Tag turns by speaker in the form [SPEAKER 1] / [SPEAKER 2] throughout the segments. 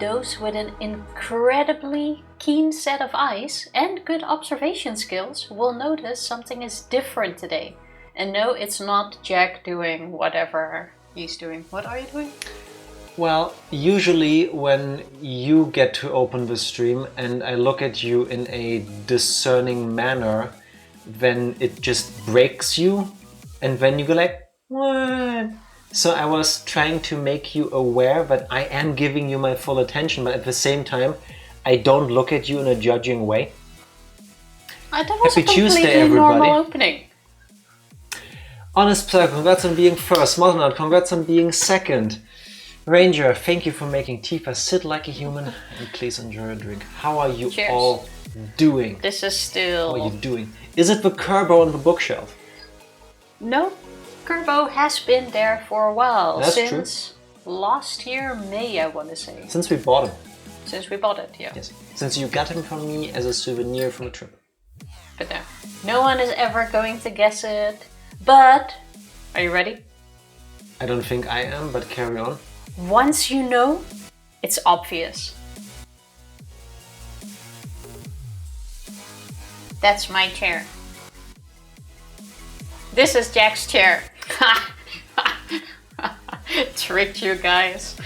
[SPEAKER 1] those with an incredibly keen set of eyes and good observation skills will notice something is different today. And no, it's not Jack doing whatever he's doing. What are you doing?
[SPEAKER 2] Well, usually when you get to open the stream and I look at you in a discerning manner, then it just breaks you and then you go like, what? So I was trying to make you aware that I am giving you my full attention, but at the same time, I don't look at you in a judging way.
[SPEAKER 1] That was
[SPEAKER 2] Happy
[SPEAKER 1] a completely
[SPEAKER 2] Tuesday, everybody.
[SPEAKER 1] normal opening.
[SPEAKER 2] Honest Player, congrats on being first. Modernart, congrats on being second. Ranger, thank you for making Tifa sit like a human and please enjoy a drink. How are you
[SPEAKER 1] Cheers.
[SPEAKER 2] all doing?
[SPEAKER 1] This is still...
[SPEAKER 2] How are you doing? Is it the Kerbo on the bookshelf?
[SPEAKER 1] No, Kerbo has been there for a while.
[SPEAKER 2] That's
[SPEAKER 1] since last year, May, I want to say.
[SPEAKER 2] Since we bought him.
[SPEAKER 1] Since we bought it, yeah.
[SPEAKER 2] Yes. Since you got him from me as a souvenir from a trip.
[SPEAKER 1] But no one is ever going to guess it. But, are you ready?
[SPEAKER 2] I don't think I am, but carry on.
[SPEAKER 1] Once you know, it's obvious. That's my chair. This is Jack's chair. Tricked you guys.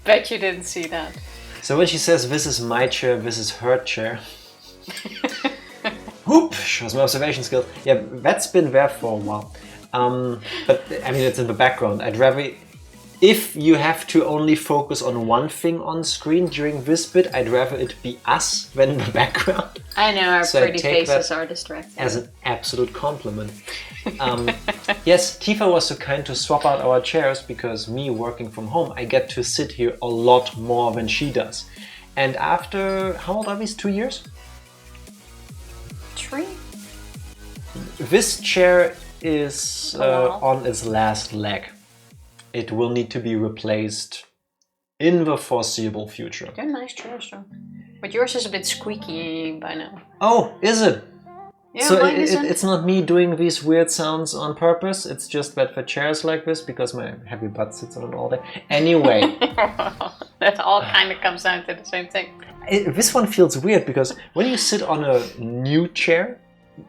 [SPEAKER 1] Bet you didn't see that.
[SPEAKER 2] So when she says this is my chair, this is her chair. Whoop! Shows my observation skills. Yeah, that's been there for a while. But I mean, it's in the background. I'd rather, if you have to only focus on one thing on screen during this bit, I'd rather it be us than the background.
[SPEAKER 1] I know, our
[SPEAKER 2] So
[SPEAKER 1] pretty
[SPEAKER 2] I take
[SPEAKER 1] faces
[SPEAKER 2] that
[SPEAKER 1] are distracting.
[SPEAKER 2] as an absolute compliment. Yes, Tifa was so kind to swap out our chairs because me working from home, I get to sit here a lot more than she does. And after, how old are these, 2 years?
[SPEAKER 1] 3?
[SPEAKER 2] This chair is
[SPEAKER 1] Wow.
[SPEAKER 2] on its last leg. It will need to be replaced in the foreseeable future.
[SPEAKER 1] They're nice chairs though. But yours is a bit squeaky by now.
[SPEAKER 2] Oh, is it?
[SPEAKER 1] Yeah,
[SPEAKER 2] So
[SPEAKER 1] mine isn't.
[SPEAKER 2] it's not me doing these weird sounds on purpose, it's just that the chair is like this because my heavy butt sits on it all day. Anyway,
[SPEAKER 1] That all kind of comes down to the same thing.
[SPEAKER 2] this one feels weird because when you sit on a new chair,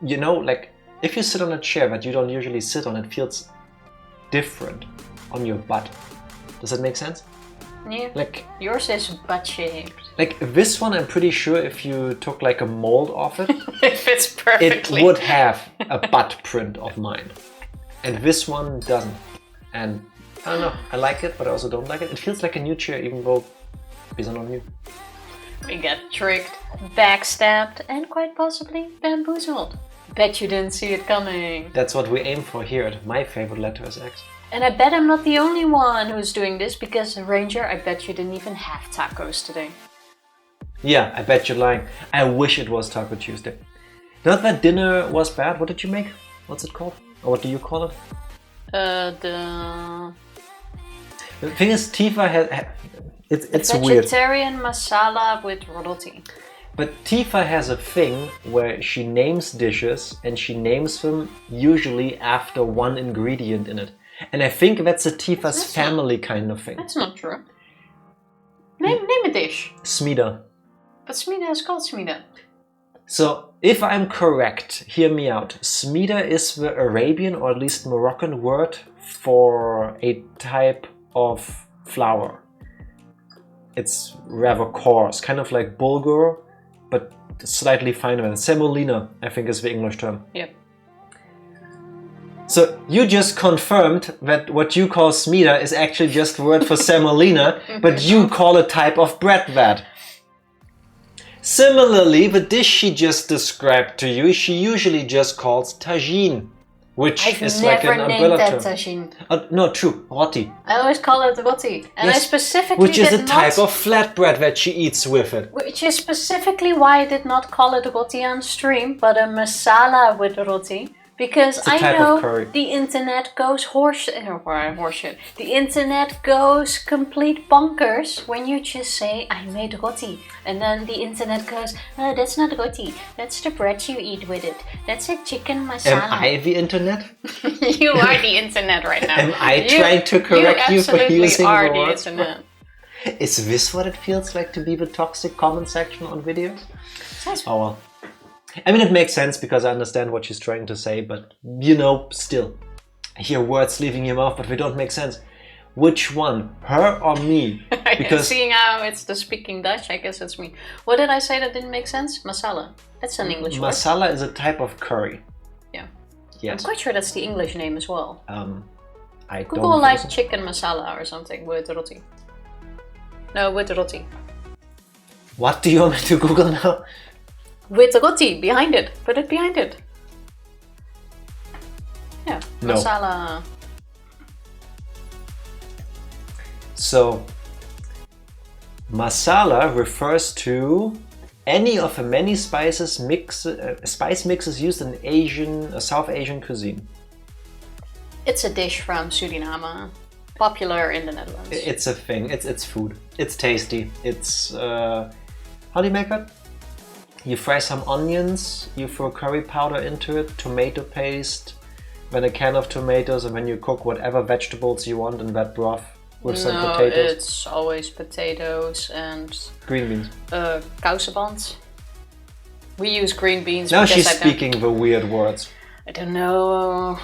[SPEAKER 2] you know, like if you sit on a chair that you don't usually sit on, it feels different on your butt. Does that make sense?
[SPEAKER 1] Yeah.
[SPEAKER 2] Like
[SPEAKER 1] Yours is butt shaped.
[SPEAKER 2] this one, I'm pretty sure if you took like a mold off it,
[SPEAKER 1] It fits
[SPEAKER 2] it
[SPEAKER 1] perfectly.
[SPEAKER 2] would have a butt print of mine. And this one doesn't. And I don't know, I like it, but I also don't like it. It feels like a new chair, even though these are not new.
[SPEAKER 1] We get tricked, backstabbed, and quite possibly bamboozled. Bet you didn't see it coming.
[SPEAKER 2] That's what we aim for here at My Favorite Letter is X.
[SPEAKER 1] And I bet I'm not the only one who's doing this because, Ranger, I bet you didn't even have tacos today.
[SPEAKER 2] Yeah, I bet you're lying. I wish it was Taco Tuesday. Not that dinner was bad. What did you make? What's it called? Or what do you call it? The thing is, Tifa has... It's weird.
[SPEAKER 1] Vegetarian masala with roti.
[SPEAKER 2] But Tifa has a thing where she names dishes and she names them usually after one ingredient in it. And I think that's a Tifa's family kind of thing.
[SPEAKER 1] That's not true. Name a dish.
[SPEAKER 2] Smida.
[SPEAKER 1] But Smida is called Smida.
[SPEAKER 2] So, if I'm correct, hear me out. Smida is the Arabian or at least Moroccan word for a type of flour. It's rather coarse, kind of like bulgur, but slightly finer. Semolina, I think, is the English term.
[SPEAKER 1] Yep.
[SPEAKER 2] So you just confirmed that what you call smida is actually just the word for semolina, but you call a type of bread that. Similarly, the dish she just described to you, she usually just calls tagine, which
[SPEAKER 1] I've
[SPEAKER 2] is
[SPEAKER 1] never
[SPEAKER 2] like an
[SPEAKER 1] named
[SPEAKER 2] umbrella
[SPEAKER 1] that
[SPEAKER 2] term.
[SPEAKER 1] tagine.
[SPEAKER 2] No, true, roti.
[SPEAKER 1] I always call it roti. And
[SPEAKER 2] Yes,
[SPEAKER 1] I specifically
[SPEAKER 2] which is
[SPEAKER 1] did
[SPEAKER 2] a type
[SPEAKER 1] not,
[SPEAKER 2] of flatbread that she eats with it.
[SPEAKER 1] Which is specifically why I did not call it roti on stream, but a masala with roti. Because
[SPEAKER 2] It's a
[SPEAKER 1] I
[SPEAKER 2] type of
[SPEAKER 1] know
[SPEAKER 2] curry.
[SPEAKER 1] the internet goes horseshit. The internet goes complete bonkers when you just say, I made roti. And then the internet goes, oh, that's not roti. That's the bread you eat with it. That's a chicken masala.
[SPEAKER 2] Am I the internet?
[SPEAKER 1] You are the internet right now.
[SPEAKER 2] Am I trying to correct you for using
[SPEAKER 1] are
[SPEAKER 2] the
[SPEAKER 1] the
[SPEAKER 2] words?
[SPEAKER 1] internet.
[SPEAKER 2] Is this what it feels like to be the toxic comment section on videos? Oh well. I mean, it makes sense because I understand what she's trying to say, but you know, still. I hear words leaving your mouth, but they don't make sense. Which one? Her or me?
[SPEAKER 1] Because seeing how it's the speaking Dutch, I guess it's me. What did I say that didn't make sense? Masala. That's an English word.
[SPEAKER 2] Masala is a type of curry.
[SPEAKER 1] Yeah.
[SPEAKER 2] Yes.
[SPEAKER 1] I'm quite sure that's the English name as well.
[SPEAKER 2] I
[SPEAKER 1] Google
[SPEAKER 2] don't
[SPEAKER 1] like
[SPEAKER 2] think so.
[SPEAKER 1] chicken masala or something with roti. No, with roti.
[SPEAKER 2] What do you want me to Google now?
[SPEAKER 1] With roti behind it. Put it behind it. Yeah.
[SPEAKER 2] No.
[SPEAKER 1] Masala.
[SPEAKER 2] So, masala refers to any of the many spice mixes used in South Asian cuisine.
[SPEAKER 1] It's a dish from Suriname, popular in the Netherlands.
[SPEAKER 2] It's a thing. It's food. It's tasty. It's how do you make it? You fry some onions. You throw curry powder into it, tomato paste, then a can of tomatoes, and then you cook whatever vegetables you want in that broth. With some potatoes.
[SPEAKER 1] It's always potatoes and
[SPEAKER 2] green beans.
[SPEAKER 1] Kousenband. We use green beans.
[SPEAKER 2] Now she's speaking the weird words.
[SPEAKER 1] I don't know.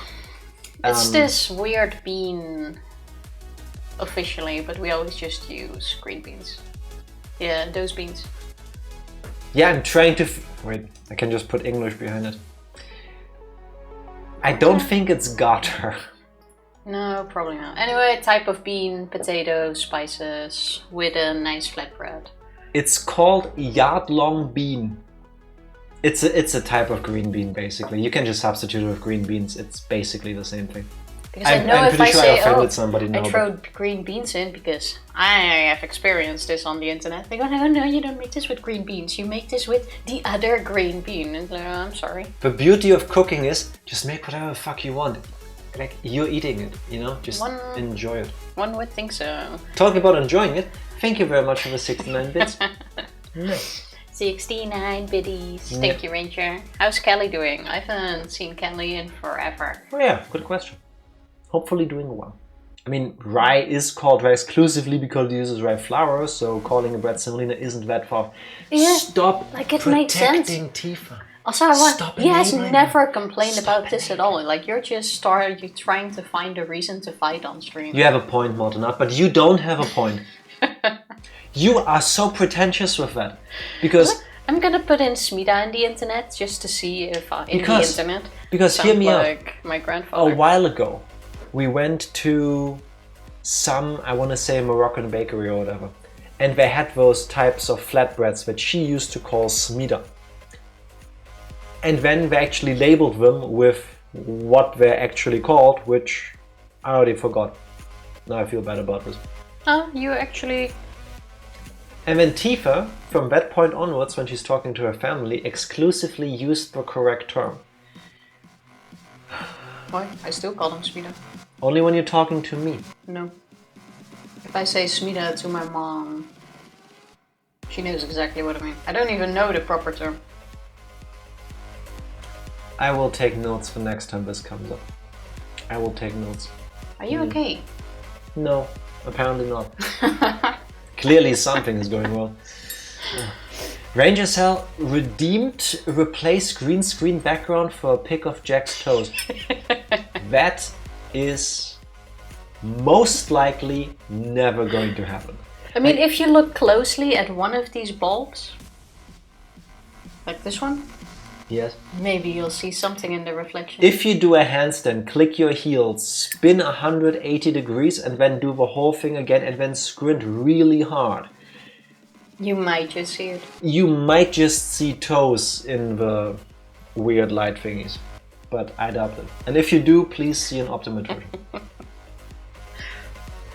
[SPEAKER 1] It's this weird bean officially, but we always just use green beans. Yeah, those beans.
[SPEAKER 2] Yeah, I'm trying to... Wait, I can just put English behind it. I don't think it's garter.
[SPEAKER 1] No, probably not. Anyway, type of bean, potato, spices, with a nice flatbread.
[SPEAKER 2] It's called yard-long bean. It's a type of green bean, basically. You can just substitute it with green beans. It's basically the same thing.
[SPEAKER 1] Because I know if I say,
[SPEAKER 2] I
[SPEAKER 1] throw green beans in because I have experienced this on the internet. They go, no, you don't make this with green beans. You make this with the other green bean. And I'm sorry.
[SPEAKER 2] The beauty of cooking is just make whatever the fuck you want. Like, you're eating it, you know? Just enjoy it.
[SPEAKER 1] One would think so.
[SPEAKER 2] Talking about enjoying it, thank you very much for the 69 bits.
[SPEAKER 1] Nice. 69 biddies. Thank you, Ranger. How's Kelly doing? I haven't seen Kelly in forever.
[SPEAKER 2] Oh yeah, good question. Hopefully doing well. I mean, rye is called rye exclusively because it uses rye flour, so calling a bread semolina isn't that far.
[SPEAKER 1] Yeah,
[SPEAKER 2] Stop
[SPEAKER 1] like it makes sense.
[SPEAKER 2] Tifa.
[SPEAKER 1] Also, he has never complained about this at all. Like, you're trying to find a reason to fight on stream.
[SPEAKER 2] You have a point, Mortenat, but you don't have a point. You are so pretentious with that. Because...
[SPEAKER 1] I'm gonna put in Smida in the internet just to see if the internet
[SPEAKER 2] because hear me
[SPEAKER 1] like
[SPEAKER 2] out.
[SPEAKER 1] My grandfather.
[SPEAKER 2] A while ago, we went to some, I want to say, Moroccan bakery or whatever. And they had those types of flatbreads that she used to call smida. And then they actually labeled them with what they're actually called, which I already forgot. Now I feel bad about this.
[SPEAKER 1] Oh, you actually...
[SPEAKER 2] And then Tifa, from that point onwards, when she's talking to her family, exclusively used the correct term.
[SPEAKER 1] Why? I still call them Smida.
[SPEAKER 2] Only when you're talking to me.
[SPEAKER 1] No. If I say Smida to my mom, she knows exactly what I mean. I don't even know the proper term.
[SPEAKER 2] I will take notes for next time this comes up. I will take notes.
[SPEAKER 1] Are you okay?
[SPEAKER 2] No, apparently not. Clearly something is going wrong. Ranger Cell redeemed replace green screen background for a pic of Jack's toes. That is most likely never going to happen.
[SPEAKER 1] I mean, if you look closely at one of these bulbs, like this one,
[SPEAKER 2] yes,
[SPEAKER 1] maybe you'll see something in the reflection.
[SPEAKER 2] If you do a handstand, click your heels, spin 180 degrees and then do the whole thing again and then squint really hard.
[SPEAKER 1] You might just see it.
[SPEAKER 2] You might just see toes in the weird light thingies, but I doubt it. And if you do, please see an optometrician.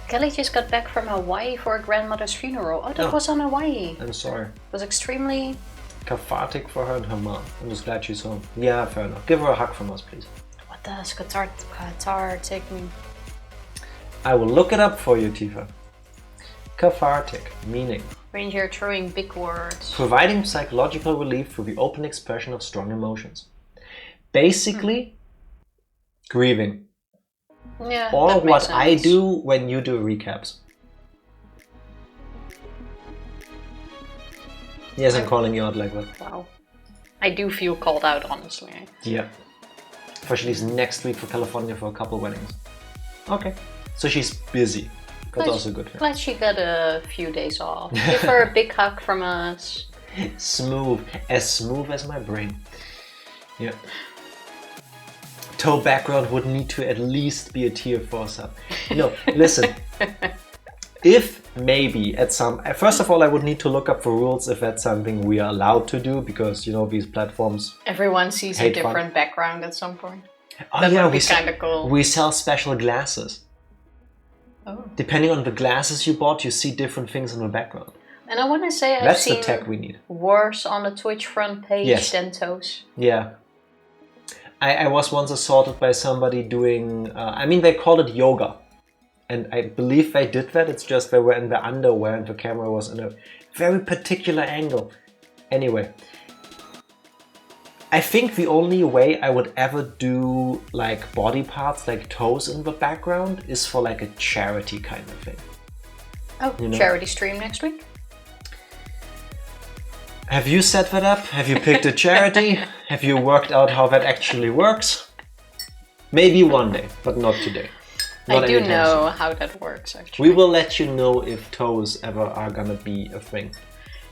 [SPEAKER 1] Kelly just got back from Hawaii for her grandmother's funeral. Oh, that was on Hawaii.
[SPEAKER 2] I'm sorry.
[SPEAKER 1] It was extremely...
[SPEAKER 2] cathartic for her and her mom. I'm just glad she's home. Yeah, fair enough. Give her a hug from us, please.
[SPEAKER 1] What does cathartic mean?
[SPEAKER 2] I will look it up for you, Tifa. Cathartic, meaning...
[SPEAKER 1] Ranger throwing big words.
[SPEAKER 2] Providing psychological relief through the open expression of strong emotions. Basically, grieving.
[SPEAKER 1] Yeah,
[SPEAKER 2] or what
[SPEAKER 1] sense.
[SPEAKER 2] I do when you do recaps. Yes, I'm calling you out like that.
[SPEAKER 1] Wow. I do feel called out, honestly.
[SPEAKER 2] Yeah. For she leaves next week for California for a couple weddings. Okay. So she's busy. That's also good.
[SPEAKER 1] Glad she got a few days off. Give her a big hug from us.
[SPEAKER 2] Smooth. As smooth as my brain. Yeah. Toe background would need to at least be a tier 4 sub. No, listen. If maybe at some... First of all, I would need to look up for rules if that's something we are allowed to do, because, you know, these platforms...
[SPEAKER 1] Everyone sees a different background at some point.
[SPEAKER 2] Oh
[SPEAKER 1] that
[SPEAKER 2] yeah,
[SPEAKER 1] would be kind of cool.
[SPEAKER 2] We sell special glasses.
[SPEAKER 1] Oh.
[SPEAKER 2] Depending on the glasses you bought, you see different things in the background.
[SPEAKER 1] And I want to say
[SPEAKER 2] That's the tech we need.
[SPEAKER 1] Worse on the Twitch front page than toes.
[SPEAKER 2] Yeah. I was once assaulted by somebody doing... I mean, they called it yoga. And I believe they did that. It's just they were in the underwear and the camera was in a very particular angle. Anyway. I think the only way I would ever do like body parts, like toes in the background, is for like a charity kind of thing.
[SPEAKER 1] Oh, you know? Charity stream next week?
[SPEAKER 2] Have you set that up? Have you picked a charity? Have you worked out how that actually works? Maybe one day, but not today. Not
[SPEAKER 1] I do know how that works, actually.
[SPEAKER 2] We will let you know if toes ever are gonna be a thing.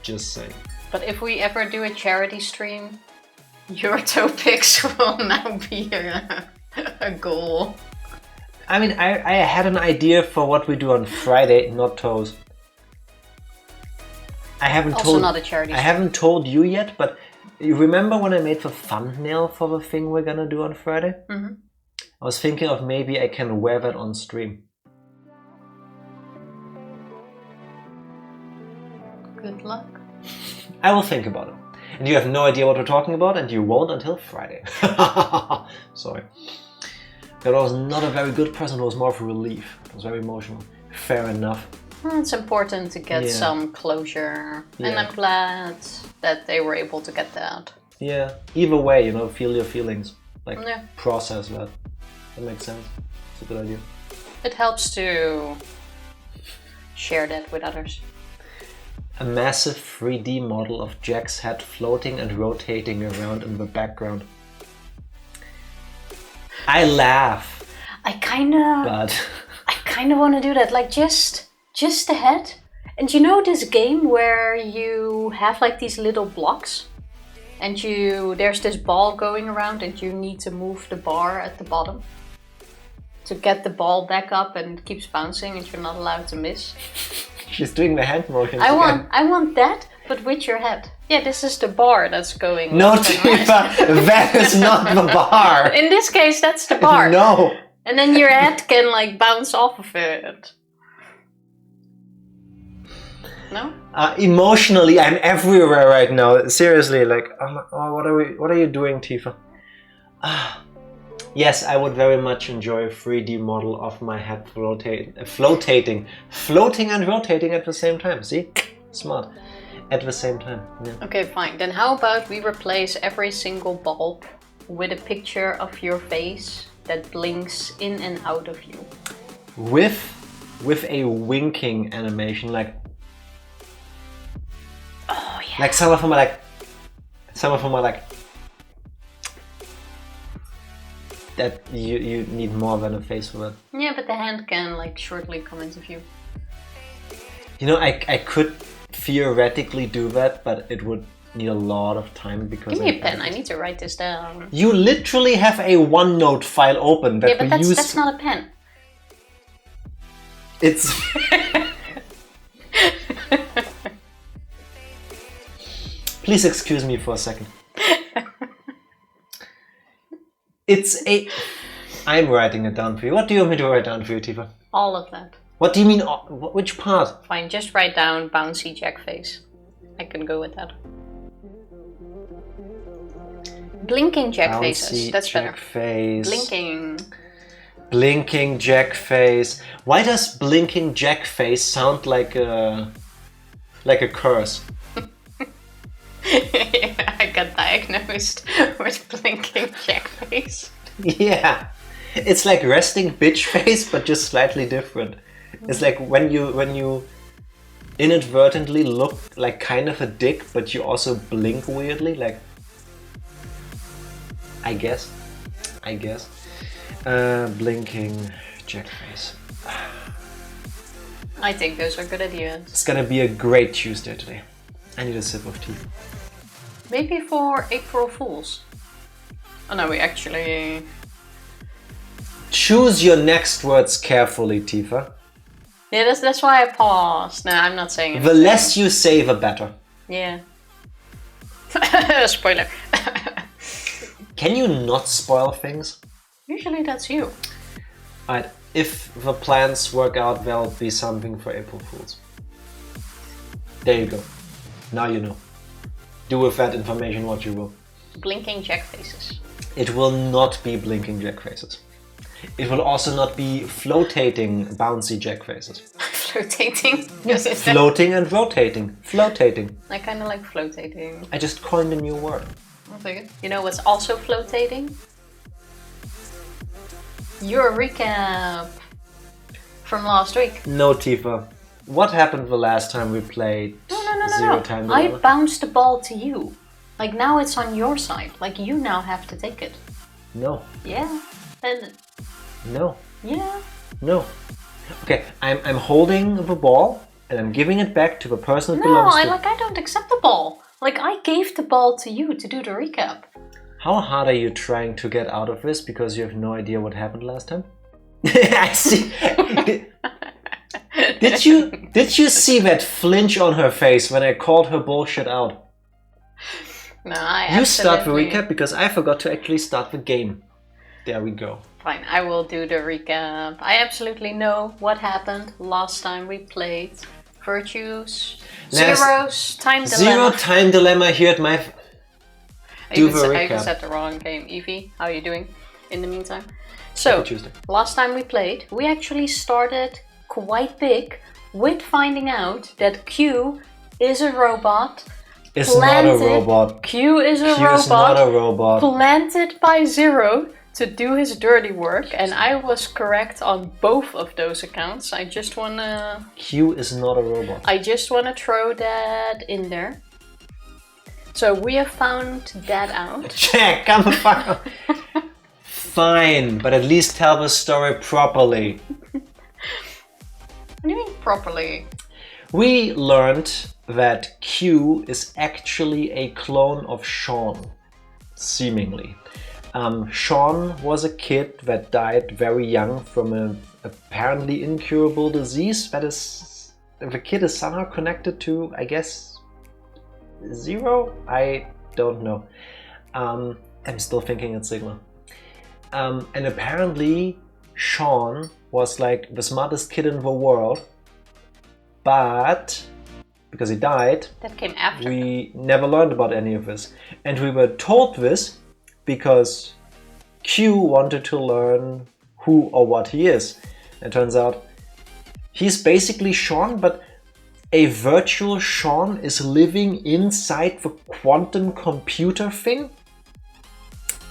[SPEAKER 2] Just saying.
[SPEAKER 1] But if we ever do a charity stream, your toe pics will now be a goal.
[SPEAKER 2] I mean, I had an idea for what we do on Friday, not toes. I haven't
[SPEAKER 1] also not a charity stream.
[SPEAKER 2] I haven't told you yet, but you remember when I made the thumbnail for the thing we're gonna do on Friday? Mm-hmm. I was thinking of maybe I can wear that on stream.
[SPEAKER 1] Good luck.
[SPEAKER 2] I will think about it. And you have no idea what we're talking about, and you won't until Friday. Sorry. That was not a very good present, it was more of a relief. It was very emotional. Fair enough.
[SPEAKER 1] Well, it's important to get some closure, and I'm glad that they were able to get that.
[SPEAKER 2] Yeah, either way, you know, feel your feelings. Like, process that. That makes sense. It's a good idea.
[SPEAKER 1] It helps to share that with others.
[SPEAKER 2] A massive 3D model of Jack's head floating and rotating around in the background. I laugh.
[SPEAKER 1] I kind of want to do that, like just the head. And you know this game where you have like these little blocks, and there's this ball going around, and you need to move the bar at the bottom to get the ball back up, and it keeps bouncing, and you're not allowed to miss.
[SPEAKER 2] She's doing the hand motions.
[SPEAKER 1] I want that, but with your head. Yeah, this is the bar that's going.
[SPEAKER 2] No, Tifa, that is not the bar.
[SPEAKER 1] In this case, that's the bar.
[SPEAKER 2] No.
[SPEAKER 1] And then your head can like bounce off of it. No?
[SPEAKER 2] Emotionally, I'm everywhere right now. Seriously, like, what are you doing, Tifa? Yes, I would very much enjoy a 3D model of my head floating and rotating at the same time. See? Smart. At the same time. Yeah.
[SPEAKER 1] Okay, fine. Then how about we replace every single bulb with a picture of your face that blinks in and out of you?
[SPEAKER 2] With a winking animation, like...
[SPEAKER 1] Oh, yeah.
[SPEAKER 2] Like some of them are like... That you need more than a face for that.
[SPEAKER 1] Yeah, but the hand can like shortly come into view.
[SPEAKER 2] You know, I could theoretically do that, but it would need a lot of time because...
[SPEAKER 1] Give me a pen, I need to write this down.
[SPEAKER 2] You literally have a OneNote file open that we use...
[SPEAKER 1] that's not a pen.
[SPEAKER 2] It's... Please excuse me for a second. It's a... I'm writing it down for you. What do you want me to write down for you, Tifa?
[SPEAKER 1] All of that.
[SPEAKER 2] What do you mean? Which part?
[SPEAKER 1] Fine, just write down bouncy Jack face. I can go with that. Blinking Jack faces. That's
[SPEAKER 2] Jack
[SPEAKER 1] better.
[SPEAKER 2] Face.
[SPEAKER 1] Blinking.
[SPEAKER 2] Blinking Jack face. Why does blinking Jack face sound like a curse?
[SPEAKER 1] I got diagnosed with blinking Jack face.
[SPEAKER 2] Yeah, it's like resting bitch face, but just slightly different. It's like when you inadvertently look like kind of a dick, but you also blink weirdly, like, I guess. Blinking Jack face.
[SPEAKER 1] I think those are good ideas.
[SPEAKER 2] It's gonna be a great Tuesday today. I need a sip of tea.
[SPEAKER 1] Maybe for April Fools. Oh no, we actually...
[SPEAKER 2] Choose your next words carefully, Tifa.
[SPEAKER 1] Yeah, that's why I paused. No, I'm not saying anything.
[SPEAKER 2] The less you say, the better.
[SPEAKER 1] Yeah. Spoiler.
[SPEAKER 2] Can you not spoil things?
[SPEAKER 1] Usually that's you.
[SPEAKER 2] Alright, if the plans work out, there'll be something for April Fools. There you go. Now you know. Do with that information what you will.
[SPEAKER 1] Blinking Jack faces.
[SPEAKER 2] It will not be blinking Jack faces. It will also not be flotating bouncy Jack faces.
[SPEAKER 1] Flotating?
[SPEAKER 2] Floating and rotating. Flotating.
[SPEAKER 1] I kind of like flotating.
[SPEAKER 2] I just coined a new word.
[SPEAKER 1] I'll take it. You know what's also flotating? Your recap from last week.
[SPEAKER 2] No, Tifa. What happened the last time we played Zero Time
[SPEAKER 1] I
[SPEAKER 2] Dilemma?
[SPEAKER 1] bounced the ball to you. Like now it's on your side. Like you now have to take it.
[SPEAKER 2] No.
[SPEAKER 1] Yeah. And
[SPEAKER 2] No.
[SPEAKER 1] yeah.
[SPEAKER 2] No. Okay, I'm holding the ball and I'm giving it back to the person it
[SPEAKER 1] No,
[SPEAKER 2] belongs to.
[SPEAKER 1] I don't accept the ball. Like I gave the ball to you to do the recap.
[SPEAKER 2] How hard are you trying to get out of this because you have no idea what happened last time? I see. Did you see that flinch on her face when I called her bullshit out?
[SPEAKER 1] No, I
[SPEAKER 2] You start the
[SPEAKER 1] absolutely-
[SPEAKER 2] recap because I forgot to actually start the game. There we go.
[SPEAKER 1] Fine, I will do the recap. I absolutely know what happened last time we played. Virtues, zeros, time dilemma.
[SPEAKER 2] Zero time dilemma here at my...
[SPEAKER 1] I
[SPEAKER 2] Do
[SPEAKER 1] even
[SPEAKER 2] the
[SPEAKER 1] said- I
[SPEAKER 2] recap.
[SPEAKER 1] even said the wrong game. Evie, how are you doing in the meantime?
[SPEAKER 2] Happy
[SPEAKER 1] So,
[SPEAKER 2] Tuesday.
[SPEAKER 1] last time we played, we actually started quite big with finding out that Q is a robot.
[SPEAKER 2] It's not a robot.
[SPEAKER 1] Q is a
[SPEAKER 2] Q
[SPEAKER 1] robot.
[SPEAKER 2] is not a robot.
[SPEAKER 1] Planted by Zero to do his dirty work, and I was correct on both of those accounts. I just wanna
[SPEAKER 2] Q is not a robot.
[SPEAKER 1] throw that in there. So we have found that out.
[SPEAKER 2] Check, come the fuck up. Fine, but at least tell the story properly.
[SPEAKER 1] What do you mean properly?
[SPEAKER 2] We learned that Q is actually a clone of Sean, seemingly. Sean was a kid that died very young from an apparently incurable disease that is... The kid is somehow connected to, I guess, Zero? I don't know. I'm still thinking it's Sigma. And apparently Sean was like the smartest kid in the world, but because he died,
[SPEAKER 1] That came after.
[SPEAKER 2] we never learned about any of this. And we were told this because Q wanted to learn who or what he is. It turns out he's basically Sean, but a virtual Sean is living inside the quantum computer thing.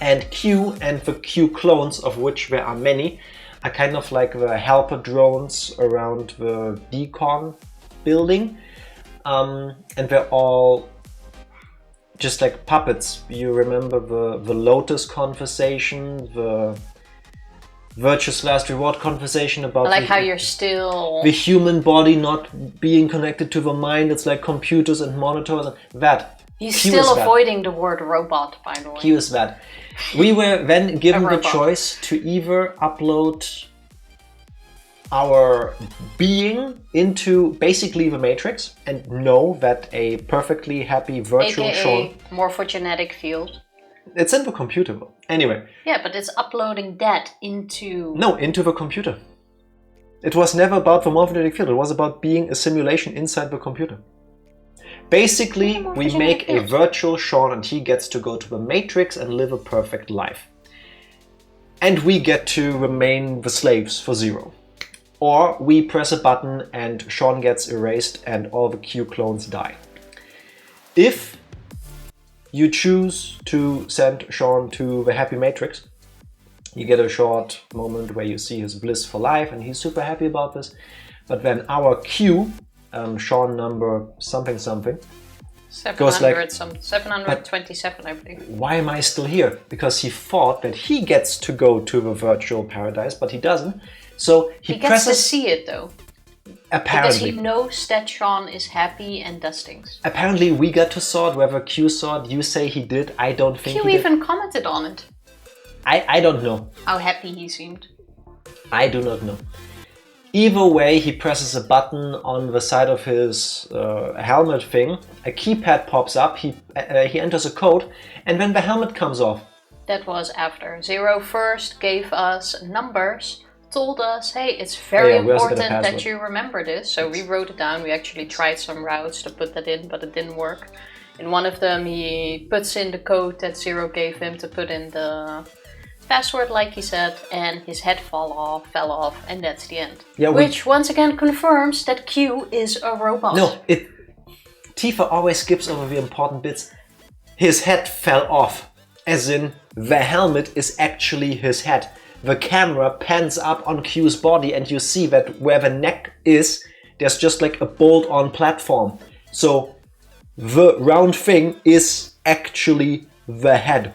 [SPEAKER 2] And Q and the Q clones, of which there are many, are kind of like the helper drones around the decon building. And they're all just like puppets. You remember the Lotus conversation, the Virtuous Last Reward conversation about
[SPEAKER 1] I like how you're still...
[SPEAKER 2] the human body not being connected to the mind. It's like computers and monitors and that.
[SPEAKER 1] He's
[SPEAKER 2] Q
[SPEAKER 1] still
[SPEAKER 2] is that.
[SPEAKER 1] avoiding the word robot, by the way.
[SPEAKER 2] Q is that. We were then given the
[SPEAKER 1] robot.
[SPEAKER 2] choice to either upload our being into basically the Matrix and know that a perfectly happy virtual Sean...
[SPEAKER 1] AKA morphogenetic field.
[SPEAKER 2] It's in the computer. Anyway.
[SPEAKER 1] Yeah, but it's uploading that into...
[SPEAKER 2] No, into the computer. It was never about the morphogenetic field. It was about being a simulation inside the computer. Basically, we make a virtual Sean and he gets to go to the Matrix and live a perfect life. And we get to remain the slaves for Zero. Or we press a button and Sean gets erased and all the Q clones die. If you choose to send Sean to the Happy Matrix, you get a short moment where you see his blissful life and he's super happy about this. But then our Q Sean number something something.
[SPEAKER 1] 727, I believe.
[SPEAKER 2] Why am I still here? Because he thought that he gets to go to the virtual paradise, but he doesn't. So he
[SPEAKER 1] gets to see it though.
[SPEAKER 2] Apparently.
[SPEAKER 1] Because he knows that Sean is happy and does things.
[SPEAKER 2] Apparently we got to saw it, whether Q saw it, you say he did, I don't think
[SPEAKER 1] Q
[SPEAKER 2] he did.
[SPEAKER 1] even commented on it.
[SPEAKER 2] I don't know.
[SPEAKER 1] How happy he seemed.
[SPEAKER 2] I do not know. Either way, he presses a button on the side of his helmet thing. A keypad pops up, he enters a code, and then the helmet comes off.
[SPEAKER 1] That was after. Zero first gave us numbers, told us, hey, it's very important that you remember this. So we wrote it down. We actually tried some routes to put that in, but it didn't work. In one of them, he puts in the code that Zero gave him to put in the password, like he said, and his head fell off, and that's the end. Yeah, which once again confirms that Q is a robot.
[SPEAKER 2] No, Tifa always skips over the important bits. His head fell off, as in the helmet is actually his head. The camera pans up on Q's body and you see that where the neck is, there's just like a bolt-on platform. So the round thing is actually the head.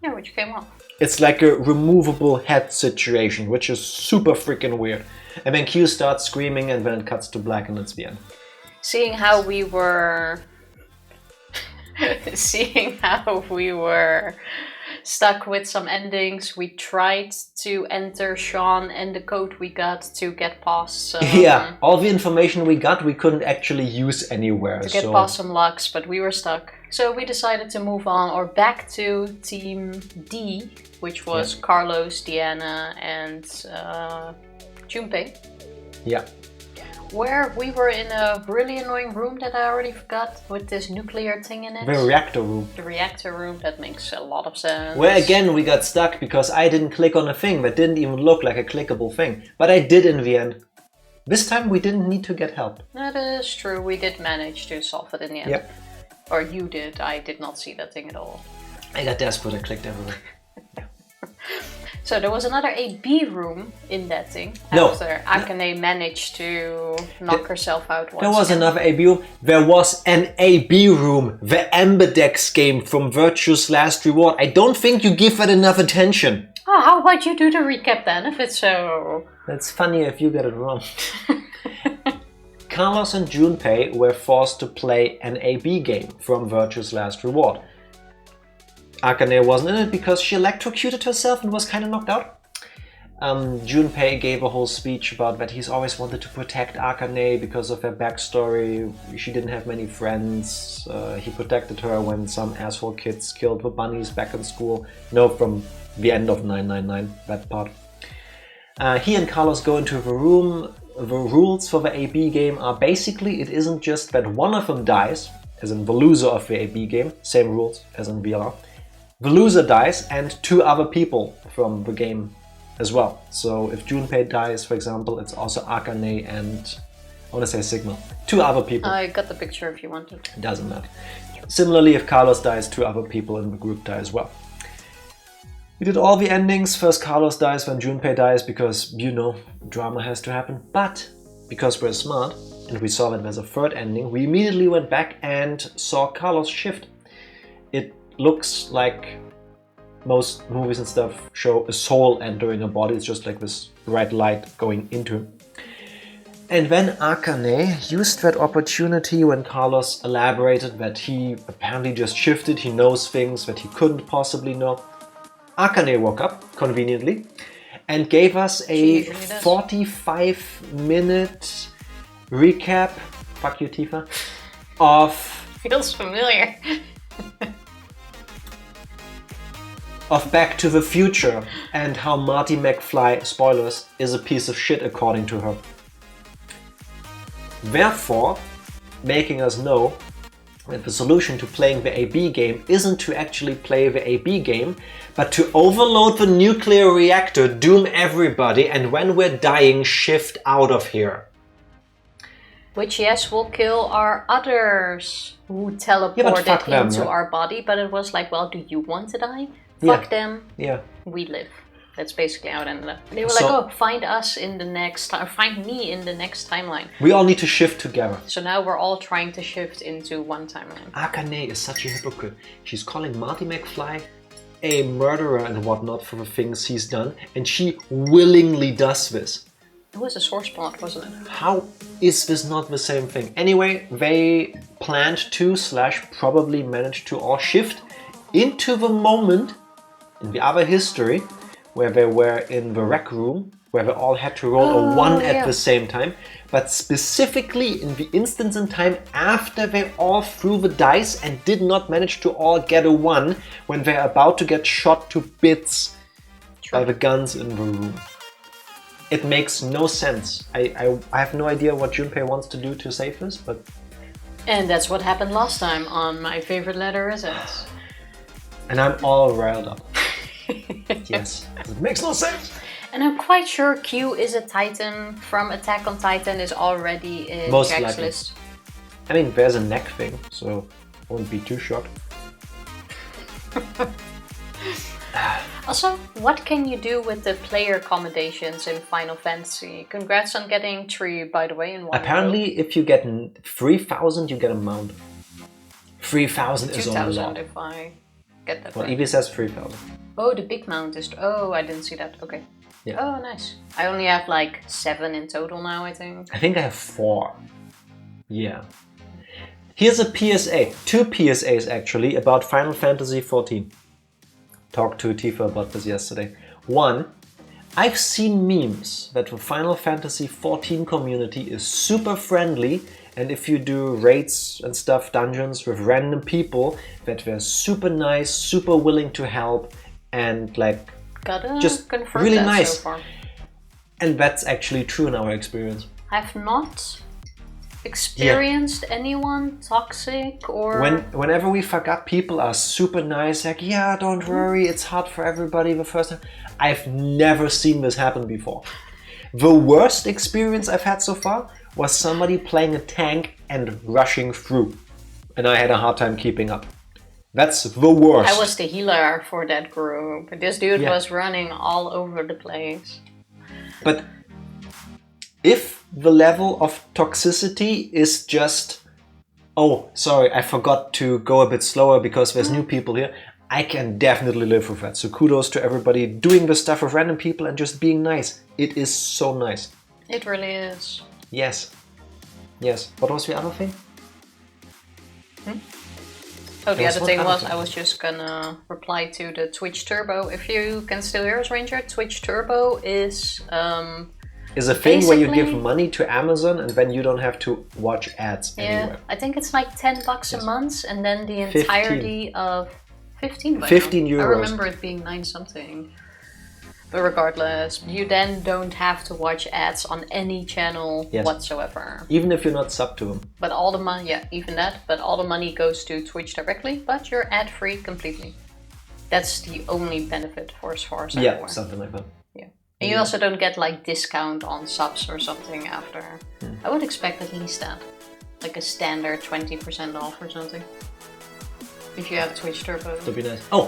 [SPEAKER 1] Yeah, which came off.
[SPEAKER 2] It's like a removable head situation, which is super freaking weird. And then Q starts screaming and then it cuts to black and it's the end.
[SPEAKER 1] Seeing how we were stuck with some endings, we tried to enter Sean and the code we got to get past
[SPEAKER 2] yeah, all the information we got we couldn't actually use anywhere.
[SPEAKER 1] To get past some locks, but we were stuck. So we decided to move on, or back to Team D, which was Carlos, Deanna, and Junpei.
[SPEAKER 2] Yeah.
[SPEAKER 1] Where we were in a really annoying room that I already forgot, with this nuclear thing in it.
[SPEAKER 2] The reactor room.
[SPEAKER 1] The reactor room, that makes a lot of sense.
[SPEAKER 2] Where again we got stuck because I didn't click on a thing that didn't even look like a clickable thing. But I did in the end. This time we didn't need to get help.
[SPEAKER 1] That is true, we did manage to solve it in the end.
[SPEAKER 2] Yep.
[SPEAKER 1] Or you did, I did not see that thing at all.
[SPEAKER 2] I got desperate, I clicked everywhere.
[SPEAKER 1] So there was another AB room in that thing.
[SPEAKER 2] No.
[SPEAKER 1] After Akane managed to knock herself out once.
[SPEAKER 2] There was another AB room. There was an AB room. The Ambidex game from Virtue's Last Reward. I don't think you give that enough attention.
[SPEAKER 1] Oh, how about you do the recap then, if it's so...
[SPEAKER 2] That's funny if you get it wrong. Carlos and Junpei were forced to play an AB game from Virtue's Last Reward. Akane wasn't in it because she electrocuted herself and was kind of knocked out. Junpei gave a whole speech about that he's always wanted to protect Akane because of her backstory. She didn't have many friends. He protected her when some asshole kids killed the bunnies back in school. No, from the end of 999, that part. He and Carlos go into the room. The rules for the AB game are basically, it isn't just that one of them dies, as in the loser of the AB game, same rules as in VLR. The loser dies and two other people from the game as well. So if Junpei dies, for example, it's also Akane and, I want to say Sigma. Two other people.
[SPEAKER 1] I got the picture if you wanted.
[SPEAKER 2] It doesn't matter. Similarly, if Carlos dies, two other people in the group die as well. We did all the endings. First Carlos dies, then Junpei dies, because, you know, drama has to happen. But because we're smart, and we saw that there's a third ending, we immediately went back and saw Carlos shift. It looks like most movies and stuff show a soul entering a body. It's just like this bright light going into him. And then Akane used that opportunity when Carlos elaborated that he apparently just shifted, he knows things that he couldn't possibly know. Akane woke up, conveniently, and gave us a 45-minute recap, fuck you Tifa, of...
[SPEAKER 1] Feels familiar.
[SPEAKER 2] of Back to the Future and how Marty McFly, spoilers, is a piece of shit according to her. Therefore, making us know that the solution to playing the AB game isn't to actually play the AB game, but to overload the nuclear reactor, doom everybody, and when we're dying, shift out of here.
[SPEAKER 1] Which, yes, will kill our others who teleported into our body, but it was like, well, do you want to die? Fuck them.
[SPEAKER 2] Yeah.
[SPEAKER 1] We live. That's basically how it ended up. They were
[SPEAKER 2] So-
[SPEAKER 1] like, oh, find us in the next time, find me in the next timeline.
[SPEAKER 2] We all need to shift together.
[SPEAKER 1] So now we're all trying to shift into one timeline.
[SPEAKER 2] Akane is such a hypocrite. She's calling Marty McFly a murderer and whatnot for the things he's done, and she willingly does this.
[SPEAKER 1] It was a sore spot, wasn't it?
[SPEAKER 2] How is this not the same thing? Anyway, they planned to / probably managed to all shift into the moment in the other history where they were in the rec room, where they all had to roll a 1 at the same time, but specifically in the instance in time after they all threw the dice and did not manage to all get a 1 when they're about to get shot to bits by the guns in the room. It makes no sense. I have no idea what Junpei wants to do to save this, but...
[SPEAKER 1] And that's what happened last time on My Favorite Letter Is It.
[SPEAKER 2] And I'm all riled up. Yes, it makes no sense.
[SPEAKER 1] And I'm quite sure Q is a Titan from Attack on Titan is already in
[SPEAKER 2] Most
[SPEAKER 1] Jack's
[SPEAKER 2] likely.
[SPEAKER 1] list.
[SPEAKER 2] I mean, there's a neck thing, so I won't be too shocked.
[SPEAKER 1] Also, what can you do with the player accommodations in Final Fantasy? Congrats on getting 3, by the way, in one
[SPEAKER 2] Apparently,
[SPEAKER 1] row.
[SPEAKER 2] if you get 3,000, you get a mount. 3,000 is a
[SPEAKER 1] 2,000
[SPEAKER 2] lot.
[SPEAKER 1] if I get that
[SPEAKER 2] Well,
[SPEAKER 1] right.
[SPEAKER 2] Eevee says 3,000.
[SPEAKER 1] Oh, the big mount is... Oh, I didn't see that. Okay.
[SPEAKER 2] Yeah.
[SPEAKER 1] Oh, nice. I only have like 7 in total now, I think.
[SPEAKER 2] I think I have 4. Yeah. Here's a PSA. 2 PSAs actually about Final Fantasy XIV. Talked to Tifa about this yesterday. 1. I've seen memes that the Final Fantasy XIV community is super friendly, and if you do raids and stuff, dungeons with random people, that they're super nice, super willing to help, and like
[SPEAKER 1] Gotta
[SPEAKER 2] just
[SPEAKER 1] confirm
[SPEAKER 2] really
[SPEAKER 1] that
[SPEAKER 2] nice.
[SPEAKER 1] so far.
[SPEAKER 2] And that's actually true in our experience.
[SPEAKER 1] I've not experienced anyone toxic or...
[SPEAKER 2] Whenever we fuck up, people are super nice, like, yeah, don't worry, it's hard for everybody the first time. I've never seen this happen before. The worst experience I've had so far was somebody playing a tank and rushing through. And I had a hard time keeping up. That's the worst.
[SPEAKER 1] I was the healer for that group. This dude
[SPEAKER 2] Yeah.
[SPEAKER 1] was running all over the place.
[SPEAKER 2] But if the level of toxicity is just, oh, sorry, I forgot to go a bit slower because there's new people here, I can definitely live with that. So kudos to everybody doing the stuff with random people and just being nice. It is so nice.
[SPEAKER 1] It really is.
[SPEAKER 2] Yes. Yes. What was the other thing?
[SPEAKER 1] Oh, the
[SPEAKER 2] There was
[SPEAKER 1] other
[SPEAKER 2] one
[SPEAKER 1] thing
[SPEAKER 2] other
[SPEAKER 1] was
[SPEAKER 2] thing.
[SPEAKER 1] I was just gonna reply to the Twitch Turbo. If you can still hear us, Ranger, Twitch Turbo is
[SPEAKER 2] Is a thing where you give
[SPEAKER 1] Basically-
[SPEAKER 2] money to Amazon and then you don't have to watch ads
[SPEAKER 1] yeah,
[SPEAKER 2] anywhere.
[SPEAKER 1] I think it's like $10 a month, and then the
[SPEAKER 2] 15.
[SPEAKER 1] entirety of 15. by
[SPEAKER 2] 15
[SPEAKER 1] now. I
[SPEAKER 2] euros.
[SPEAKER 1] remember it being 9 something. But regardless, you then don't have to watch ads on any channel
[SPEAKER 2] Yes.
[SPEAKER 1] whatsoever.
[SPEAKER 2] Even if you're not sub to them.
[SPEAKER 1] But all the money, yeah, even that, but all the money goes to Twitch directly, but you're ad free completely. That's the only benefit for as far as I'm
[SPEAKER 2] Yeah,
[SPEAKER 1] aware.
[SPEAKER 2] something like that.
[SPEAKER 1] Yeah. And you also don't get like discount on subs or something after. I would expect at least that. Like a standard 20% off or something. If you have Twitch Turbo.
[SPEAKER 2] That'd be nice. Oh!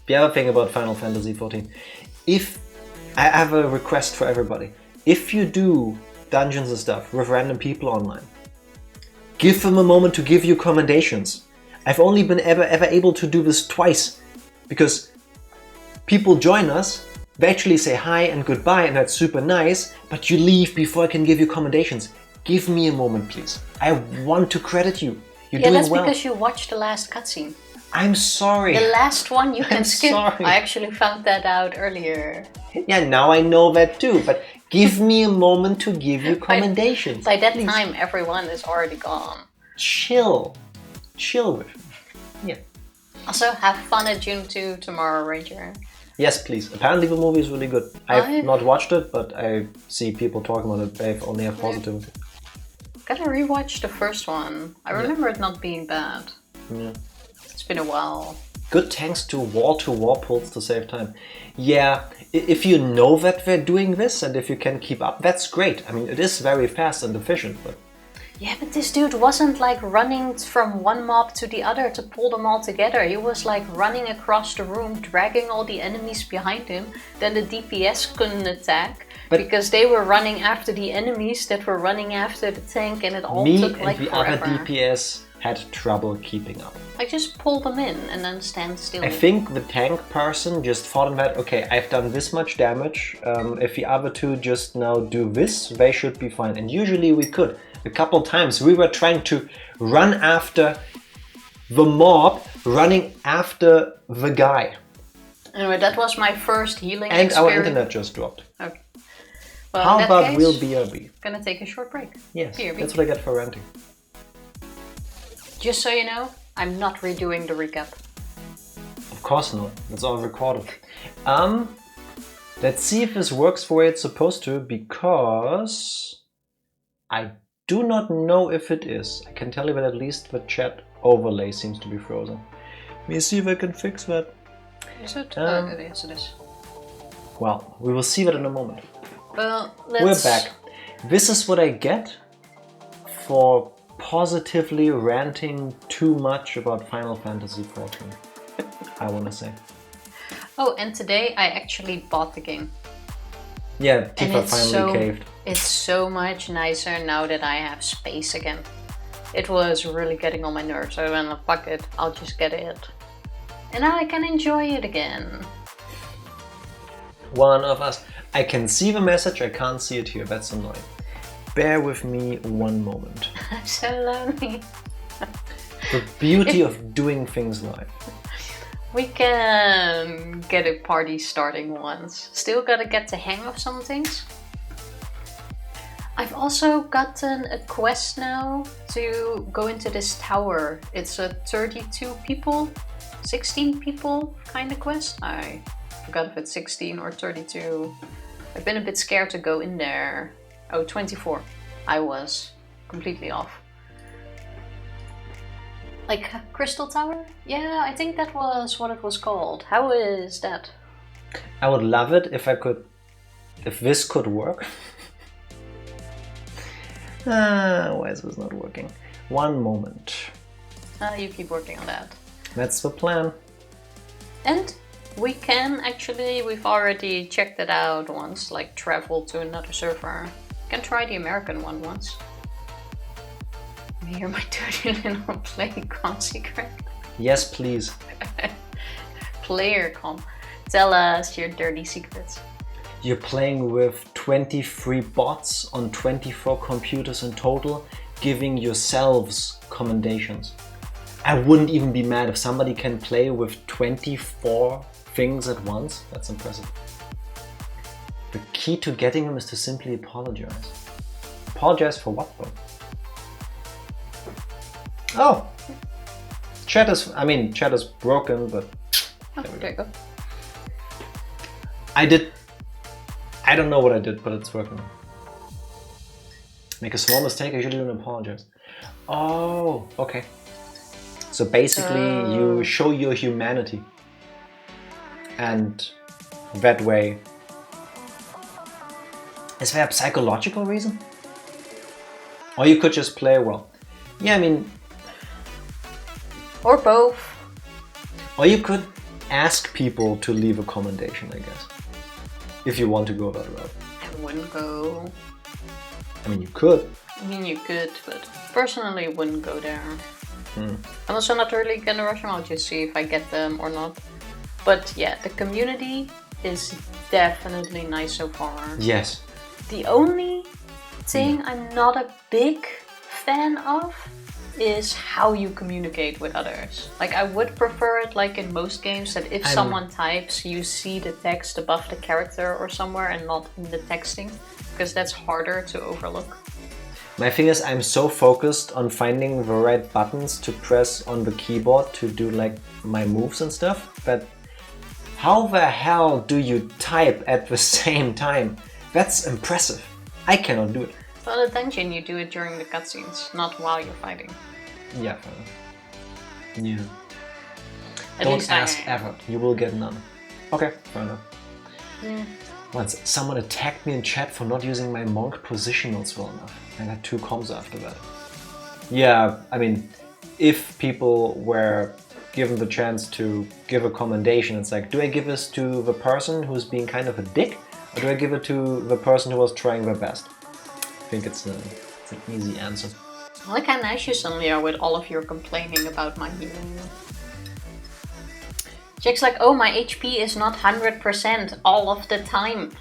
[SPEAKER 2] The other thing about Final Fantasy XIV. If I have a request for everybody. If you do dungeons and stuff with random people online, give them a moment to give you commendations. I've only been ever able to do this twice because people join us, they actually say hi and goodbye and that's super nice, but you leave before I can give you commendations. Give me a moment, please. I want to credit you. You're
[SPEAKER 1] Yeah,
[SPEAKER 2] doing
[SPEAKER 1] that's
[SPEAKER 2] well.
[SPEAKER 1] because you watched the last cutscene.
[SPEAKER 2] I'm sorry.
[SPEAKER 1] The last one you can
[SPEAKER 2] I'm
[SPEAKER 1] skip.
[SPEAKER 2] sorry.
[SPEAKER 1] I actually found that out earlier.
[SPEAKER 2] Yeah, now I know that too, but give me a moment to give you commendations.
[SPEAKER 1] By that
[SPEAKER 2] Please.
[SPEAKER 1] time, everyone is already gone.
[SPEAKER 2] Chill. Chill with me. Yeah.
[SPEAKER 1] Also, have fun at June 2 tomorrow, Ranger.
[SPEAKER 2] Yes, please. Apparently the movie is really good. I've
[SPEAKER 1] I've-
[SPEAKER 2] not watched it, but I see people talking about it. They've only have positive.
[SPEAKER 1] Gotta rewatch the first one. I remember it not being bad.
[SPEAKER 2] Yeah.
[SPEAKER 1] It's been a while.
[SPEAKER 2] Good tanks to wall pulls to save time. Yeah, if you know that they're doing this and if you can keep up, that's great. I mean, it is very fast and efficient, but
[SPEAKER 1] Yeah, but this dude wasn't like running from one mob to the other to pull them all together. He was like running across the room, dragging all the enemies behind him. Then the DPS couldn't attack because they were running after the enemies that were running after the tank, and it all took like
[SPEAKER 2] Me and the
[SPEAKER 1] forever.
[SPEAKER 2] other DPS had trouble keeping up.
[SPEAKER 1] I just pulled them in and then stand still.
[SPEAKER 2] I think the tank person just thought in that, okay, I've done this much damage. If the other two just now do this, they should be fine. And usually we could. A couple times we were trying to run after the mob, running after the guy.
[SPEAKER 1] Anyway, that was my first healing
[SPEAKER 2] And
[SPEAKER 1] experience.
[SPEAKER 2] our internet just dropped.
[SPEAKER 1] Okay. Well,
[SPEAKER 2] How
[SPEAKER 1] in that
[SPEAKER 2] about
[SPEAKER 1] case,
[SPEAKER 2] we'll BRB?
[SPEAKER 1] gonna take a short break.
[SPEAKER 2] Yes,
[SPEAKER 1] BRB.
[SPEAKER 2] that's what I get for ranting.
[SPEAKER 1] Just so you know, I'm not redoing the recap.
[SPEAKER 2] Of course not. It's all recorded. Let's see if this works the way it's supposed to, because I do not know if it is. I can tell you that at least the chat overlay seems to be frozen. Let me see if I can fix that.
[SPEAKER 1] Is it? Yes, it is.
[SPEAKER 2] Well, we will see that in a moment.
[SPEAKER 1] Well, let's...
[SPEAKER 2] We're back. This is what I get for positively ranting too much about Final Fantasy XIV. I want to say.
[SPEAKER 1] Oh, and today I actually bought the game.
[SPEAKER 2] Yeah, Tifa
[SPEAKER 1] it's
[SPEAKER 2] finally caved.
[SPEAKER 1] It's so much nicer now that I have space again. It was really getting on my nerves, so I went, fuck it, I'll just get it. And now I can enjoy it again.
[SPEAKER 2] One of us. I can see the message, I can't see it here, that's annoying. Bear with me one moment.
[SPEAKER 1] I'm so lonely.
[SPEAKER 2] The beauty of doing things live.
[SPEAKER 1] We can get a party starting once. Still gotta get the hang of some things. I've also gotten a quest now to go into this tower. It's a 32 people, 16 people kind of quest. I forgot if it's 16 or 32. I've been a bit scared to go in there. Oh, 24. I was completely off. Like Crystal Tower? Yeah, I think that was what it was called. How is that?
[SPEAKER 2] I would love it if this could work. Why is this not working? One moment.
[SPEAKER 1] You keep working on that.
[SPEAKER 2] That's the plan.
[SPEAKER 1] And we can actually, we've already checked it out once, like travel to another server. Can try the American one once. Hear my dirty little play secret.
[SPEAKER 2] Yes, please.
[SPEAKER 1] PlayerCon. Tell us your dirty secrets.
[SPEAKER 2] You're playing with 23 bots on 24 computers in total, giving yourselves commendations. I wouldn't even be mad if somebody can play with 24 things at once. That's impressive. The key to getting them is to simply apologize. Apologize for what though? Oh! Chat is broken, but...
[SPEAKER 1] Oh, there you go.
[SPEAKER 2] I don't know what I did, but it's working. Make a small mistake, I usually don't apologize. Oh, okay. So basically you show your humanity. And that way... Is there a psychological reason? Or you could just play well. Yeah, I mean...
[SPEAKER 1] Or both.
[SPEAKER 2] Or you could ask people to leave a commendation, I guess. If you want to go that route.
[SPEAKER 1] I wouldn't go.
[SPEAKER 2] I mean, you could.
[SPEAKER 1] I mean, you could, but personally wouldn't go there. I'm also not really gonna rush them. I'll just see if I get them or not. But yeah, the community is definitely nice so far.
[SPEAKER 2] Yes.
[SPEAKER 1] The only thing I'm not a big fan of is how you communicate with others. Like, I would prefer it like in most games that if someone types, you see the text above the character or somewhere and not in the texting, because that's harder to overlook.
[SPEAKER 2] My thing is, I'm so focused on finding the right buttons to press on the keyboard to do like my moves and stuff, that how the hell do you type at the same time? That's impressive. I cannot do it.
[SPEAKER 1] For the dungeon, you do it during the cutscenes, not while you're fighting.
[SPEAKER 2] Yeah, fair enough. Yeah. Don't ask ever. You will get none. Okay, fair enough. Once someone attacked me in chat for not using my monk positionals well enough. I got 2 comms after that. Yeah, I mean, if people were given the chance to give a commendation, it's like, do I give this to the person who's being kind of a dick, or do I give it to the person who was trying their best? I think it's an easy answer.
[SPEAKER 1] Look how nice you suddenly are with all of your complaining about my healing. Jack's like, oh, my HP is not 100% all of the time.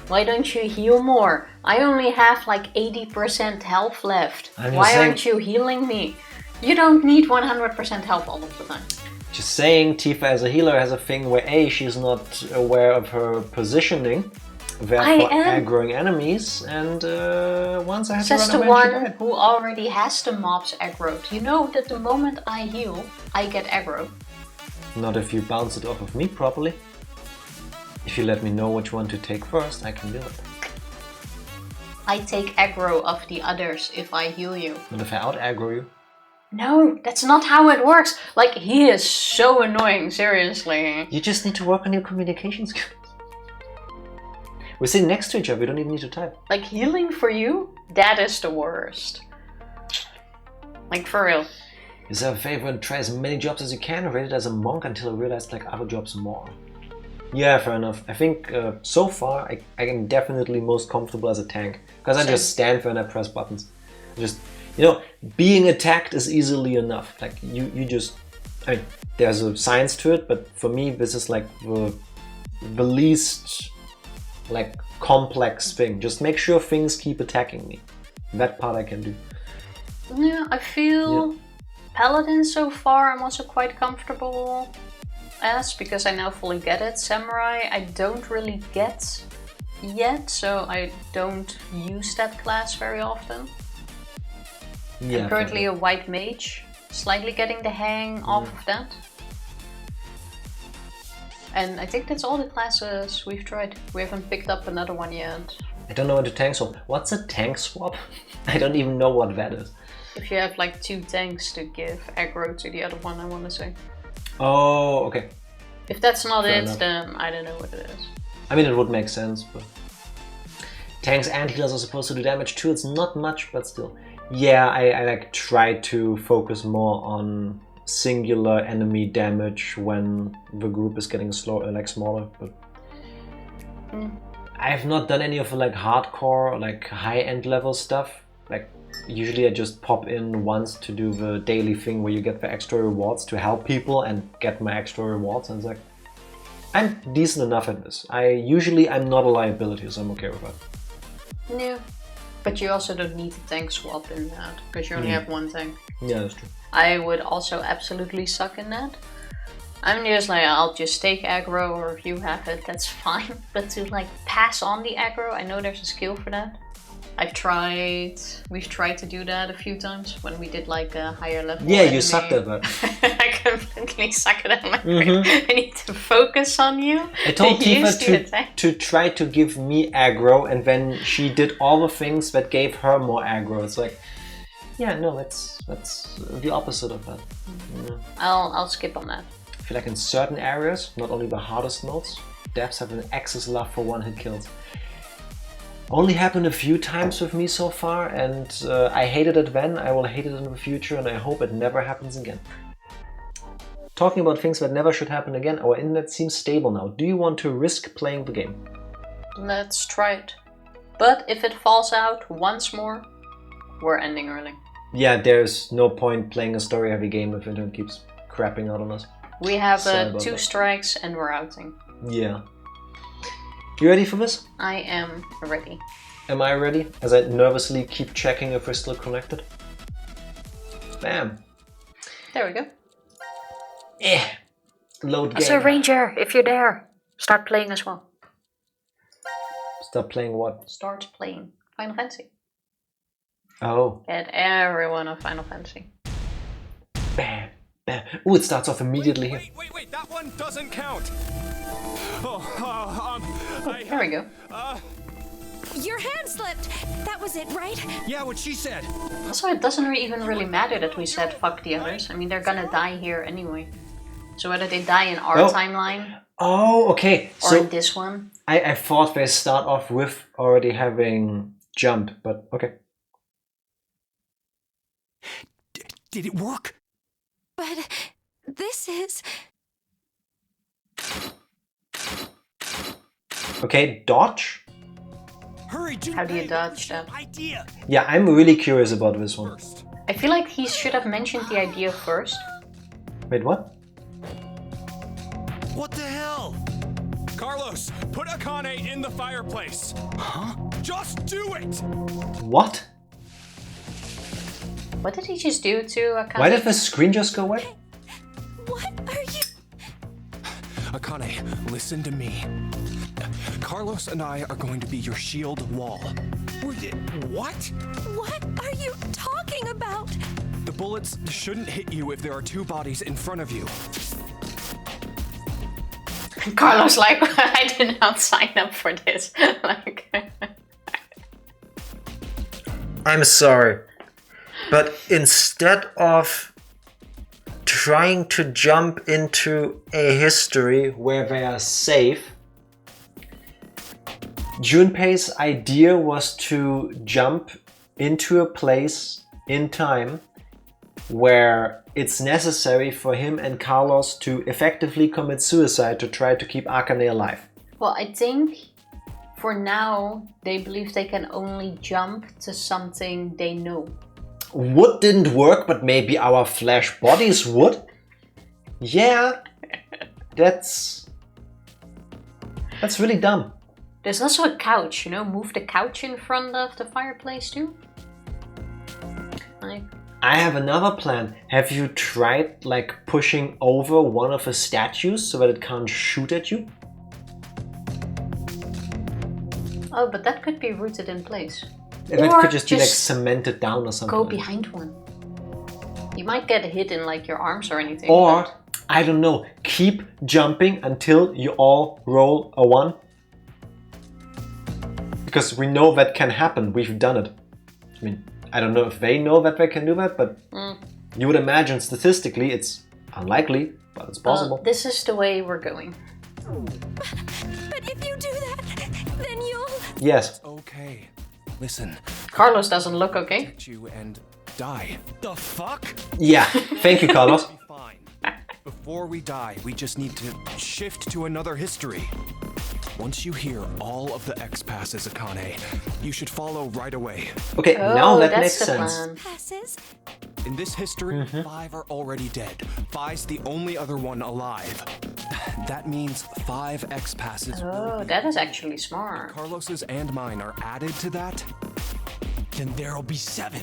[SPEAKER 1] Why don't you heal more? I only have like 80% health left. Why aren't you healing me? You don't need 100% health all of the time.
[SPEAKER 2] Just saying, Tifa as a healer has a thing where A, she's not aware of her positioning, therefore aggroing enemies, and once I have
[SPEAKER 1] Says
[SPEAKER 2] to
[SPEAKER 1] the
[SPEAKER 2] run away,
[SPEAKER 1] one who already has the mobs aggroed. You know that the moment I heal, I get aggro.
[SPEAKER 2] Not if you bounce it off of me properly. If you let me know which one to take first, I can do it.
[SPEAKER 1] I take aggro of the others if I heal you.
[SPEAKER 2] But if I out aggro you?
[SPEAKER 1] No, that's not how it works. Like, he is so annoying, seriously.
[SPEAKER 2] You just need to work on your communication skills. We're sitting next to each other, we don't even need to type.
[SPEAKER 1] Like, healing for you? That is the worst. Like, for real.
[SPEAKER 2] Is there a favor and try as many jobs as you can, rate it as a monk until I realized like other jobs more. Yeah, fair enough. I think so far I am definitely most comfortable as a tank. Because I just stand there and I press buttons. Just, you know, being attacked is easily enough. Like, you just... I mean, there's a science to it, but for me this is like the least like complex thing. Just make sure things keep attacking me. That part I can do.
[SPEAKER 1] Yeah, I feel... Yeah. Paladin so far I'm also quite comfortable as, because I now fully get it. Samurai I don't really get yet, so I don't use that class very often. Yeah, I'm currently a white mage, slightly getting the hang off of that. And I think that's all the classes we've tried. We haven't picked up another one yet.
[SPEAKER 2] I don't know what a tank swap. What's a tank swap? I don't even know what that is.
[SPEAKER 1] If you have like 2 tanks to give aggro to the other one, I want to say.
[SPEAKER 2] Oh, okay.
[SPEAKER 1] If that's not it, then I don't know what it is.
[SPEAKER 2] I mean, it would make sense, but... Tanks and healers are supposed to do damage too. It's not much, but still. Yeah, I like try to focus more on singular enemy damage when the group is getting smaller, but... I've not done any of the like hardcore, like high-end level stuff. Like, usually I just pop in once to do the daily thing where you get the extra rewards to help people and get my extra rewards, and it's like, I'm decent enough at this. I'm not a liability, so I'm okay with that.
[SPEAKER 1] Yeah, but you also don't need a tank swap in that, because you only have 1 tank.
[SPEAKER 2] Yeah, that's true.
[SPEAKER 1] I would also absolutely suck in that. I'm just like, I'll just take aggro, or if you have it, that's fine. But to like pass on the aggro, I know there's a skill for that. We've tried to do that a few times when we did like a higher level.
[SPEAKER 2] Yeah, you sucked at that.
[SPEAKER 1] I completely suck at it. I need to focus on you.
[SPEAKER 2] I told Tifa to try to give me aggro, and then she did all the things that gave her more aggro. It's like, yeah, no, that's the opposite of that. Yeah.
[SPEAKER 1] I'll skip on that.
[SPEAKER 2] I feel like in certain areas, not only the hardest modes, devs have an excess love for one-hit kills. Only happened a few times with me so far, and I hated it then, I will hate it in the future, and I hope it never happens again. Talking about things that never should happen again, our internet seems stable now. Do you want to risk playing the game?
[SPEAKER 1] Let's try it. But if it falls out once more, we're ending early.
[SPEAKER 2] Yeah, there's no point playing a story-heavy game if internet keeps crapping out on us.
[SPEAKER 1] We have 2 strikes and we're outing.
[SPEAKER 2] Yeah. You ready for this?
[SPEAKER 1] I am ready.
[SPEAKER 2] Am I ready? As I nervously keep checking if we're still connected. Bam.
[SPEAKER 1] There we go.
[SPEAKER 2] Load game.
[SPEAKER 1] Also, Ranger, if you're there, start playing as well.
[SPEAKER 2] Start playing what?
[SPEAKER 1] Start playing Final Fantasy.
[SPEAKER 2] Oh.
[SPEAKER 1] Get everyone on Final Fantasy.
[SPEAKER 2] Bam. Bam. Ooh, it starts off immediately here.
[SPEAKER 3] Wait, that one doesn't count.
[SPEAKER 1] There we go.
[SPEAKER 4] Your hand slipped. That was it, right?
[SPEAKER 3] Yeah, what she said.
[SPEAKER 1] Also, it doesn't even really matter that we said fuck the others. I mean, they're gonna die here anyway. So whether they die in our timeline...
[SPEAKER 2] Oh, okay.
[SPEAKER 1] Or
[SPEAKER 2] so
[SPEAKER 1] in this one.
[SPEAKER 2] I thought they start off with already having jumped, but okay.
[SPEAKER 3] Did it work?
[SPEAKER 4] But this is...
[SPEAKER 2] Okay, dodge?
[SPEAKER 3] Hurry, Junpei!
[SPEAKER 1] How do you dodge that?
[SPEAKER 3] Idea!
[SPEAKER 2] Yeah, I'm really curious about this one.
[SPEAKER 3] First.
[SPEAKER 1] I feel like he should have mentioned the idea first.
[SPEAKER 2] Wait, what?
[SPEAKER 3] What the hell? Carlos, put Akane in the fireplace. Huh? Just do it!
[SPEAKER 2] What?
[SPEAKER 1] What did he just do to Akane?
[SPEAKER 2] Why did the screen just go away?
[SPEAKER 4] What are you...
[SPEAKER 3] Akane, listen to me. Carlos and I are going to be your shield wall. What?
[SPEAKER 4] What are you talking about?
[SPEAKER 3] The bullets shouldn't hit you if there are two bodies in front of you.
[SPEAKER 1] Carlos, like, I did not sign up for this. Like,
[SPEAKER 2] I'm sorry, but instead of trying to jump into a history where they are safe, Junpei's idea was to jump into a place in time where it's necessary for him and Carlos to effectively commit suicide to try to keep Akane alive.
[SPEAKER 1] well, I think for now they believe they can only jump to something they know.
[SPEAKER 2] Wood didn't work, but maybe our flesh bodies would? Yeah, that's really dumb.
[SPEAKER 1] There's also a couch, you know, move the couch in front of the fireplace too. Like,
[SPEAKER 2] I have another plan. Have you tried like pushing over one of the statues so that it can't shoot at you?
[SPEAKER 1] oh, but that could be rooted in place.
[SPEAKER 2] If it
[SPEAKER 1] Or
[SPEAKER 2] could just be like
[SPEAKER 1] just
[SPEAKER 2] cemented down or something.
[SPEAKER 1] Go behind one. You might get hit in like your arms or anything.
[SPEAKER 2] Or,
[SPEAKER 1] but-
[SPEAKER 2] I don't know, keep jumping until you all roll a 1. Because we know that can happen, we've done it. I mean, I don't know if they know that they can do that, but you would imagine statistically it's unlikely, but it's possible.
[SPEAKER 1] this is the way we're going.
[SPEAKER 4] But if you do that, then you'll...
[SPEAKER 2] Yes.
[SPEAKER 3] Okay. Listen,
[SPEAKER 1] Carlos doesn't look okay.
[SPEAKER 3] hit you and die. The fuck?
[SPEAKER 2] Yeah, thank you, Carlos.
[SPEAKER 3] Be fine. Before we die, we just need to shift to another history. Once you hear all of the X passes, Akane, you should follow right away.
[SPEAKER 2] Okay, now that
[SPEAKER 1] that's
[SPEAKER 2] makes
[SPEAKER 1] the
[SPEAKER 2] sense.
[SPEAKER 1] plan.
[SPEAKER 4] Passes?
[SPEAKER 3] In this history, 5 are already dead. Phi's the only other one alive. That means 5 X passes.
[SPEAKER 1] Oh, that is actually smart.
[SPEAKER 3] Carlos's and mine are added to that. Then there'll be 7.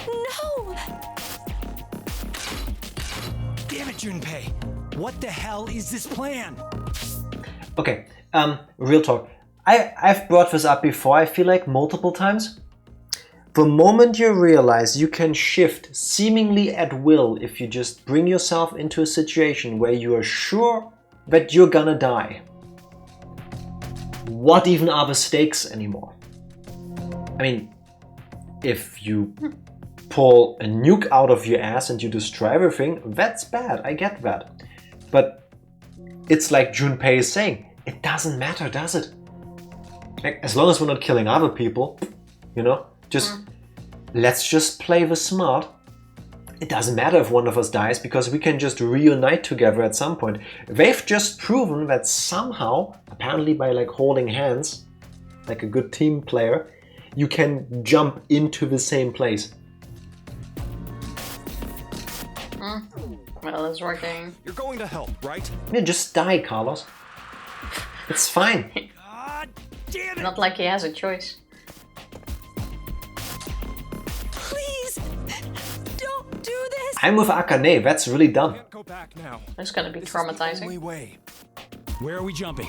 [SPEAKER 4] No!
[SPEAKER 3] Damn it, Junpei! What the hell is this plan?
[SPEAKER 2] Okay, real talk. I've brought this up before, I feel like multiple times. The moment you realize you can shift seemingly at will if you just bring yourself into a situation where you are sure that you're gonna die, what even are the stakes anymore? I mean, if you pull a nuke out of your ass and you destroy everything, that's bad, I get that. But it's like Junpei is saying, it doesn't matter, does it? Like, as long as we're not killing other people, you know, let's just play the smart. It doesn't matter if one of us dies because we can just reunite together at some point. They've just proven that somehow, apparently by like holding hands, like a good team player, you can jump into the same place.
[SPEAKER 1] Well, it's working.
[SPEAKER 3] You're going to help, right?
[SPEAKER 2] Yeah, just die, Carlos. It's fine.
[SPEAKER 3] God damn it!
[SPEAKER 1] Not like he has a choice.
[SPEAKER 4] Please! Don't do this!
[SPEAKER 2] I'm with Akane, that's really dumb.
[SPEAKER 3] Can't go back now.
[SPEAKER 1] It's gonna be
[SPEAKER 3] This is the only
[SPEAKER 1] traumatizing.
[SPEAKER 3] way. Where are we jumping?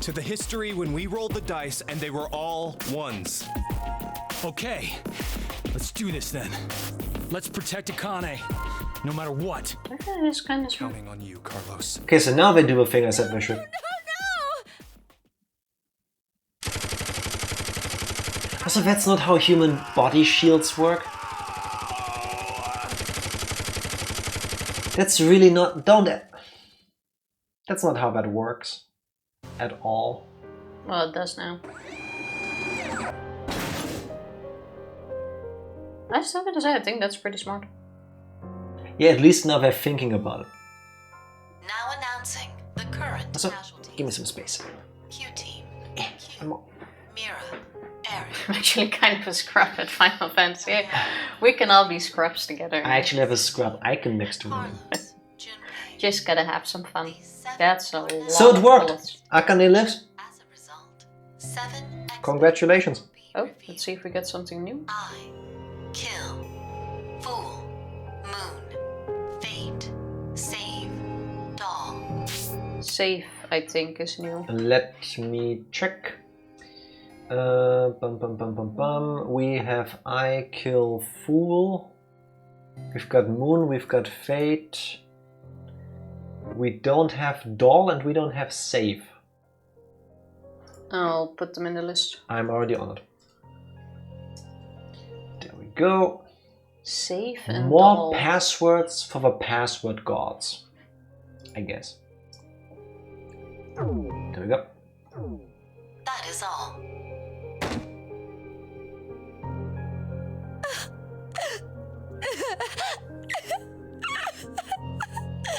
[SPEAKER 3] To the history when we rolled the dice and they were all 1s.
[SPEAKER 5] Okay, let's do this then. Let's protect Akane, no matter what.
[SPEAKER 1] Okay, it's kind of smart.
[SPEAKER 3] Counting on you, Carlos.
[SPEAKER 2] Okay, so now they do the thing I said they should.
[SPEAKER 4] Oh
[SPEAKER 2] Also, that's not how human body shields work. That's really not... That's not how that works. At all.
[SPEAKER 1] Well, it does now. I still gotta say, I think that's pretty smart.
[SPEAKER 2] Yeah, at least now they're thinking about it.
[SPEAKER 6] Now announcing the current
[SPEAKER 2] So,
[SPEAKER 6] casualties.
[SPEAKER 2] give me some space.
[SPEAKER 6] Q team.
[SPEAKER 2] I'm
[SPEAKER 6] Q.
[SPEAKER 2] all-
[SPEAKER 6] Mira. Eric.
[SPEAKER 1] I'm actually kind of a scrub at Final Fantasy. We can all be scrubs together.
[SPEAKER 2] I actually have a scrub icon next to me.
[SPEAKER 6] Carlos. Junpei.
[SPEAKER 1] Just gotta have some fun. That's a lot.
[SPEAKER 2] So it
[SPEAKER 1] of
[SPEAKER 2] worked!
[SPEAKER 1] bullets.
[SPEAKER 2] Akane lives.
[SPEAKER 6] As a result, 7
[SPEAKER 2] Congratulations.
[SPEAKER 1] Oh, let's see if we get something new.
[SPEAKER 6] I kill. Fool. Moon. Fate. Save. Doll.
[SPEAKER 1] Save, I think, is new.
[SPEAKER 2] Let me check. We have I kill fool. We've got moon, we've got fate. We don't have doll and we don't have save.
[SPEAKER 1] I'll put them in the list.
[SPEAKER 2] I'm already on it. There we go.
[SPEAKER 1] Save and
[SPEAKER 2] More
[SPEAKER 1] doll.
[SPEAKER 2] passwords for the password gods, I guess. There we go.
[SPEAKER 6] That is all.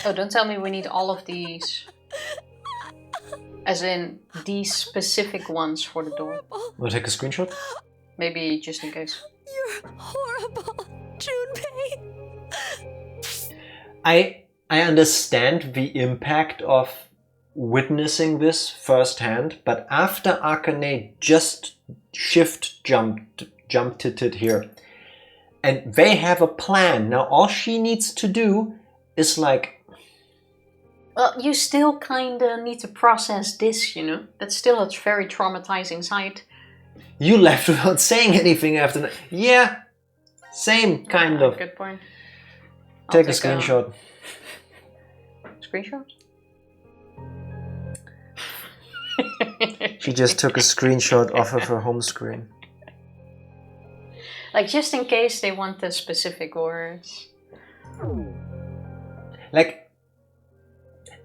[SPEAKER 1] Oh, don't tell me we need all of these. As in, these specific ones for the door.
[SPEAKER 2] Wanna take a screenshot?
[SPEAKER 1] Maybe just in case.
[SPEAKER 4] You're horrible, Junpei.
[SPEAKER 2] I understand the impact of witnessing this firsthand, but after Akane just jumped it here, and they have a plan. Now all she needs to do is like,
[SPEAKER 1] Well, you still kinda need to process this, you know? That's still a very traumatizing sight.
[SPEAKER 2] you left without saying anything after that. Yeah, same kind of.
[SPEAKER 1] Good point.
[SPEAKER 2] Take a screenshot.
[SPEAKER 1] Screenshot?
[SPEAKER 2] She just took a screenshot off of her home screen.
[SPEAKER 1] Like, just in case they want the specific words.
[SPEAKER 2] Like,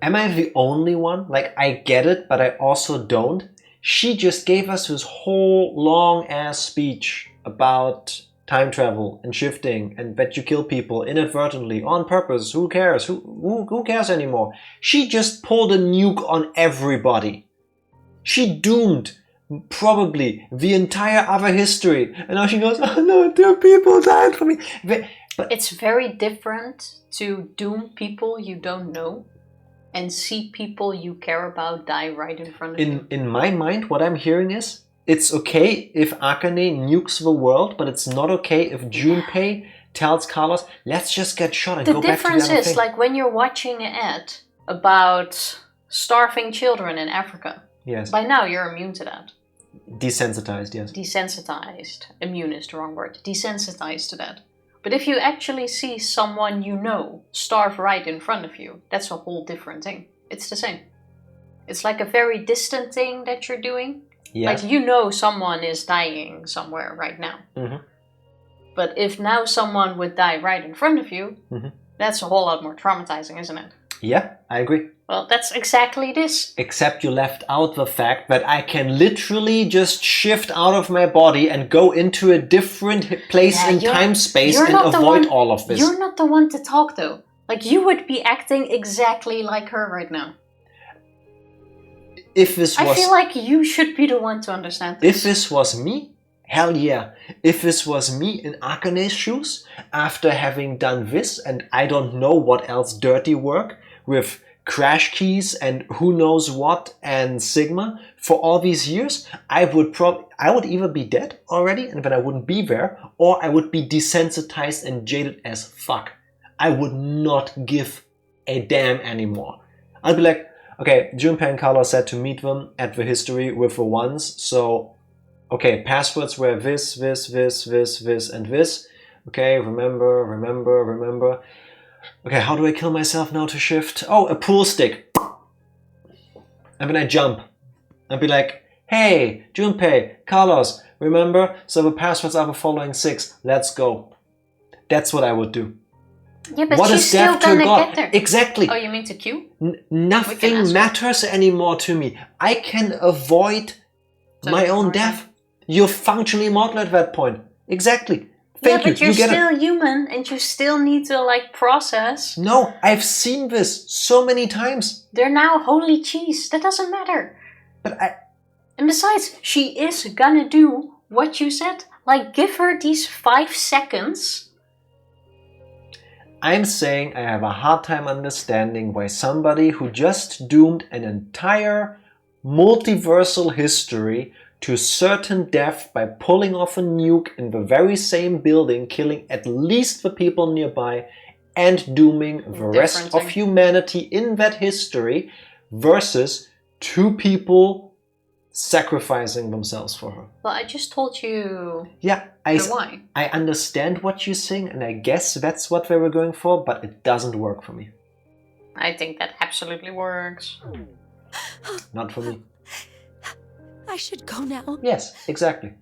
[SPEAKER 2] am I the only one? Like, I get it, but I also don't. She just gave us this whole long ass speech about time travel and shifting and that you kill people inadvertently on purpose. Who cares? Who cares anymore? She just pulled a nuke on everybody. She doomed probably the entire other history. And now she goes, oh no, 2 people died for me. But
[SPEAKER 1] It's very different to doom people you don't know and see people you care about die right in front of you.
[SPEAKER 2] in my mind, what I'm hearing is, it's okay if Akane nukes the world, but it's not okay if Junpei tells Carlos, let's just get shot and
[SPEAKER 1] The
[SPEAKER 2] go back to the
[SPEAKER 1] difference
[SPEAKER 2] other
[SPEAKER 1] is,
[SPEAKER 2] thing.
[SPEAKER 1] like, when you're watching an ad about starving children in Africa,
[SPEAKER 2] Yes,
[SPEAKER 1] by now you're immune to that.
[SPEAKER 2] desensitized, yes.
[SPEAKER 1] Desensitized. Immune is the wrong word. Desensitized to that. But if you actually see someone you know starve right in front of you, that's a whole different thing. It's the same. It's like a very distant thing that you're doing.
[SPEAKER 2] Yes.
[SPEAKER 1] Like, you know someone is dying somewhere right now.
[SPEAKER 2] Mhm.
[SPEAKER 1] But if now someone would die right in front of you,
[SPEAKER 2] Mhm.
[SPEAKER 1] that's a whole lot more traumatizing, isn't it?
[SPEAKER 2] Yeah, I agree.
[SPEAKER 1] Well, that's exactly this.
[SPEAKER 2] Except you left out the fact that I can literally just shift out of my body and go into a different place
[SPEAKER 1] Yeah,
[SPEAKER 2] in
[SPEAKER 1] you're-
[SPEAKER 2] time space
[SPEAKER 1] you're
[SPEAKER 2] and
[SPEAKER 1] not the
[SPEAKER 2] avoid
[SPEAKER 1] one-
[SPEAKER 2] all of this.
[SPEAKER 1] You're not the one to talk, though. Like, you would be acting exactly like her right now.
[SPEAKER 2] If this
[SPEAKER 1] I
[SPEAKER 2] was
[SPEAKER 1] feel like you should be the one to understand this.
[SPEAKER 2] If this was me, hell yeah. If this was me in Akane's shoes, after having done this and I don't know what else dirty work with crash keys and who knows what and Sigma for all these years, I would either be dead already and then I wouldn't be there, or I would be desensitized and jaded as fuck. I would not give a damn anymore. I'd be like, okay, Junpei and Carlos said to meet them at the history with the ones, so okay, passwords were this, and this. Okay, remember. Okay, how do I kill myself now to shift? Oh, a pool stick. And then I jump. And be like, hey, Junpei, Carlos, remember? So the passwords are the following 6. Let's go. That's what I would do.
[SPEAKER 1] Yeah, but
[SPEAKER 2] What
[SPEAKER 1] she's
[SPEAKER 2] is
[SPEAKER 1] still
[SPEAKER 2] death to a
[SPEAKER 1] gonna
[SPEAKER 2] god?
[SPEAKER 1] get there.
[SPEAKER 2] Exactly.
[SPEAKER 1] Oh, you mean to queue? We can
[SPEAKER 2] Nothing
[SPEAKER 1] ask her.
[SPEAKER 2] matters anymore to me. I can avoid
[SPEAKER 1] So
[SPEAKER 2] my own
[SPEAKER 1] ignore
[SPEAKER 2] death. You're functionally immortal at that point. Exactly. Thank
[SPEAKER 1] but
[SPEAKER 2] you.
[SPEAKER 1] you're
[SPEAKER 2] You get it.
[SPEAKER 1] still human and you still need to like process.
[SPEAKER 2] No, I've seen this so many times.
[SPEAKER 1] They're now holy cheese. That doesn't matter.
[SPEAKER 2] But
[SPEAKER 1] And besides, she is gonna do what you said. Like, give her these 5 seconds.
[SPEAKER 2] I'm saying I have a hard time understanding why somebody who just doomed an entire multiversal history to certain death by pulling off a nuke in the very same building, killing at least the people nearby, and dooming the rest of humanity in that history, versus 2 people sacrificing themselves for her.
[SPEAKER 1] Well, I just told you
[SPEAKER 2] Yeah,
[SPEAKER 1] why.
[SPEAKER 2] I understand what you're saying, and I guess that's what they were going for, but it doesn't work for me.
[SPEAKER 1] I think that absolutely works.
[SPEAKER 2] Not for me.
[SPEAKER 4] I should go now.
[SPEAKER 2] Yes, exactly.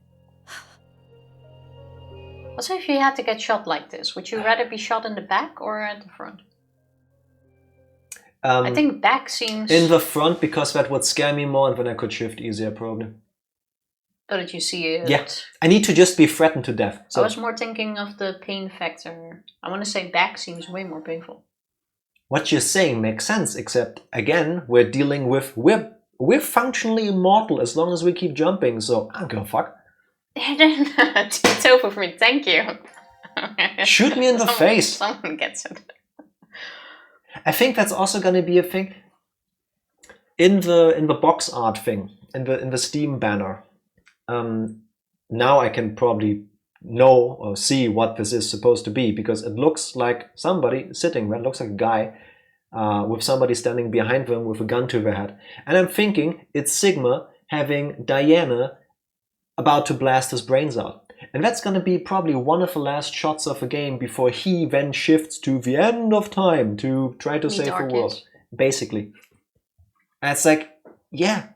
[SPEAKER 1] Also, if you had to get shot like this, would you rather be shot in the back or at the front? I think back seems...
[SPEAKER 2] In the front, because that would scare me more, and then I could shift easier, probably.
[SPEAKER 1] Oh, did you see it?
[SPEAKER 2] Yeah, I need to just be threatened to death. So
[SPEAKER 1] I was more thinking of the pain factor. I want to say back seems way more painful.
[SPEAKER 2] what you're saying makes sense, except, again, we're dealing with... We're functionally immortal as long as we keep jumping, so I don't give a fuck.
[SPEAKER 1] It's over for me, thank you.
[SPEAKER 2] Shoot me in the face.
[SPEAKER 1] Someone gets it.
[SPEAKER 2] I think that's also going to be a thing in the box art thing, in the Steam banner. Now I can probably know or see what this is supposed to be, because it looks like somebody sitting there. It looks like a guy with somebody standing behind them with a gun to their head. And I'm thinking it's Sigma having Diana about to blast his brains out. And that's going to be probably one of the last shots of the game before he then shifts to the end of time to try to save the world. Basically. And it's like, yeah,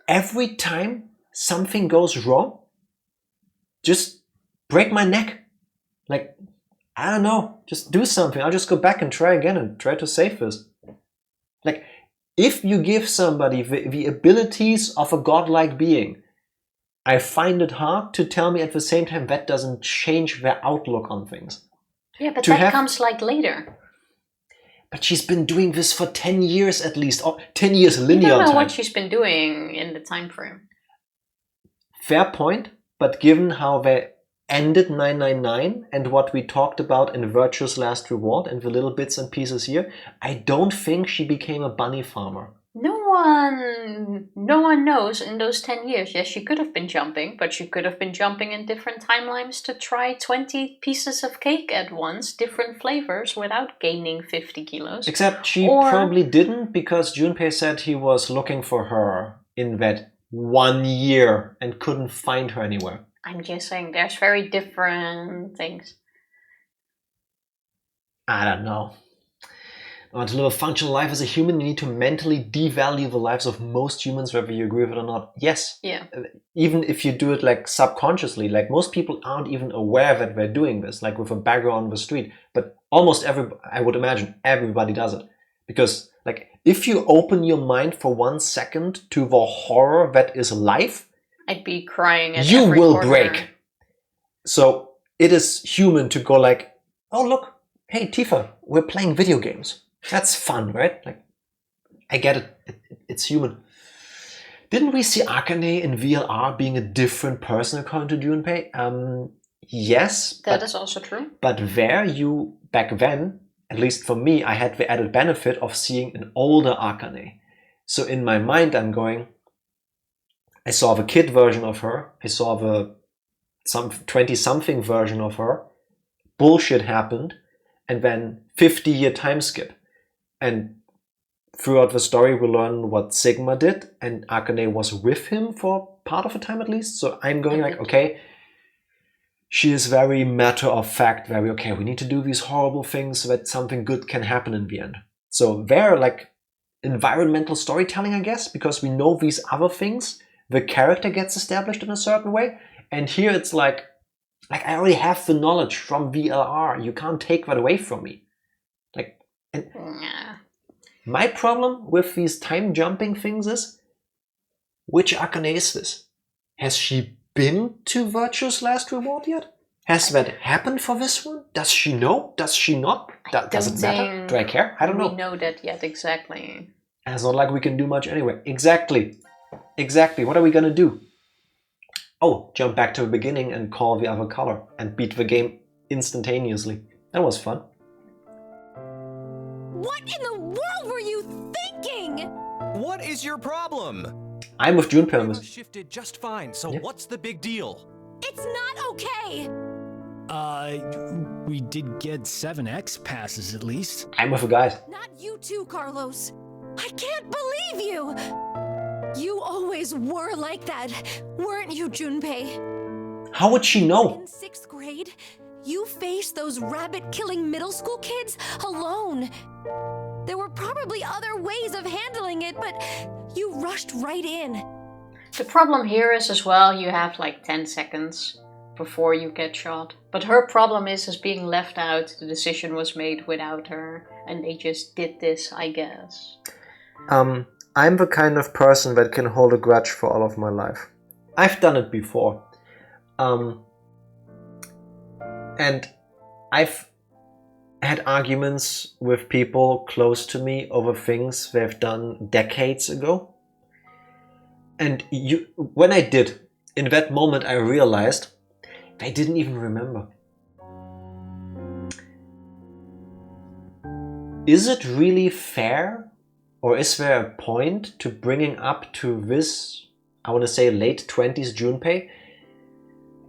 [SPEAKER 2] every time something goes wrong, just break my neck. Like, I don't know, just do something. I'll just go back and try again and try to save this. Like, if you give somebody the abilities of a godlike being, I find it hard to tell me at the same time that doesn't change their outlook on things.
[SPEAKER 1] Yeah, but that comes like later.
[SPEAKER 2] But she's been doing this for 10 years at least, or 10 years linear time.
[SPEAKER 1] You don't know what she's been doing in the time frame.
[SPEAKER 2] Fair point, but given how they ended 999 and what we talked about in Virtue's Last Reward and the little bits and pieces here, I don't think she became a bunny farmer.
[SPEAKER 1] No one knows in those 10 years. Yes, she could have been jumping, but she could have been jumping in different timelines to try 20 pieces of cake at once, different flavors, without gaining 50 kilos.
[SPEAKER 2] Except she probably didn't, because Junpei said he was looking for her in that 1 year and couldn't find her anywhere.
[SPEAKER 1] I'm just saying, there's very different things.
[SPEAKER 2] I don't know. To live a functional life as a human, you need to mentally devalue the lives of most humans, whether you agree with it or not. Yes.
[SPEAKER 1] Yeah.
[SPEAKER 2] Even if you do it like subconsciously, like most people aren't even aware that they're doing this, like with a bagger on the street. But almost I would imagine everybody does it. Because like if you open your mind for 1 second to the horror that is life,
[SPEAKER 1] I'd be crying at
[SPEAKER 2] you
[SPEAKER 1] every
[SPEAKER 2] will
[SPEAKER 1] corner.
[SPEAKER 2] break. So it is human to go like, oh look, hey Tifa, we're playing video games. That's fun, right? Like, I get it. It's human. Didn't we see Akane in VLR being a different person according to Junpei? Yes.
[SPEAKER 1] That is also true.
[SPEAKER 2] But back then, at least for me, I had the added benefit of seeing an older Akane. So in my mind, I'm going, I saw the kid version of her. I saw the 20-something version of her. Bullshit happened. And then 50-year time skip. And throughout the story, we learn what Sigma did, and Akane was with him for part of the time at least. So I'm going like, okay, she is very matter of fact, very, okay, we need to do these horrible things so that something good can happen in the end. So they're like environmental storytelling, I guess, because we know these other things. The character gets established in a certain way. And here it's like I already have the knowledge from VLR. You can't take that away from me. My problem with these time jumping things is, which Akane is this? Has she been to Virtue's Last Reward yet? Has that happened for this one? Does she know? Does she not? Does it matter? Do I care? I don't know.
[SPEAKER 1] We know that yet, exactly.
[SPEAKER 2] And it's not like we can do much anyway. Exactly. What are we gonna do? Oh, jump back to the beginning and call the other color and beat the game instantaneously. That was fun.
[SPEAKER 4] What in the world were you thinking?
[SPEAKER 3] What is your problem?
[SPEAKER 2] I'm with Junpei on
[SPEAKER 3] We
[SPEAKER 2] this.
[SPEAKER 3] shifted just fine, so
[SPEAKER 2] Yeah.
[SPEAKER 3] what's the big deal?
[SPEAKER 4] It's not okay.
[SPEAKER 5] We did get 7X passes at least.
[SPEAKER 2] I'm with the guys.
[SPEAKER 4] Not you too, Carlos. I can't believe you. You always were like that, weren't you, Junpei?
[SPEAKER 2] How would she know?
[SPEAKER 4] In 6th grade, you faced those rabbit-killing middle school kids alone. There were probably other ways of handling it, but you rushed right in.
[SPEAKER 1] The problem here is as well, you have like 10 seconds before you get shot. But her problem is being left out. The decision was made without her, and they just did this, I guess.
[SPEAKER 2] I'm the kind of person that can hold a grudge for all of my life. I've done it before. And I've had arguments with people close to me over things they've done decades ago. And when I did, in that moment I realized they didn't even remember. Is it really fair? Or is there a point to bringing up to this, I want to say late 20s Junpei?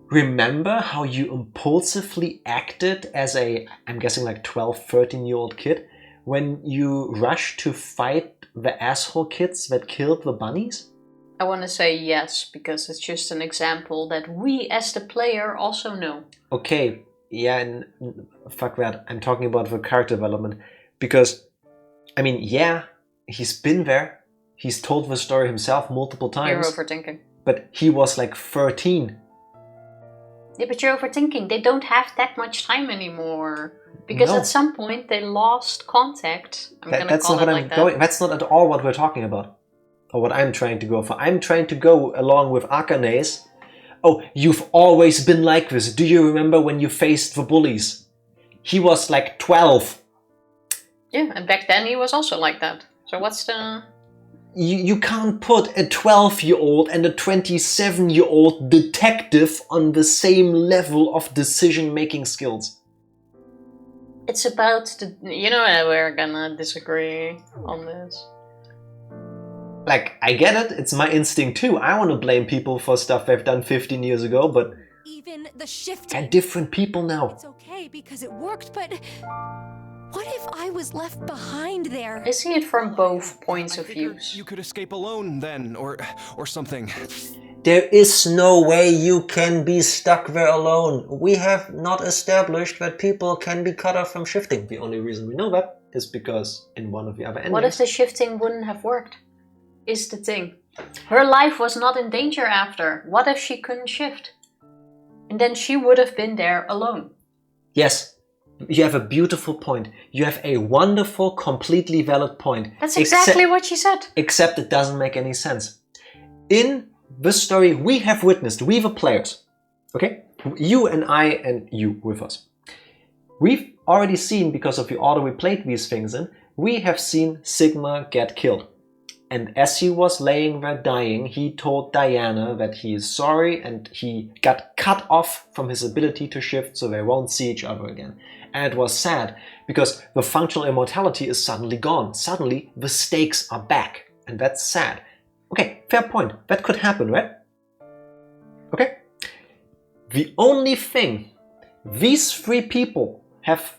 [SPEAKER 2] Remember how you impulsively acted as I'm guessing like 12, 13-year-old kid when you rushed to fight the asshole kids that killed the bunnies?
[SPEAKER 1] I want to say yes, because it's just an example that we as the player also know.
[SPEAKER 2] Okay, yeah, and fuck that. I'm talking about the character development. Because, I mean, yeah, he's been there. He's told the story himself multiple times.
[SPEAKER 1] You're overthinking.
[SPEAKER 2] But he was like 13.
[SPEAKER 1] Yeah, but you're overthinking. They don't have that much time anymore. Because
[SPEAKER 2] No.
[SPEAKER 1] at some point they lost contact.
[SPEAKER 2] That's not what I'm going. That's not at all what we're talking about. Or what I'm trying to go for. I'm trying to go along with Akane's. Oh, you've always been like this. Do you remember when you faced the bullies? He was like 12.
[SPEAKER 1] Yeah, and back then he was also like that. So what's the...
[SPEAKER 2] You can't put a 12-year-old and a 27-year-old detective on the same level of decision-making skills.
[SPEAKER 1] It's about the... You know, we're gonna disagree on this.
[SPEAKER 2] Like, I get it. It's my instinct too. I want to blame people for stuff they've done 15 years ago, but
[SPEAKER 4] Even the shift.
[SPEAKER 2] they're different people now.
[SPEAKER 4] It's okay because it worked, but what if I was left behind there?
[SPEAKER 1] I see it from both points of
[SPEAKER 3] Figured
[SPEAKER 1] views.
[SPEAKER 3] you could escape alone then, or something.
[SPEAKER 2] There is no way you can be stuck there alone. We have not established that people can be cut off from shifting. The only reason we know that is because in one of the other endings...
[SPEAKER 1] What if the shifting wouldn't have worked? Is the thing. Her life was not in danger after. What if she couldn't shift? And then she would have been there alone.
[SPEAKER 2] Yes, you have a beautiful point. You have a wonderful, completely valid point.
[SPEAKER 1] That's exactly what she said.
[SPEAKER 2] Except it doesn't make any sense. In this story we have witnessed, we the players, okay? You and I and you with us. We've already seen, because of the order we played these things in, we have seen Sigma get killed. And as he was laying there dying, he told Diana that he is sorry and he got cut off from his ability to shift so they won't see each other again. And it was sad because the functional immortality is suddenly gone. Suddenly the stakes are back. And that's sad. Okay, fair point. That could happen, right? Okay. The only thing these three people have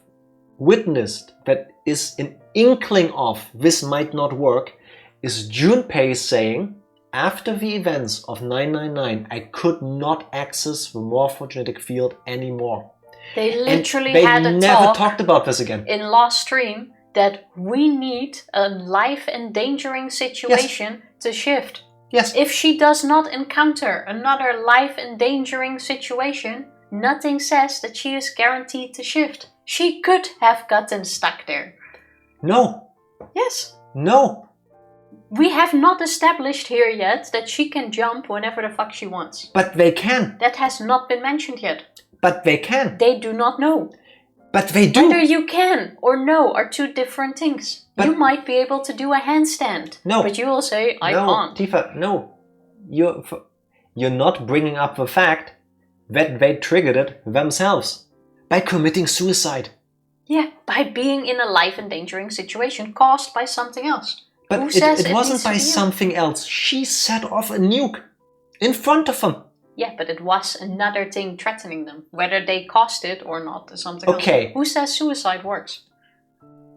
[SPEAKER 2] witnessed that is an inkling of this might not work is Junpei saying, after the events of 999, I could not access the morphogenetic field anymore.
[SPEAKER 1] They literally
[SPEAKER 2] they
[SPEAKER 1] had a
[SPEAKER 2] never
[SPEAKER 1] talk
[SPEAKER 2] talked about this again.
[SPEAKER 1] in last stream that we need a life-endangering situation to shift.
[SPEAKER 2] Yes.
[SPEAKER 1] If she does not encounter another life-endangering situation, nothing says that she is guaranteed to shift. She could have gotten stuck there.
[SPEAKER 2] No.
[SPEAKER 1] Yes.
[SPEAKER 2] No.
[SPEAKER 1] We have not established here yet that she can jump whenever the fuck she wants.
[SPEAKER 2] But they can.
[SPEAKER 1] That has not been mentioned yet.
[SPEAKER 2] But they can.
[SPEAKER 1] They do not know.
[SPEAKER 2] But they do.
[SPEAKER 1] Whether you can or no are two different things.
[SPEAKER 2] But-
[SPEAKER 1] you might be able to do a handstand.
[SPEAKER 2] No.
[SPEAKER 1] But you will say, I
[SPEAKER 2] no,
[SPEAKER 1] can't.
[SPEAKER 2] Tifa, no. You're not bringing up the fact that they triggered it themselves by committing suicide.
[SPEAKER 1] Yeah, by being in a life-endangering situation caused by something else.
[SPEAKER 2] But
[SPEAKER 1] Who says
[SPEAKER 2] it wasn't
[SPEAKER 1] needs to
[SPEAKER 2] by
[SPEAKER 1] be you?
[SPEAKER 2] something else. She set off a nuke in front of them.
[SPEAKER 1] Yeah, but it was another thing threatening them. Whether they caused it or not is something
[SPEAKER 2] Okay.
[SPEAKER 1] else. Who says suicide works?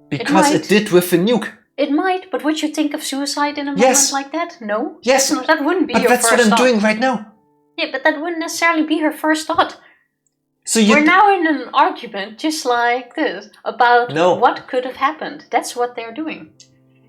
[SPEAKER 2] Because it
[SPEAKER 1] might.
[SPEAKER 2] did with the nuke.
[SPEAKER 1] It might, but would you think of suicide in a
[SPEAKER 2] Yes.
[SPEAKER 1] moment like that? No?
[SPEAKER 2] Yes,
[SPEAKER 1] That wouldn't be
[SPEAKER 2] but
[SPEAKER 1] your
[SPEAKER 2] that's
[SPEAKER 1] first
[SPEAKER 2] what I'm
[SPEAKER 1] thought.
[SPEAKER 2] doing right now.
[SPEAKER 1] Yeah, but that wouldn't necessarily be her first thought.
[SPEAKER 2] So you
[SPEAKER 1] We're now in an argument just like this about
[SPEAKER 2] No.
[SPEAKER 1] what could have happened. That's what they're doing.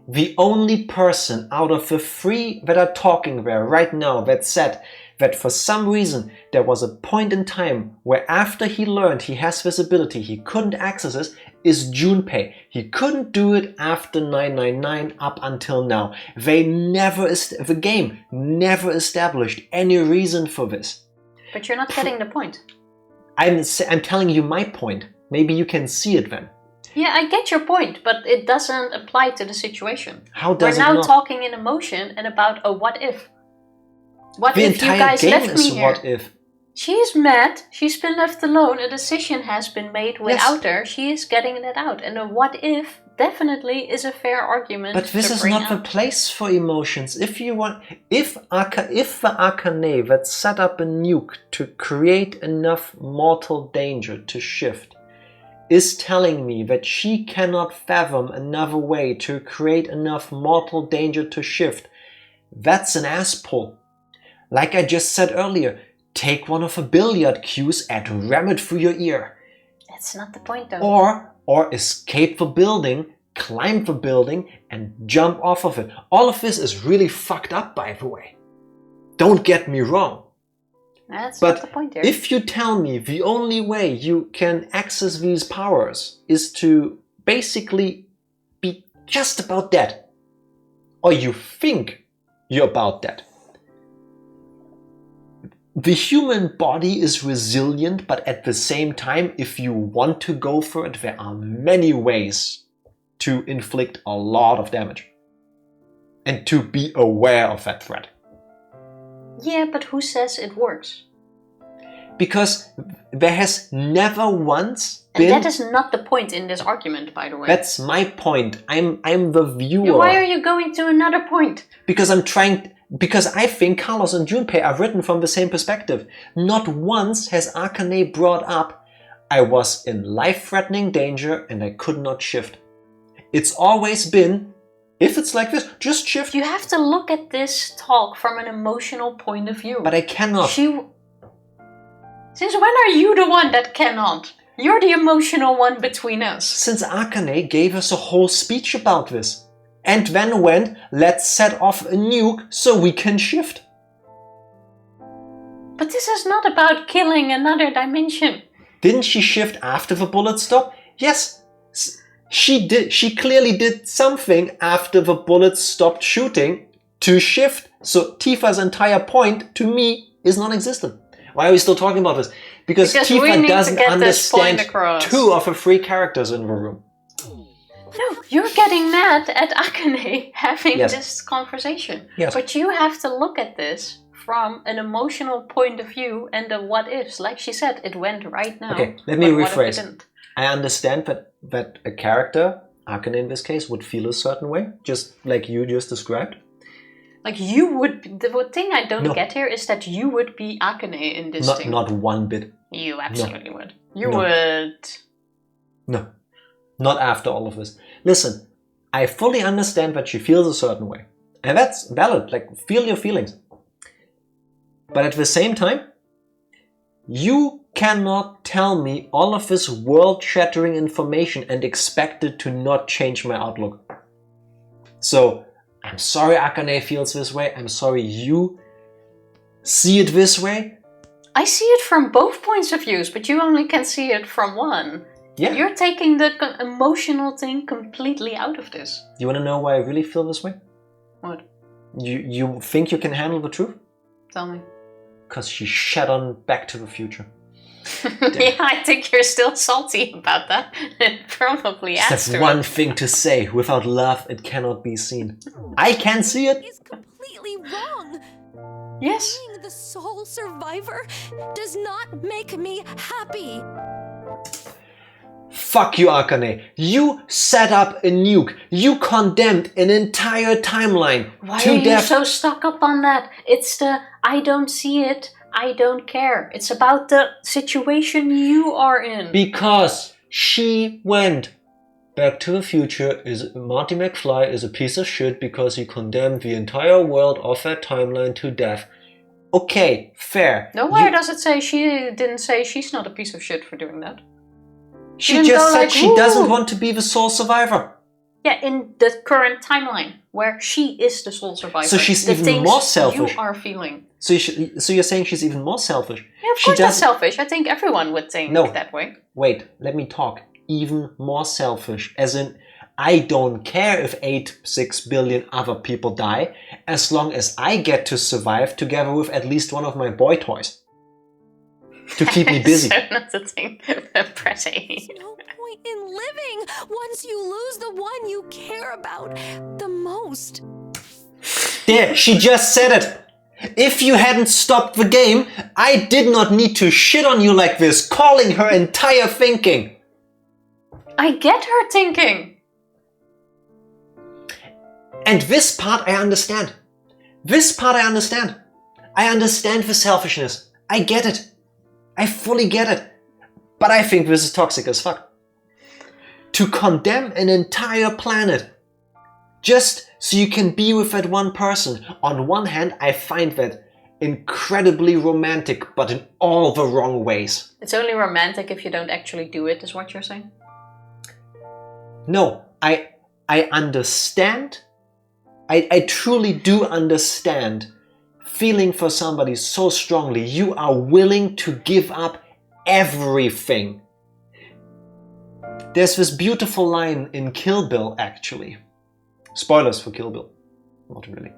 [SPEAKER 2] The only person out of the three that are talking there right now that said that for some reason there was a point in time where after he learned he has this ability he couldn't access this is Junpei. He couldn't do it after 999 up until now. The game never established any reason for this.
[SPEAKER 1] But you're not getting the point.
[SPEAKER 2] I'm telling you my point. Maybe you can see it then.
[SPEAKER 1] Yeah, I get your point, but it doesn't apply to the situation.
[SPEAKER 2] How does
[SPEAKER 1] We're
[SPEAKER 2] it
[SPEAKER 1] now
[SPEAKER 2] not?
[SPEAKER 1] talking in emotion and about a what if. What
[SPEAKER 2] The
[SPEAKER 1] if you
[SPEAKER 2] entire
[SPEAKER 1] guys
[SPEAKER 2] game
[SPEAKER 1] left me
[SPEAKER 2] is
[SPEAKER 1] here?
[SPEAKER 2] what if.
[SPEAKER 1] She is mad. She's been left alone. A decision has been made without her. She is getting that out. And a what if definitely is a fair argument.
[SPEAKER 2] But this
[SPEAKER 1] to
[SPEAKER 2] is
[SPEAKER 1] bring
[SPEAKER 2] not the
[SPEAKER 1] up.
[SPEAKER 2] place for emotions. If the Akane that set up a nuke to create enough mortal danger to shift is telling me that she cannot fathom another way to create enough mortal danger to shift, that's an ass pull. Like I just said earlier, take one of the billiard cues and ram it through your ear.
[SPEAKER 1] That's not the point though.
[SPEAKER 2] Or escape the building, climb the building, and jump off of it. All of this is really fucked up, by the way. Don't get me wrong.
[SPEAKER 1] That's not the
[SPEAKER 2] But
[SPEAKER 1] point here.
[SPEAKER 2] if you tell me the only way you can access these powers is to basically be just about that, or you think you're about that, the human body is resilient, but at the same time, if you want to go for it, there are many ways to inflict a lot of damage. And to be aware of that threat.
[SPEAKER 1] Yeah, but who says it works?
[SPEAKER 2] Because there has never once
[SPEAKER 1] And
[SPEAKER 2] been...
[SPEAKER 1] that is not the point in this argument, by the way.
[SPEAKER 2] That's my point. I'm the viewer.
[SPEAKER 1] Yeah, why are you going to another point?
[SPEAKER 2] Because I think Carlos and Junpei are written from the same perspective. Not once has Akane brought up, I was in life-threatening danger and I could not shift. It's always been, if it's like this, just shift.
[SPEAKER 1] You have to look at this talk from an emotional point of view.
[SPEAKER 2] But I cannot.
[SPEAKER 1] Since when are you the one that cannot? You're the emotional one between us.
[SPEAKER 2] Since Akane gave us a whole speech about this. And then went, let's set off a nuke so we can shift.
[SPEAKER 1] But this is not about killing another dimension.
[SPEAKER 2] Didn't she shift after the bullet stopped? Yes, she did. She clearly did something after the bullets stopped shooting to shift. So Tifa's entire point, to me, is non-existent. Why are we still talking about this? Because
[SPEAKER 1] we
[SPEAKER 2] Tifa
[SPEAKER 1] need
[SPEAKER 2] doesn't
[SPEAKER 1] to get this point
[SPEAKER 2] understand
[SPEAKER 1] across.
[SPEAKER 2] two of the three characters in the room.
[SPEAKER 1] No, you're getting mad at Akane having
[SPEAKER 2] Yes.
[SPEAKER 1] this conversation.
[SPEAKER 2] Yes.
[SPEAKER 1] But you have to look at this from an emotional point of view and the what ifs. Like she said, it went right now.
[SPEAKER 2] Okay, let me
[SPEAKER 1] but what if it
[SPEAKER 2] rephrase.
[SPEAKER 1] didn't?
[SPEAKER 2] I understand that a character, Akane in this case, would feel a certain way, just like you just described.
[SPEAKER 1] Like you would. The thing I don't
[SPEAKER 2] No.
[SPEAKER 1] get here is that you would be Akane in this thing.
[SPEAKER 2] Not one bit.
[SPEAKER 1] You absolutely would. You
[SPEAKER 2] No.
[SPEAKER 1] would.
[SPEAKER 2] No. Not after all of this. Listen, I fully understand that she feels a certain way. And that's valid. Like, feel your feelings. But at the same time, you cannot tell me all of this world-shattering information and expect it to not change my outlook. So, I'm sorry Akane feels this way. I'm sorry you see it this way.
[SPEAKER 1] I see it from both points of views, but you only can see it from one.
[SPEAKER 2] Yeah.
[SPEAKER 1] You're taking the emotional thing completely out of this.
[SPEAKER 2] You want to know why I really feel this way?
[SPEAKER 1] What?
[SPEAKER 2] You think you can handle the truth?
[SPEAKER 1] Tell me.
[SPEAKER 2] Because she shat on Back to the Future.
[SPEAKER 1] Yeah, I think you're still salty about that. It probably adds
[SPEAKER 2] That's
[SPEAKER 1] to
[SPEAKER 2] one
[SPEAKER 1] it.
[SPEAKER 2] thing to say. Without love, it cannot be seen. I can see it.
[SPEAKER 4] Is completely wrong.
[SPEAKER 1] Yes.
[SPEAKER 4] Being the sole survivor does not make me happy.
[SPEAKER 2] Fuck you, Akane. You set up a nuke. You condemned an entire timeline
[SPEAKER 1] Why
[SPEAKER 2] to
[SPEAKER 1] are you
[SPEAKER 2] death.
[SPEAKER 1] so stuck up on that? It's the I don't see it, I don't care. It's about the situation you are in.
[SPEAKER 2] Because she went. Back to the Future is Marty McFly is a piece of shit because he condemned the entire world of that timeline to death. Okay, fair.
[SPEAKER 1] Nowhere does it say she didn't say she's not a piece of shit for doing that.
[SPEAKER 2] She
[SPEAKER 1] didn't
[SPEAKER 2] just
[SPEAKER 1] go
[SPEAKER 2] said
[SPEAKER 1] like,
[SPEAKER 2] she
[SPEAKER 1] "Woo."
[SPEAKER 2] doesn't want to be the sole survivor.
[SPEAKER 1] Yeah, in the current timeline where she is the sole survivor.
[SPEAKER 2] So she's
[SPEAKER 1] the
[SPEAKER 2] even
[SPEAKER 1] things
[SPEAKER 2] more selfish.
[SPEAKER 1] You are feeling.
[SPEAKER 2] So you're saying she's even more selfish?
[SPEAKER 1] Yeah, of
[SPEAKER 2] She
[SPEAKER 1] course that's
[SPEAKER 2] doesn't-
[SPEAKER 1] selfish. I think everyone would think
[SPEAKER 2] No.
[SPEAKER 1] that way.
[SPEAKER 2] Wait, let me talk. Even more selfish. As in, I don't care if 6 billion other people die, as long as I get to survive together with at least one of my boy toys. To keep me busy.
[SPEAKER 1] So not a thing. Pretty.
[SPEAKER 4] No point in living once you lose the one you care about the most.
[SPEAKER 2] There, she just said it. If you hadn't stopped the game, I did not need to shit on you like this, calling her entire thinking.
[SPEAKER 1] I get her thinking.
[SPEAKER 2] And this part I understand. This part I understand. I understand the selfishness. I get it. I fully get it. But I think this is toxic as fuck. To condemn an entire planet just so you can be with that one person. On one hand, I find that incredibly romantic, but in all the wrong ways.
[SPEAKER 1] It's only romantic if you don't actually do it, is what you're saying?
[SPEAKER 2] No, I understand. I truly do understand feeling for somebody so strongly. You are willing to give up everything. There's this beautiful line in Kill Bill, actually. Spoilers for Kill Bill. Not really.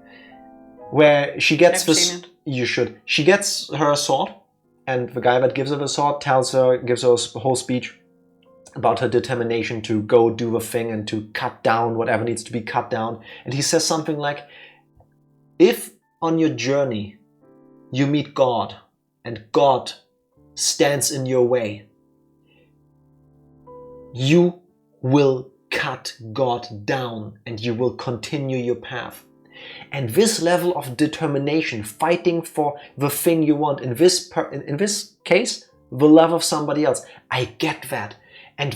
[SPEAKER 2] Where she gets
[SPEAKER 1] Never
[SPEAKER 2] this...
[SPEAKER 1] seen it.
[SPEAKER 2] You should. She gets her sword, and the guy that gives her the sword gives her a whole speech about her determination to go do the thing and to cut down whatever needs to be cut down. And he says something like, if on your journey you meet God and God stands in your way, you will cut God down and you will continue your path. And this level of determination, fighting for the thing you want, in this case, the love of somebody else, I get that. And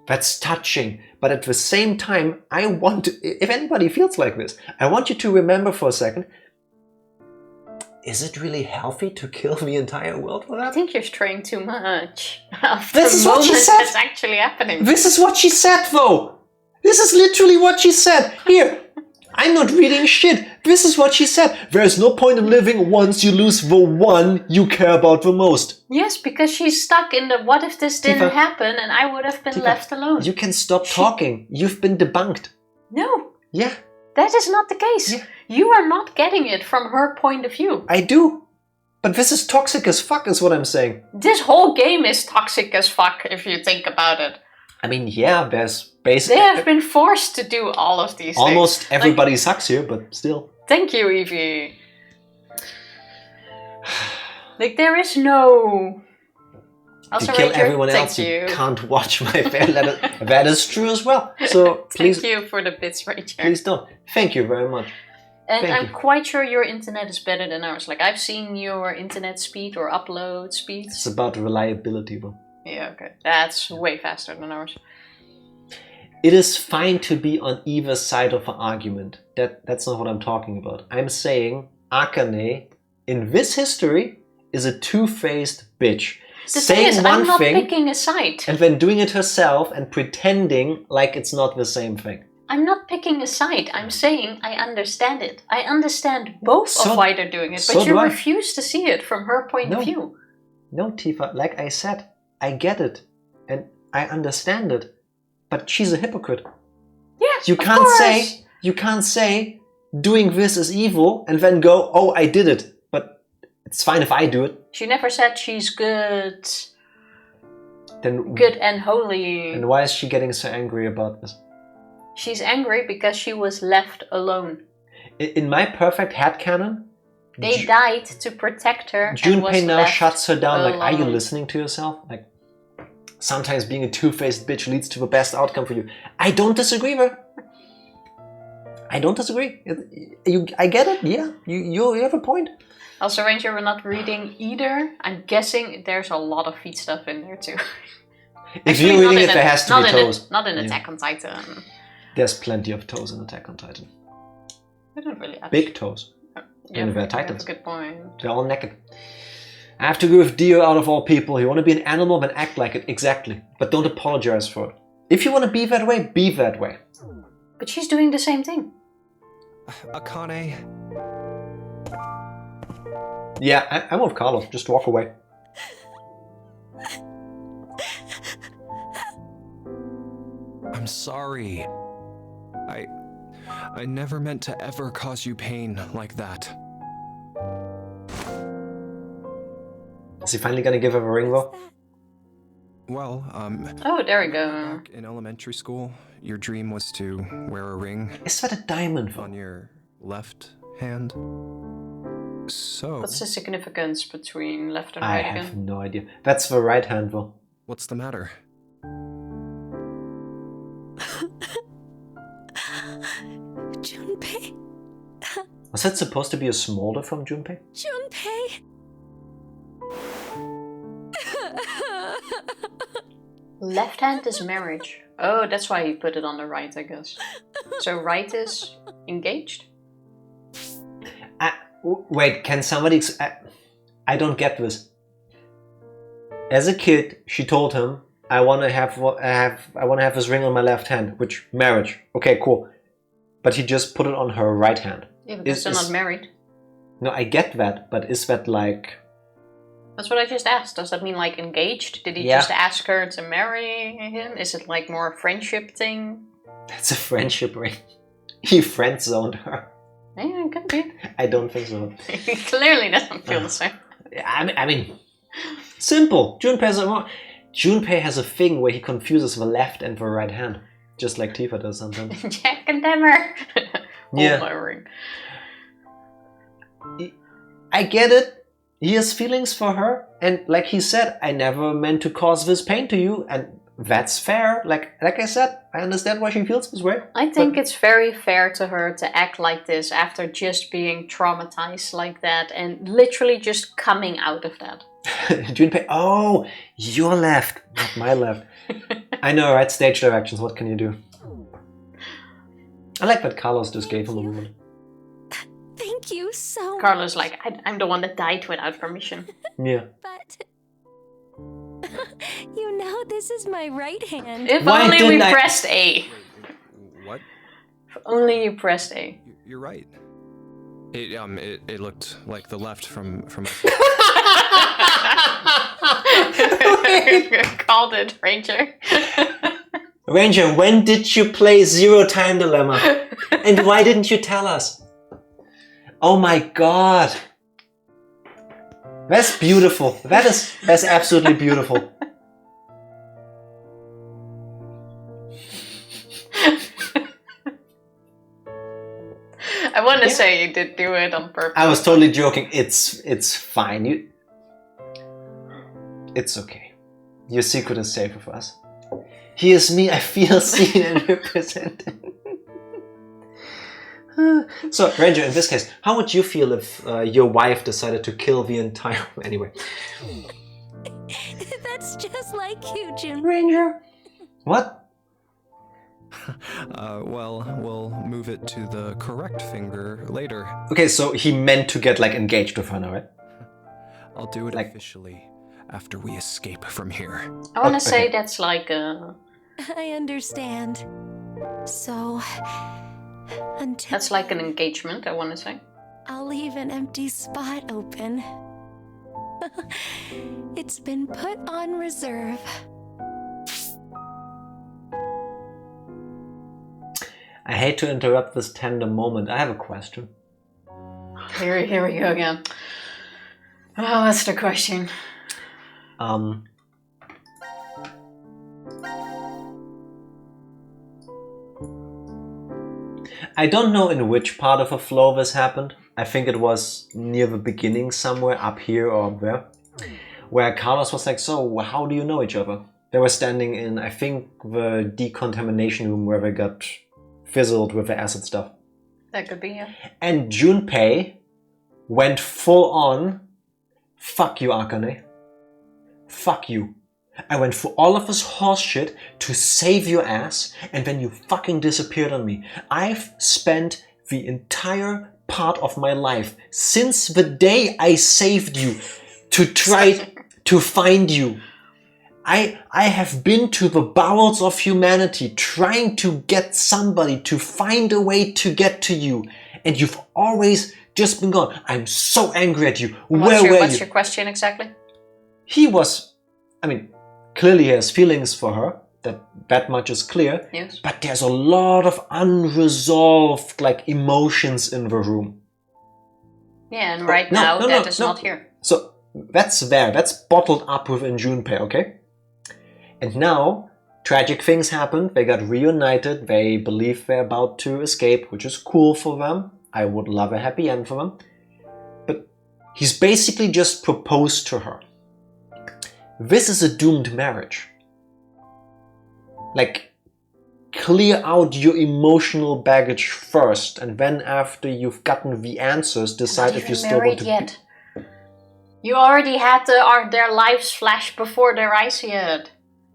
[SPEAKER 2] that's touching. But at the same time, I want to, if anybody feels like this, I want you to remember for a second, is it really healthy to kill the entire world for
[SPEAKER 1] I
[SPEAKER 2] that?
[SPEAKER 1] think you're straying too much of
[SPEAKER 2] This
[SPEAKER 1] the
[SPEAKER 2] is what she
[SPEAKER 1] moment
[SPEAKER 2] said.
[SPEAKER 1] that's actually happening.
[SPEAKER 2] This is what she said, though. This is literally what she said. Here, I'm not reading shit. This is what she said. There's no point in living once you lose the one you care about the most.
[SPEAKER 1] Yes, because she's stuck in the what if this didn't
[SPEAKER 2] Tifa,
[SPEAKER 1] happen and I would have been
[SPEAKER 2] Tifa,
[SPEAKER 1] left alone.
[SPEAKER 2] You can stop talking. You've been debunked.
[SPEAKER 1] No,
[SPEAKER 2] Yeah,
[SPEAKER 1] that is not the case.
[SPEAKER 2] Yeah.
[SPEAKER 1] You are not getting it from her point of view.
[SPEAKER 2] I do. But this is toxic as fuck is what I'm saying.
[SPEAKER 1] This whole game is toxic as fuck if you think about it.
[SPEAKER 2] I mean, yeah, there's
[SPEAKER 1] They
[SPEAKER 2] basically...
[SPEAKER 1] have been forced to do all of these
[SPEAKER 2] Almost
[SPEAKER 1] things.
[SPEAKER 2] everybody sucks here, but still.
[SPEAKER 1] Thank you, Evie. Like, there is no...
[SPEAKER 2] If
[SPEAKER 1] Also,
[SPEAKER 2] you kill
[SPEAKER 1] Rachel,
[SPEAKER 2] everyone
[SPEAKER 1] thank
[SPEAKER 2] else,
[SPEAKER 1] you.
[SPEAKER 2] you can't watch my fan. That is true as well. So please,
[SPEAKER 1] Thank you for the bits, Rachel.
[SPEAKER 2] please don't. Thank you very much.
[SPEAKER 1] And
[SPEAKER 2] Thank
[SPEAKER 1] I'm
[SPEAKER 2] you.
[SPEAKER 1] quite sure your internet is better than ours. Like, I've seen your internet speed or upload
[SPEAKER 2] It's
[SPEAKER 1] speeds.
[SPEAKER 2] about reliability, though.
[SPEAKER 1] Yeah, okay. That's way faster than ours.
[SPEAKER 2] It is fine to be on either side of an argument. That's not what I'm talking about. I'm saying Akane, in this history, is a two-faced bitch.
[SPEAKER 1] The thing is,
[SPEAKER 2] Saying
[SPEAKER 1] I'm
[SPEAKER 2] one
[SPEAKER 1] not
[SPEAKER 2] thing
[SPEAKER 1] picking a side.
[SPEAKER 2] and then doing it herself and pretending like it's not the same thing.
[SPEAKER 1] I'm not picking a side. I'm saying I understand it. I understand both
[SPEAKER 2] So-
[SPEAKER 1] of why they're doing it,
[SPEAKER 2] so
[SPEAKER 1] but you
[SPEAKER 2] do I.
[SPEAKER 1] refuse to see it from her point
[SPEAKER 2] No.
[SPEAKER 1] of view.
[SPEAKER 2] No, Tifa, like I said, I get it and I understand it, but she's a hypocrite.
[SPEAKER 1] Yes,
[SPEAKER 2] You
[SPEAKER 1] of
[SPEAKER 2] can't
[SPEAKER 1] course.
[SPEAKER 2] say doing this is evil and then go, oh, I did it. But It's fine if I do it.
[SPEAKER 1] She never said she's good.
[SPEAKER 2] Then
[SPEAKER 1] Good and holy.
[SPEAKER 2] And why is she getting so angry about this?
[SPEAKER 1] She's angry because she was left alone.
[SPEAKER 2] In my perfect headcanon,
[SPEAKER 1] They died to protect her.
[SPEAKER 2] Junpei now shuts her down.
[SPEAKER 1] alone.
[SPEAKER 2] Like, are you listening to yourself? Like, sometimes being a two-faced bitch leads to the best outcome for you. I don't disagree with her. I don't disagree. I get it. Yeah, you have a point.
[SPEAKER 1] Also, Ranger, we're not reading either. I'm guessing there's a lot of feet stuff in there too.
[SPEAKER 2] If you're reading it, there has to be toes.
[SPEAKER 1] Not in Attack on Titan.
[SPEAKER 2] There's plenty of toes in Attack on Titan.
[SPEAKER 1] I don't really have
[SPEAKER 2] Big toes.
[SPEAKER 1] Yeah,
[SPEAKER 2] And they're
[SPEAKER 1] that's a
[SPEAKER 2] Titans.
[SPEAKER 1] good point.
[SPEAKER 2] They're all naked. I have to go with Dio out of all people. You want to be an animal, then act like it. Exactly. But don't apologize for it. If you want to be that way, be that way.
[SPEAKER 1] But she's doing the same thing.
[SPEAKER 3] Akane,
[SPEAKER 2] Yeah, I'm with Carlos. Just walk away.
[SPEAKER 3] I'm sorry. I never meant to ever cause you pain like that.
[SPEAKER 2] Is he finally gonna give her a ring though?
[SPEAKER 3] Well,
[SPEAKER 1] Oh, there we go.
[SPEAKER 3] back in elementary school, your dream was to wear a ring
[SPEAKER 2] Is that a diamond
[SPEAKER 3] on
[SPEAKER 2] though?
[SPEAKER 3] your left hand. So,
[SPEAKER 1] What's the significance between left and
[SPEAKER 2] I
[SPEAKER 1] right
[SPEAKER 2] have
[SPEAKER 1] again?
[SPEAKER 2] no idea. That's the right hand though.
[SPEAKER 3] what's the matter?
[SPEAKER 4] Junpei?
[SPEAKER 2] Was that supposed to be a smolder from Junpei?
[SPEAKER 4] Junpei?
[SPEAKER 1] Left hand is marriage. Oh, that's why he put it on the right, I guess. So right is engaged?
[SPEAKER 2] Wait, can somebody... I don't get this. As a kid, she told him, I want to have this ring on my left hand, which marriage. Okay, cool. But he just put it on her right hand.
[SPEAKER 1] Yeah, because they're not married.
[SPEAKER 2] No, I get that, but is that like...
[SPEAKER 1] That's what I just asked. Does that mean like engaged? Did he
[SPEAKER 2] Yeah.
[SPEAKER 1] just ask her to marry him? Is it like more a friendship thing?
[SPEAKER 2] That's a friendship ring. He friend zoned her.
[SPEAKER 1] Yeah, it could be.
[SPEAKER 2] I don't think so.
[SPEAKER 1] He clearly doesn't feel the same.
[SPEAKER 2] I mean, simple. Junpei has a thing where he confuses the left and the right hand, just like Tifa does sometimes.
[SPEAKER 1] Jack and Hammer.
[SPEAKER 2] Yeah.
[SPEAKER 1] Oh, my ring.
[SPEAKER 2] I get it. He has feelings for her, and like he said, I never meant to cause this pain to you, and that's fair. Like I said, I understand why she feels this way.
[SPEAKER 1] I think it's very fair to her to act like this after just being traumatized like that and literally just coming out of that.
[SPEAKER 2] Junpei, oh, your left, not my left. I know, right? Stage directions, what can you do? I like that Carlos just gave him a moment.
[SPEAKER 4] Thank you so much.
[SPEAKER 1] Carlos like, I'm the one that died without permission.
[SPEAKER 2] Yeah.
[SPEAKER 4] But you know this is my right hand.
[SPEAKER 1] If
[SPEAKER 2] Why
[SPEAKER 1] only we
[SPEAKER 2] didn't I-
[SPEAKER 1] pressed A.
[SPEAKER 3] What?
[SPEAKER 1] If only you pressed A.
[SPEAKER 3] You're right. It looked like the left from
[SPEAKER 1] Called it, Ranger.
[SPEAKER 2] Ranger, when did you play Zero Time Dilemma? And why didn't you tell us? Oh my god. That's beautiful. That's absolutely beautiful.
[SPEAKER 1] I want to say you did do it on purpose.
[SPEAKER 2] I was totally joking. It's fine. It's okay. Your secret is safe with us. Here's me. I feel seen and represented. So, Ranger, in this case, how would you feel if your wife decided to kill the entire... Anyway.
[SPEAKER 4] That's just like you, Jim.
[SPEAKER 2] Ranger? What?
[SPEAKER 3] well, we'll move it to the correct finger later.
[SPEAKER 2] Okay, so he meant to get, like, engaged with her now, right?
[SPEAKER 3] I'll do it
[SPEAKER 2] Like-
[SPEAKER 3] officially after we escape from here.
[SPEAKER 1] I want to
[SPEAKER 2] Okay.
[SPEAKER 1] say that's like a...
[SPEAKER 4] I understand. So, until
[SPEAKER 1] That's like an engagement, I want to say.
[SPEAKER 4] I'll leave an empty spot open. It's been put on reserve.
[SPEAKER 2] I hate to interrupt this tender moment. I have a question.
[SPEAKER 1] Here we go again. Oh, what's the question?
[SPEAKER 2] I don't know in which part of a flow this happened. I think it was near the beginning somewhere, up here or up there, where Carlos was like, so how do you know each other? They were standing in, I think, the decontamination room where they got fizzled with the acid stuff.
[SPEAKER 1] That could be, yeah.
[SPEAKER 2] And Junpei went full on, fuck you, Akane. Fuck you. I went through all of this horse shit to save your ass, and then you fucking disappeared on me. I've spent the entire part of my life, since the day I saved you, to try to find you. I have been to the bowels of humanity trying to get somebody to find a way to get to you, and you've always just been gone. I'm so angry at you. What's
[SPEAKER 1] your question exactly?
[SPEAKER 2] He was, I mean, clearly he has feelings for her. That much is clear.
[SPEAKER 1] Yes.
[SPEAKER 2] But there's a lot of unresolved emotions in the room.
[SPEAKER 1] Yeah, and right now that is not here.
[SPEAKER 2] So that's there. That's bottled up within Junpei, okay? And now, tragic things happened. They got reunited. They believe they're about to escape, which is cool for them. I would love a happy end for them. But he's basically just proposed to her. This is a doomed marriage. Clear out your emotional baggage first, and then after you've gotten the answers, decide if you still want to
[SPEAKER 1] yet. You already had their lives flash before their eyes yet.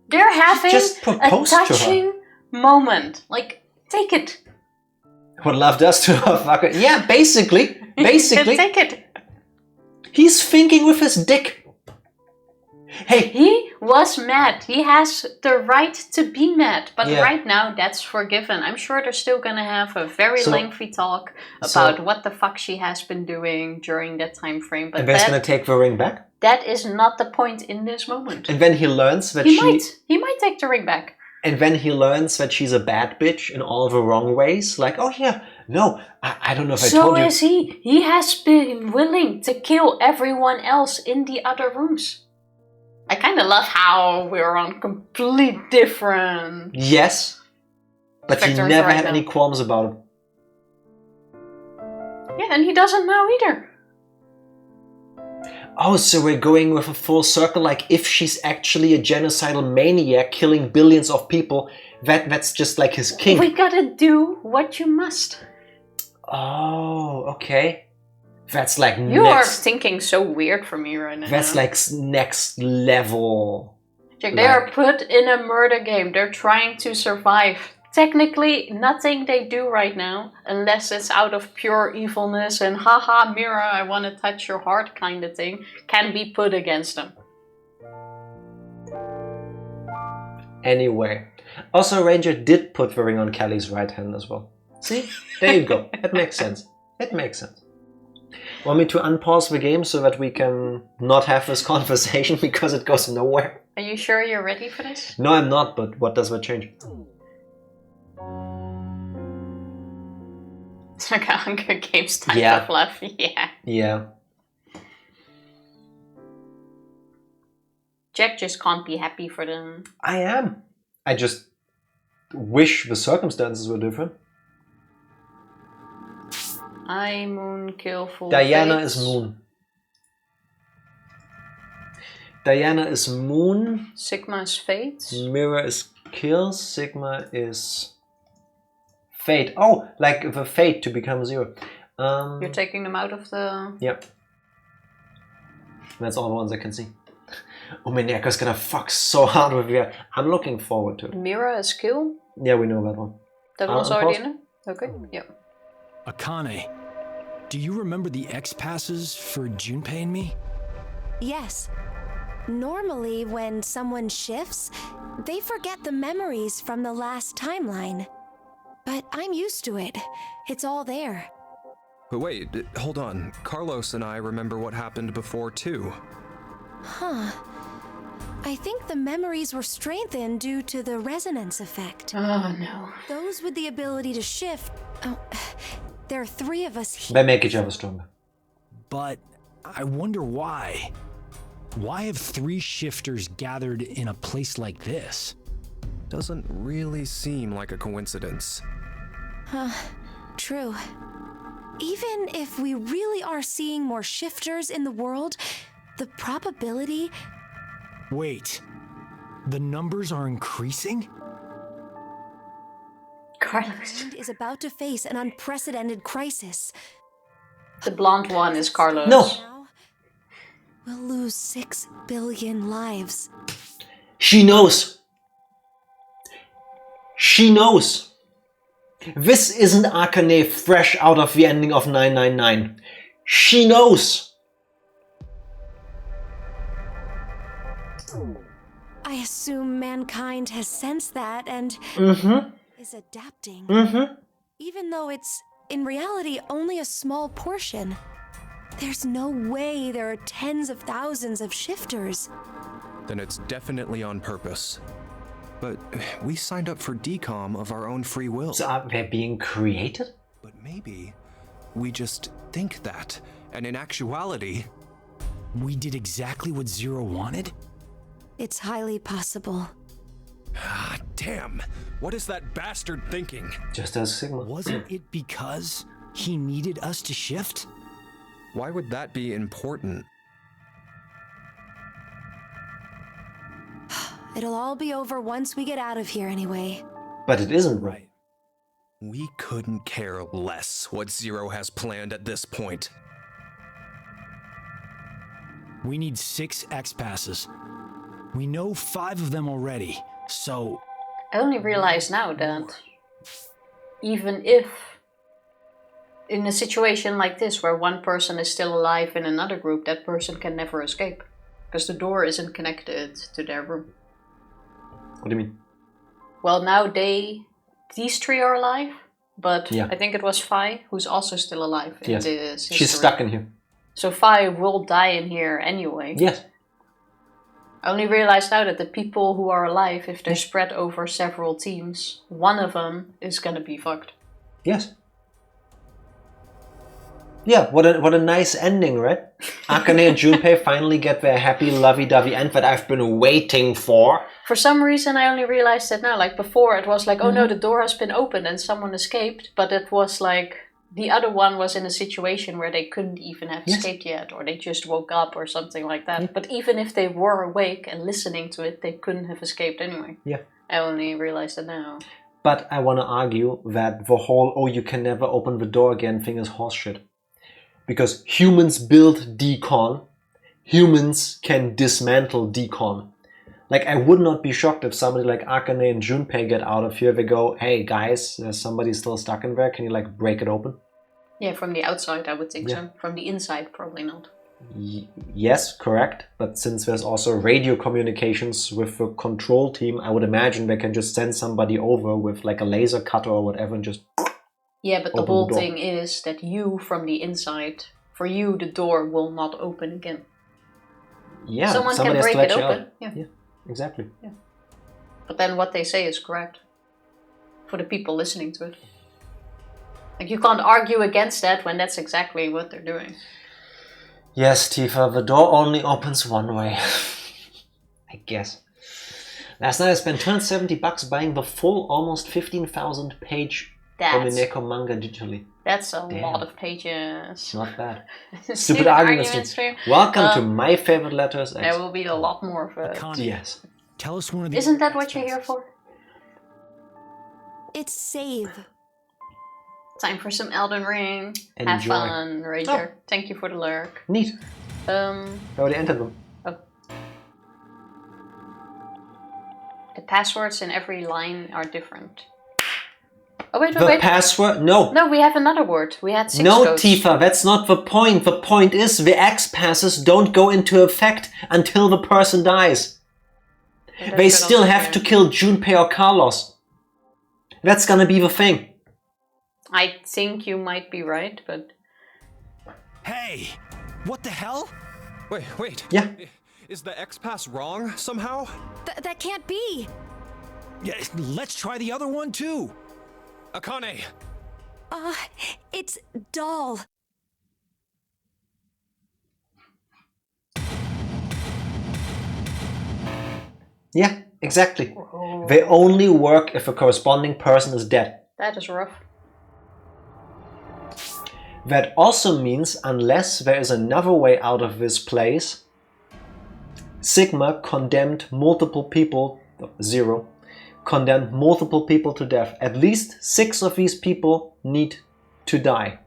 [SPEAKER 1] They're having a touching moment. Take it.
[SPEAKER 2] What love does to a fucker. Yeah, basically.
[SPEAKER 1] Take it.
[SPEAKER 2] He's thinking with his dick. Hey,
[SPEAKER 1] he was mad. He has the right to be mad. But right now, that's forgiven. I'm sure they're still going to have a very lengthy talk about what the fuck she has been doing during that time frame. But
[SPEAKER 2] and that's going to take the ring back?
[SPEAKER 1] That is not the point in this moment.
[SPEAKER 2] And then he learns that
[SPEAKER 1] He might take the ring back.
[SPEAKER 2] And then he learns that she's a bad bitch in all the wrong ways. I don't know if I told you.
[SPEAKER 1] So is he. He has been willing to kill everyone else in the other rooms. I kind of love how we're on complete different...
[SPEAKER 2] Yes, but he never had any qualms about it.
[SPEAKER 1] Yeah, and he doesn't now either.
[SPEAKER 2] Oh, so we're going with a full circle, if she's actually a genocidal maniac killing billions of people, that's just his king.
[SPEAKER 1] We gotta do what you must.
[SPEAKER 2] Oh, okay. That's
[SPEAKER 1] You are thinking so weird for me right now.
[SPEAKER 2] That's next level.
[SPEAKER 1] They are put in a murder game. They're trying to survive. Technically, nothing they do right now, unless it's out of pure evilness and haha, Mira, I want to touch your heart kind of thing, can be put against them.
[SPEAKER 2] Anyway. Also, Ranger did put the ring on Kelly's right hand as well. See? There you go. It makes sense. Want me to unpause the game so that we can not have this conversation because it goes nowhere?
[SPEAKER 1] Are you sure you're ready for this?
[SPEAKER 2] No, I'm not, but what does that change?
[SPEAKER 1] It's like a Hunger Games type of love,
[SPEAKER 2] Yeah.
[SPEAKER 1] Jack just can't be happy for them.
[SPEAKER 2] I am. I just wish the circumstances were different.
[SPEAKER 1] I Moon kill full
[SPEAKER 2] Diana
[SPEAKER 1] fates.
[SPEAKER 2] is Moon. Diana is Moon.
[SPEAKER 1] Sigma is Fate.
[SPEAKER 2] Mira is Kill. Sigma is Fate. Oh, the Fate to become 0.
[SPEAKER 1] You're taking them out of the...
[SPEAKER 2] Yep. That's all the ones I can see. Mineka's gonna fuck so hard with you. I'm looking forward to it.
[SPEAKER 1] Mira is Kill.
[SPEAKER 2] Yeah, we know that one.
[SPEAKER 1] That one's already in it? Okay, yep.
[SPEAKER 5] Akane, do you remember the X passes for Junpei and me?
[SPEAKER 4] Yes. Normally, when someone shifts, they forget the memories from the last timeline. But I'm used to it. It's all there.
[SPEAKER 3] But wait, hold on. Carlos and I remember what happened before, too.
[SPEAKER 4] Huh. I think the memories were strengthened due to the resonance effect.
[SPEAKER 1] Oh, no.
[SPEAKER 4] Those with the ability to shift... Oh, there are 3 of us here.
[SPEAKER 2] They make each other stronger.
[SPEAKER 5] But I wonder why. Why have 3 shifters gathered in a place like this?
[SPEAKER 3] Doesn't really seem like a coincidence.
[SPEAKER 4] True. Even if we really are seeing more shifters in the world, the probability...
[SPEAKER 5] Wait, the numbers are increasing?
[SPEAKER 1] Carlos.
[SPEAKER 4] Mind is about to face an unprecedented crisis.
[SPEAKER 1] The blonde one is Carlos.
[SPEAKER 2] No.
[SPEAKER 4] Now, we'll lose 6 billion lives.
[SPEAKER 2] She knows. She knows. This isn't Akane fresh out of the ending of 999. She knows.
[SPEAKER 4] I assume mankind has sensed that and is adapting. Even though it's, in reality, only a small portion. There's no way there are tens of thousands of shifters.
[SPEAKER 3] Then it's definitely on purpose. But we signed up for decom of our own free will.
[SPEAKER 2] So are they being created?
[SPEAKER 3] But maybe we just think that, and in actuality...
[SPEAKER 5] We did exactly what Zero wanted?
[SPEAKER 4] It's highly possible.
[SPEAKER 3] Ah, damn! What is that bastard thinking?
[SPEAKER 2] Just as Sigma.
[SPEAKER 5] Wasn't it because he needed us to shift?
[SPEAKER 3] Why would that be important?
[SPEAKER 4] It'll all be over once we get out of here anyway.
[SPEAKER 2] But it isn't right.
[SPEAKER 3] We couldn't care less what Zero has planned at this point.
[SPEAKER 5] We need 6 X-passes. We know 5 of them already, so...
[SPEAKER 1] I only realize now that even if in a situation like this where one person is still alive in another group, that person can never escape. Because the door isn't connected to their room.
[SPEAKER 2] What do you mean?
[SPEAKER 1] Well, now these 3 are alive, but
[SPEAKER 2] Yeah.
[SPEAKER 1] I think it was Fi who's also still alive in
[SPEAKER 2] Yes.
[SPEAKER 1] this
[SPEAKER 2] She's
[SPEAKER 1] history.
[SPEAKER 2] stuck in here.
[SPEAKER 1] So Fi will die in here anyway.
[SPEAKER 2] Yes.
[SPEAKER 1] I only realized now that the people who are alive, if they're spread over several teams, one of them is gonna be fucked.
[SPEAKER 2] Yes. Yeah, what a nice ending, right? Akane and Junpei finally get their happy, lovey-dovey end that I've been waiting for.
[SPEAKER 1] For some reason, I only realized it now. Like before, it was like, oh no, the door has been opened and someone escaped. But it was like the other one was in a situation where they couldn't even have escaped yet, or they just woke up or something like that. But even if they were awake and listening to it, they couldn't have escaped anyway.
[SPEAKER 2] Yeah.
[SPEAKER 1] I only realized it now.
[SPEAKER 2] But I want to argue that the whole, oh, you can never open the door again thing is horseshit. Because humans build decon, humans can dismantle decon. Like, I would not be shocked if somebody like Akane and Junpei get out of here. They go, hey guys, there's somebody still stuck in there. Can you like break it open?
[SPEAKER 1] Yeah, from the outside, I would think so. From the inside, probably not.
[SPEAKER 2] Yes, correct. But since there's also radio communications with the control team, I would imagine they can just send somebody over with like a laser cutter or whatever and just...
[SPEAKER 1] Yeah, but the
[SPEAKER 2] Open
[SPEAKER 1] whole
[SPEAKER 2] the door.
[SPEAKER 1] thing is that you, from the inside, for you, the door will not open again.
[SPEAKER 2] Yeah,
[SPEAKER 1] Someone
[SPEAKER 2] somebody
[SPEAKER 1] can
[SPEAKER 2] has to
[SPEAKER 1] break
[SPEAKER 2] let
[SPEAKER 1] it
[SPEAKER 2] you
[SPEAKER 1] open.
[SPEAKER 2] out.
[SPEAKER 1] Yeah.
[SPEAKER 2] Yeah, exactly.
[SPEAKER 1] But then what they say is correct. For the people listening to it. Like, you can't argue against that when that's exactly what they're doing.
[SPEAKER 2] Yes, Tifa, the door only opens one way. I guess. Last night I spent $270 buying the full, almost 15,000 page Omineko manga digitally.
[SPEAKER 1] That's a
[SPEAKER 2] Damn.
[SPEAKER 1] lot of pages.
[SPEAKER 2] Not bad.
[SPEAKER 1] Stupid
[SPEAKER 2] Stupid argument
[SPEAKER 1] argument
[SPEAKER 2] stream.
[SPEAKER 1] stream.
[SPEAKER 2] Welcome to my favorite letters.
[SPEAKER 1] There will be a lot more of it.
[SPEAKER 5] Akane,
[SPEAKER 2] Yes.
[SPEAKER 5] tell us one of the...
[SPEAKER 1] Isn't that what you're here for?
[SPEAKER 4] It's save.
[SPEAKER 1] Time for some Elden Ring. Have
[SPEAKER 2] Enjoy.
[SPEAKER 1] fun, Rager. Thank you for the lurk.
[SPEAKER 2] Neat. I
[SPEAKER 1] Um,
[SPEAKER 2] already entered them.
[SPEAKER 1] the passwords in every line are different. Oh, wait,
[SPEAKER 2] The
[SPEAKER 1] wait.
[SPEAKER 2] password? No.
[SPEAKER 1] No, we have another word. We had 6
[SPEAKER 2] No,
[SPEAKER 1] codes.
[SPEAKER 2] Tifa, that's not the point. The point is the X passes don't go into effect until the person dies.
[SPEAKER 1] Yeah, that's
[SPEAKER 2] They
[SPEAKER 1] good
[SPEAKER 2] still
[SPEAKER 1] also,
[SPEAKER 2] have
[SPEAKER 1] yeah.
[SPEAKER 2] to kill Junpei or Carlos. That's gonna be the thing.
[SPEAKER 1] I think you might be right, but...
[SPEAKER 5] Hey! What the hell?
[SPEAKER 3] Wait.
[SPEAKER 2] Yeah.
[SPEAKER 3] Is the X-Pass wrong somehow?
[SPEAKER 4] That can't be.
[SPEAKER 5] Yeah, let's try the other one too.
[SPEAKER 3] Akane!
[SPEAKER 4] It's doll.
[SPEAKER 2] Yeah, exactly. They only work if a corresponding person is dead.
[SPEAKER 1] That is rough.
[SPEAKER 2] That also means unless there is another way out of this place, Sigma condemned multiple people, 0, condemned multiple people to death. At least 6 of these people need to die.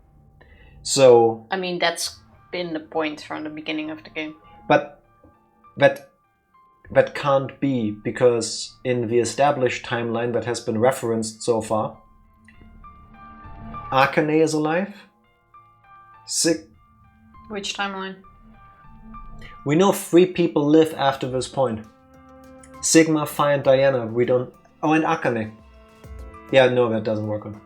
[SPEAKER 2] So...
[SPEAKER 1] I mean, that's been the point from the beginning of the game.
[SPEAKER 2] But that can't be, because in the established timeline that has been referenced so far, Akane is alive.
[SPEAKER 1] Which timeline?
[SPEAKER 2] We know 3 people live after this point. Sigma, Phi, and Diana. We don't... Oh, and Akane. Yeah, no, that doesn't work on.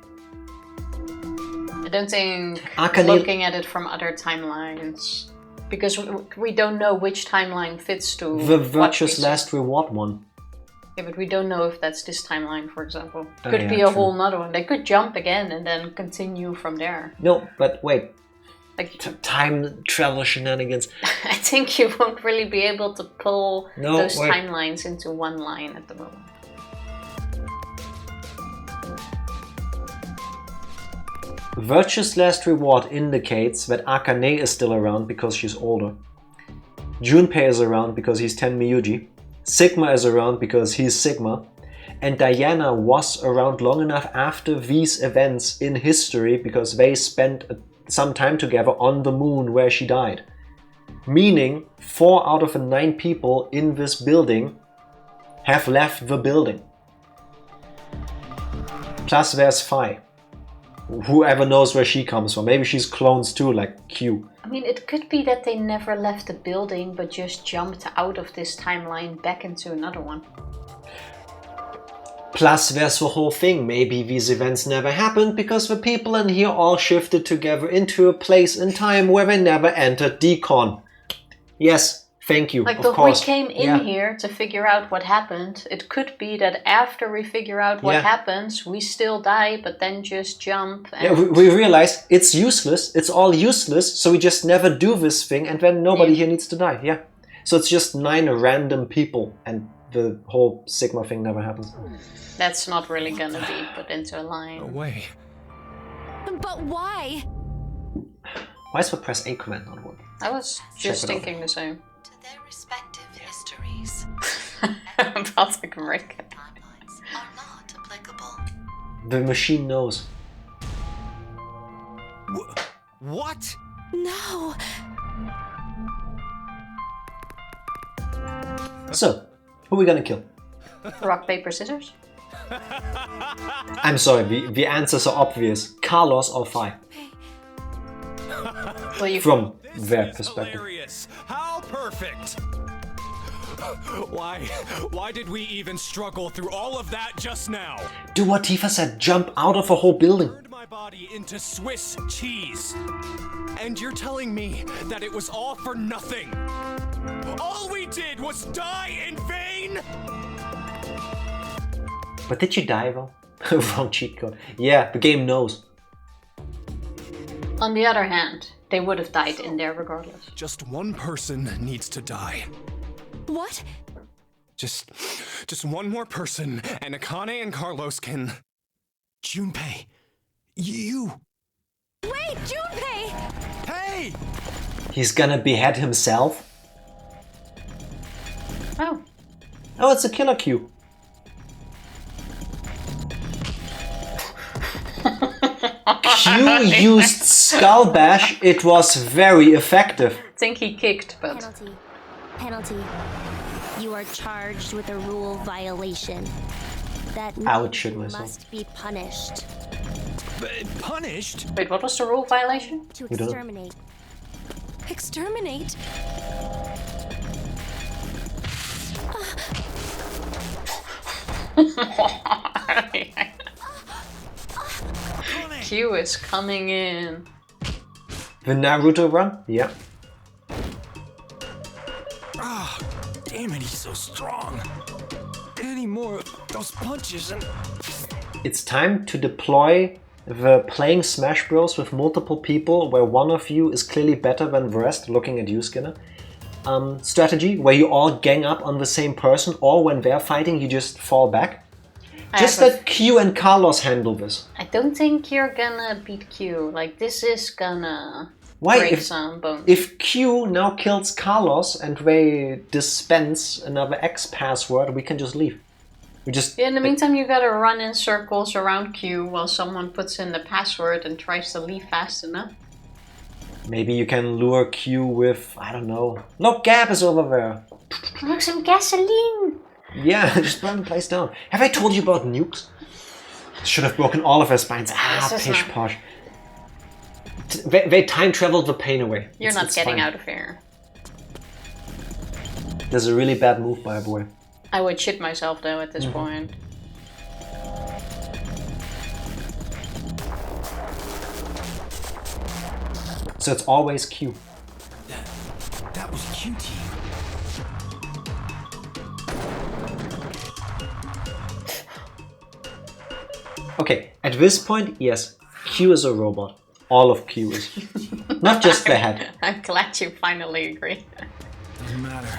[SPEAKER 1] I don't think
[SPEAKER 2] Akane...
[SPEAKER 1] looking at it from other timelines, because we don't know which timeline fits to
[SPEAKER 2] the Virtuous Last Reward one.
[SPEAKER 1] Yeah, but we don't know if that's this timeline, for example.
[SPEAKER 2] Oh,
[SPEAKER 1] Could
[SPEAKER 2] yeah,
[SPEAKER 1] be a
[SPEAKER 2] true.
[SPEAKER 1] whole nother one. They could jump again and then continue from there.
[SPEAKER 2] No, but wait.
[SPEAKER 1] Like,
[SPEAKER 2] Time travel shenanigans.
[SPEAKER 1] I think you won't really be able to pull those
[SPEAKER 2] wait.
[SPEAKER 1] timelines into one line at the moment.
[SPEAKER 2] Virtuous Last Reward indicates that Akane is still around because she's older. Junpei is around because he's 10 Miyuji. Sigma is around because he's Sigma. And Diana was around long enough after these events in history because they spent some time together on the moon where she died. Meaning 4 out of the 9 people in this building have left the building. Plus there's Phi. Whoever knows where she comes from. Maybe she's clones too, like Q.
[SPEAKER 1] I mean, it could be that they never left the building, but just jumped out of this timeline back into another one.
[SPEAKER 2] Plus there's the whole thing. Maybe these events never happened because the people in here all shifted together into a place in time where they never entered decon. Yes, thank you,
[SPEAKER 1] Like,
[SPEAKER 2] of
[SPEAKER 1] but
[SPEAKER 2] course.
[SPEAKER 1] we came in here to figure out what happened. It could be that after we figure out what happens, we still die, but then just jump. And
[SPEAKER 2] Yeah, we realize it's useless. It's all useless. So we just never do this thing, and then nobody here needs to die. Yeah. So it's just 9 random people, and the whole Sigma thing never happens.
[SPEAKER 1] that's not really gonna be put into a line.
[SPEAKER 3] No way.
[SPEAKER 4] But why?
[SPEAKER 2] Why is the press A command not working?
[SPEAKER 1] I was just
[SPEAKER 2] it out.
[SPEAKER 1] thinking the same.
[SPEAKER 6] To their respective histories,
[SPEAKER 1] About the American.
[SPEAKER 6] timelines are not applicable.
[SPEAKER 2] The machine knows.
[SPEAKER 3] What?
[SPEAKER 4] No.
[SPEAKER 2] So, who are we gonna kill?
[SPEAKER 1] Rock, paper, scissors?
[SPEAKER 2] I'm sorry, the answers are obvious. Carlos or Phi.
[SPEAKER 1] Well, you
[SPEAKER 2] From
[SPEAKER 3] This
[SPEAKER 2] their
[SPEAKER 3] is
[SPEAKER 2] perspective.
[SPEAKER 3] hilarious. How perfect. Why did we even struggle through all of that just now?
[SPEAKER 2] Do what Tifa said, jump out of a whole building.
[SPEAKER 3] Turned my body into Swiss cheese. And you're telling me that it was all for nothing? All we did was die in vain?
[SPEAKER 2] But did you die though? Wrong cheat code. Yeah, the game knows.
[SPEAKER 1] On the other hand, they would have died in there regardless.
[SPEAKER 3] Just one person needs to die.
[SPEAKER 4] What?
[SPEAKER 3] Just one more person, and Akane and Carlos can... Junpei, you...
[SPEAKER 4] Wait, Junpei!
[SPEAKER 3] Hey!
[SPEAKER 2] He's gonna behead himself?
[SPEAKER 1] Oh,
[SPEAKER 2] Oh, it's a killer cube. Q used Skull Bash, it was very effective.
[SPEAKER 1] I think he kicked, but
[SPEAKER 7] Penalty. Penalty. You are charged with a rule violation. That
[SPEAKER 2] Ouch,
[SPEAKER 7] means you
[SPEAKER 2] myself.
[SPEAKER 7] must be punished.
[SPEAKER 3] Punished?
[SPEAKER 1] wait, what was the rule violation?
[SPEAKER 7] To
[SPEAKER 2] You don't-
[SPEAKER 7] exterminate.
[SPEAKER 4] Exterminate?
[SPEAKER 1] Q is coming in.
[SPEAKER 2] The Naruto run? Yeah.
[SPEAKER 3] Ah, damn it, he's so strong. Any more of those punches and...
[SPEAKER 2] It's time to deploy the playing Smash Bros with multiple people where one of you is clearly better than the rest, looking at you, Skinner. strategy where you all gang up on the same person, or when they're fighting, you just fall back? Just let Q and Carlos handle this.
[SPEAKER 1] I don't think you're gonna beat Q. Like, this is gonna
[SPEAKER 2] Why?
[SPEAKER 1] break some bones.
[SPEAKER 2] If Q now kills Carlos and they dispense another X password, we can just leave. We just.
[SPEAKER 1] In the meantime, you gotta run in circles around Q while someone puts in the password and tries to leave fast enough.
[SPEAKER 2] Maybe you can lure Q with, I don't know. Look, Gab is over there.
[SPEAKER 1] Look, some gasoline!
[SPEAKER 2] Yeah, just burn the place down. Have I told you about nukes? Should have broken all of their spines. Pish posh. They time traveled the pain away.
[SPEAKER 1] You're not getting
[SPEAKER 2] fine.
[SPEAKER 1] out of here.
[SPEAKER 2] There's a really bad move by a boy.
[SPEAKER 1] I would shit myself though at this point.
[SPEAKER 2] So it's always Q.
[SPEAKER 5] That was Q-Team.
[SPEAKER 2] Okay, at this point, yes, Q is a robot. All of Q is. Not just the head.
[SPEAKER 1] I'm glad you finally agree.
[SPEAKER 5] Doesn't matter.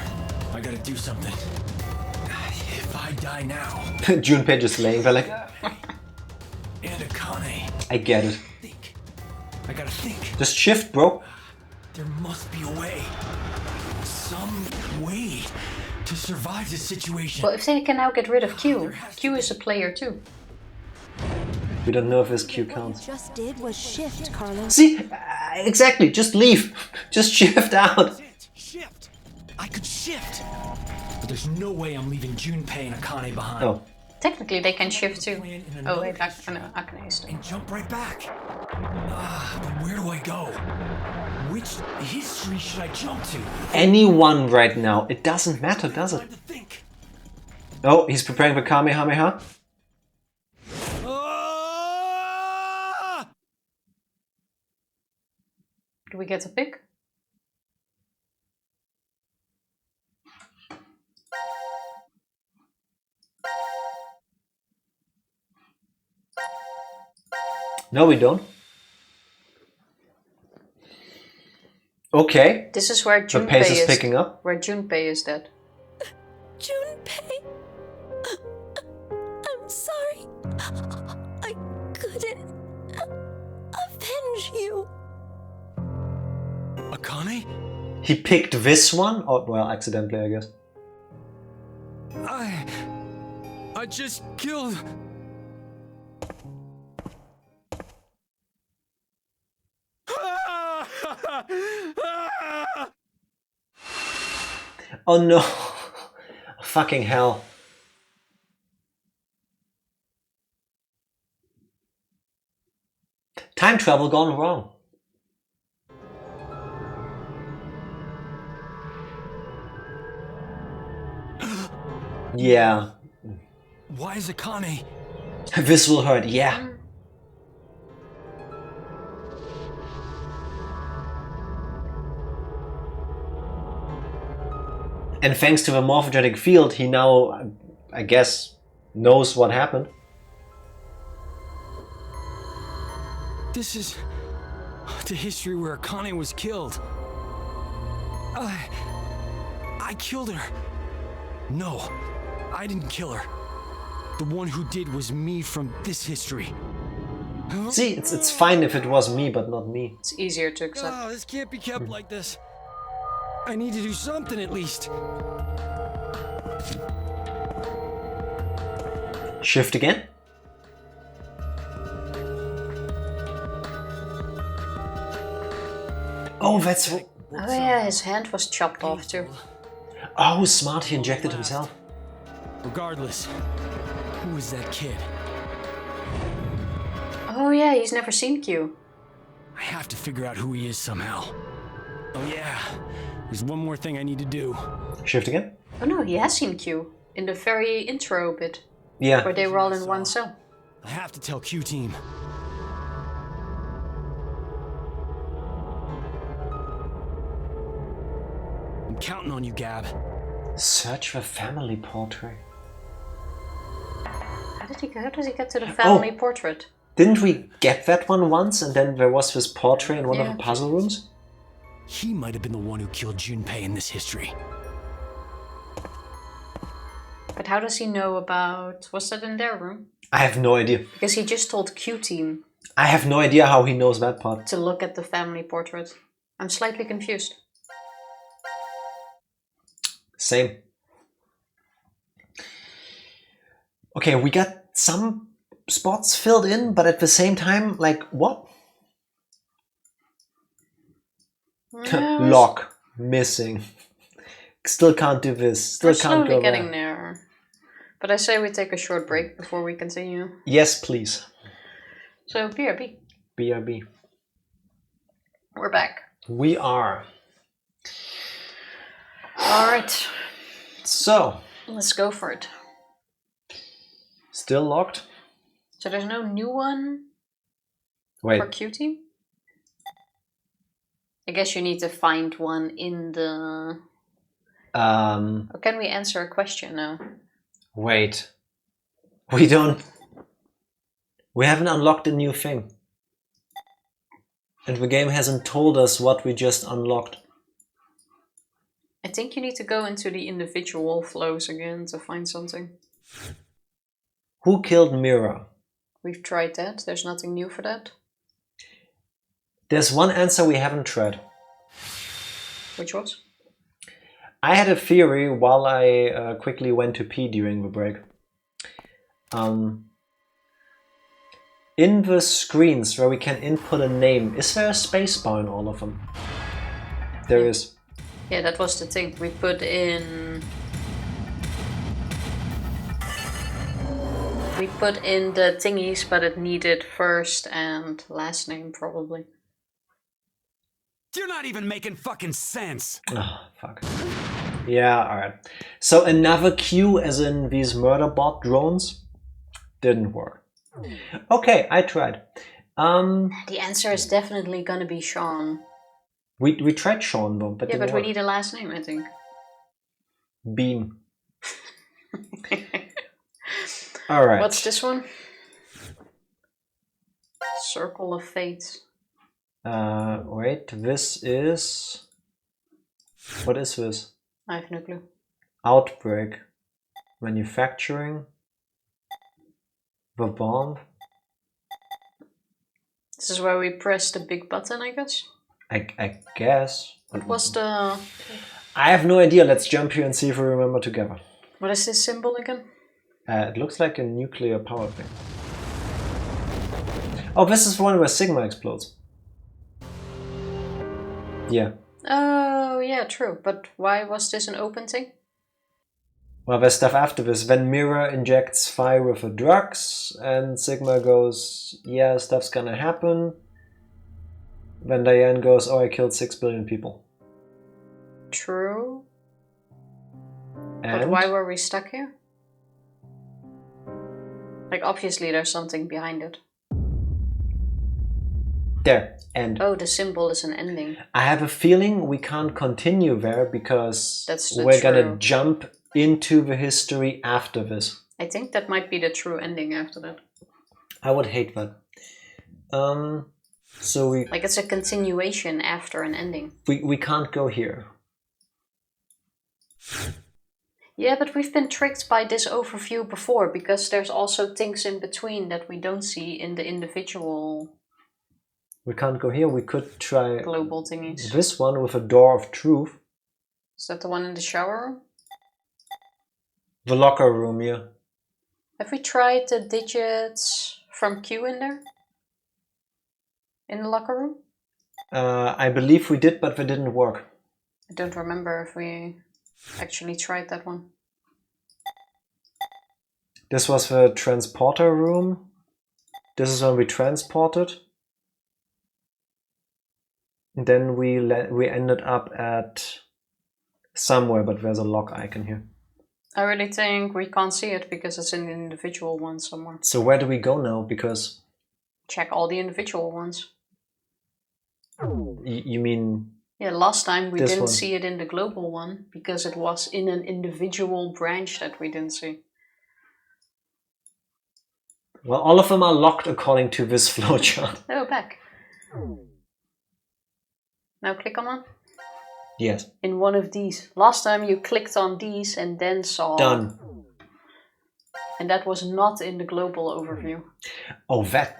[SPEAKER 5] I gotta do something. If I die now...
[SPEAKER 2] Junpei just laying there like...
[SPEAKER 5] And Akane.
[SPEAKER 2] I get it.
[SPEAKER 5] Think. I gotta think.
[SPEAKER 2] Just shift, bro.
[SPEAKER 5] There must be a way. Some way to survive this situation.
[SPEAKER 1] Well, if they can now get rid of Q, Q is a player too.
[SPEAKER 2] We don't know if this Q counts.
[SPEAKER 4] What you just did was shift, Carlos.
[SPEAKER 2] See? Exactly, just leave. Just shift out.
[SPEAKER 5] Shift. I could shift. But there's no way I'm leaving Junpei and Akane behind.
[SPEAKER 2] Oh.
[SPEAKER 1] Technically, they can shift too. Oh wait, Akane is still.
[SPEAKER 5] And jump right back. But where do I go? Which history should I jump to?
[SPEAKER 2] Anyone right now. It doesn't matter, does it?
[SPEAKER 5] Time to think.
[SPEAKER 2] Oh, he's preparing for Kamehameha.
[SPEAKER 1] Do we get a pick?
[SPEAKER 2] No, we don't. Okay.
[SPEAKER 1] This is where
[SPEAKER 2] The
[SPEAKER 1] Junpei
[SPEAKER 2] pace is picking up.
[SPEAKER 1] Where Junpei is dead.
[SPEAKER 4] Junpei, I'm sorry. I couldn't avenge you.
[SPEAKER 5] Akane?
[SPEAKER 2] He picked this one? Oh, well, accidentally, I guess.
[SPEAKER 5] I just killed...
[SPEAKER 2] Oh no. Fucking hell. Time travel gone wrong. Yeah.
[SPEAKER 5] Why is Akane...
[SPEAKER 2] This will hurt, yeah. And thanks to the morphogenetic field, he now, I guess, knows what happened.
[SPEAKER 5] This is the history where Akane was killed. I killed her. No, I didn't kill her. The one who did was me from this history.
[SPEAKER 2] See, it's fine if it was me, but not me.
[SPEAKER 1] It's easier to accept.
[SPEAKER 5] Oh, this can't be kept like this. I need to do something at least.
[SPEAKER 2] Shift again. Oh, that's...
[SPEAKER 1] Oh yeah, his hand was chopped off too.
[SPEAKER 2] Oh, smart, he injected himself.
[SPEAKER 5] Regardless, who is that kid?
[SPEAKER 1] Oh yeah, he's never seen Q.
[SPEAKER 5] I have to figure out who he is somehow. Oh yeah, there's one more thing I need to do.
[SPEAKER 2] Shift again.
[SPEAKER 1] Oh no, he has seen Q in the very intro bit.
[SPEAKER 2] Yeah.
[SPEAKER 1] Where they were all in one cell.
[SPEAKER 5] I have to tell Q-Team. I'm counting on you, Gab.
[SPEAKER 2] Search for family portrait.
[SPEAKER 1] How did he get to the family portrait?
[SPEAKER 2] Didn't we get that one once and then there was this portrait in one of
[SPEAKER 1] Yeah.
[SPEAKER 2] the puzzle rooms?
[SPEAKER 5] He might have been the one who killed Junpei in this history.
[SPEAKER 1] But how does he know about... Was that in their room?
[SPEAKER 2] I have no idea.
[SPEAKER 1] Because he just told Q-Team
[SPEAKER 2] I have no idea how he knows that part.
[SPEAKER 1] to look at the family portrait. I'm slightly confused.
[SPEAKER 2] Same. Okay, we got some spots filled in, but at the same time, like, what? Lock. Missing. Still can't do this. Still
[SPEAKER 1] We're
[SPEAKER 2] can't
[SPEAKER 1] slowly
[SPEAKER 2] go
[SPEAKER 1] getting
[SPEAKER 2] there.
[SPEAKER 1] there. But I say we take a short break before we continue.
[SPEAKER 2] Yes, please.
[SPEAKER 1] So, BRB.
[SPEAKER 2] BRB.
[SPEAKER 1] We're back.
[SPEAKER 2] We are.
[SPEAKER 1] Alright,
[SPEAKER 2] So,
[SPEAKER 1] let's go for it.
[SPEAKER 2] still locked?
[SPEAKER 1] So there's no new one
[SPEAKER 2] Wait.
[SPEAKER 1] for Q-Team? I guess you need to find one in the... Or can we answer a question now?
[SPEAKER 2] Wait. We don't... We haven't unlocked a new thing. And the game hasn't told us what we just unlocked.
[SPEAKER 1] I think you need to go into the individual flows again to find something.
[SPEAKER 2] Who killed Mira?
[SPEAKER 1] We've tried that. There's nothing new for that.
[SPEAKER 2] There's one answer we haven't tried.
[SPEAKER 1] Which was?
[SPEAKER 2] I had a theory while I quickly went to pee during the break. In the screens where we can input a name, is there a spacebar in all of them? There is.
[SPEAKER 1] Yeah, that was the thing. We put in... We put in the thingies, but it needed first and last name probably.
[SPEAKER 5] You're not even making fucking sense.
[SPEAKER 2] Oh, fuck. Yeah, alright. So another Q as in these murder bot drones? Didn't work. Okay, I tried.
[SPEAKER 1] The answer is definitely gonna be Sean.
[SPEAKER 2] We tried Sean though, but
[SPEAKER 1] Yeah,
[SPEAKER 2] didn't
[SPEAKER 1] but
[SPEAKER 2] work.
[SPEAKER 1] we need a last name, I think.
[SPEAKER 2] Bean. Alright.
[SPEAKER 1] What's this one? Circle of Fate.
[SPEAKER 2] Wait, this is... What is this?
[SPEAKER 1] I have no clue.
[SPEAKER 2] Outbreak. Manufacturing. The bomb.
[SPEAKER 1] This is where we press the big button, I guess.
[SPEAKER 2] I guess.
[SPEAKER 1] What was the...
[SPEAKER 2] I have no idea. Let's jump here and see if we remember together.
[SPEAKER 1] What is this symbol again?
[SPEAKER 2] It looks like a nuclear power thing. Oh, this is the one where Sigma explodes. Yeah.
[SPEAKER 1] Oh, yeah, true. But why was this an open thing?
[SPEAKER 2] Well, there's stuff after this. Then Mira injects Phi with the drugs, and Sigma goes, yeah, stuff's gonna happen. Then Diane goes, oh, I killed 6 billion people.
[SPEAKER 1] True.
[SPEAKER 2] And
[SPEAKER 1] But why were we stuck here? Like, obviously there's something behind it.
[SPEAKER 2] there, end.
[SPEAKER 1] Oh, the symbol is an ending.
[SPEAKER 2] I have a feeling we can't continue there because
[SPEAKER 1] That's
[SPEAKER 2] we're gonna
[SPEAKER 1] true.
[SPEAKER 2] jump into the history after this.
[SPEAKER 1] I think that might be the true ending after that.
[SPEAKER 2] I would hate that. So
[SPEAKER 1] Like, it's a continuation after an ending.
[SPEAKER 2] we can't go here.
[SPEAKER 1] Yeah, but we've been tricked by this overview before, because there's also things in between that we don't see in the individual
[SPEAKER 2] We can't go here. We could try
[SPEAKER 1] global thingies.
[SPEAKER 2] this one with a door of truth.
[SPEAKER 1] Is that the one in the shower room?
[SPEAKER 2] The locker room, yeah.
[SPEAKER 1] Have we tried the digits from Q in there? In the locker room?
[SPEAKER 2] I believe we did, but they didn't work.
[SPEAKER 1] I don't remember if we actually tried that one.
[SPEAKER 2] This was the transporter room. This is when we transported. And then we ended up at somewhere, but there's a lock icon here.
[SPEAKER 1] I really think we can't see it because it's in the individual one somewhere.
[SPEAKER 2] So where do we go now? Because
[SPEAKER 1] Check all the individual ones.
[SPEAKER 2] you mean
[SPEAKER 1] Yeah, last time we
[SPEAKER 2] This
[SPEAKER 1] didn't
[SPEAKER 2] one.
[SPEAKER 1] see it in the global one because it was in an individual branch that we didn't see.
[SPEAKER 2] well, all of them are locked according to this flowchart.
[SPEAKER 1] Oh, back. Now click on one.
[SPEAKER 2] Yes.
[SPEAKER 1] In one of these. Last time you clicked on these and then saw.
[SPEAKER 2] Done.
[SPEAKER 1] And that was not in the global overview.
[SPEAKER 2] Oh, that.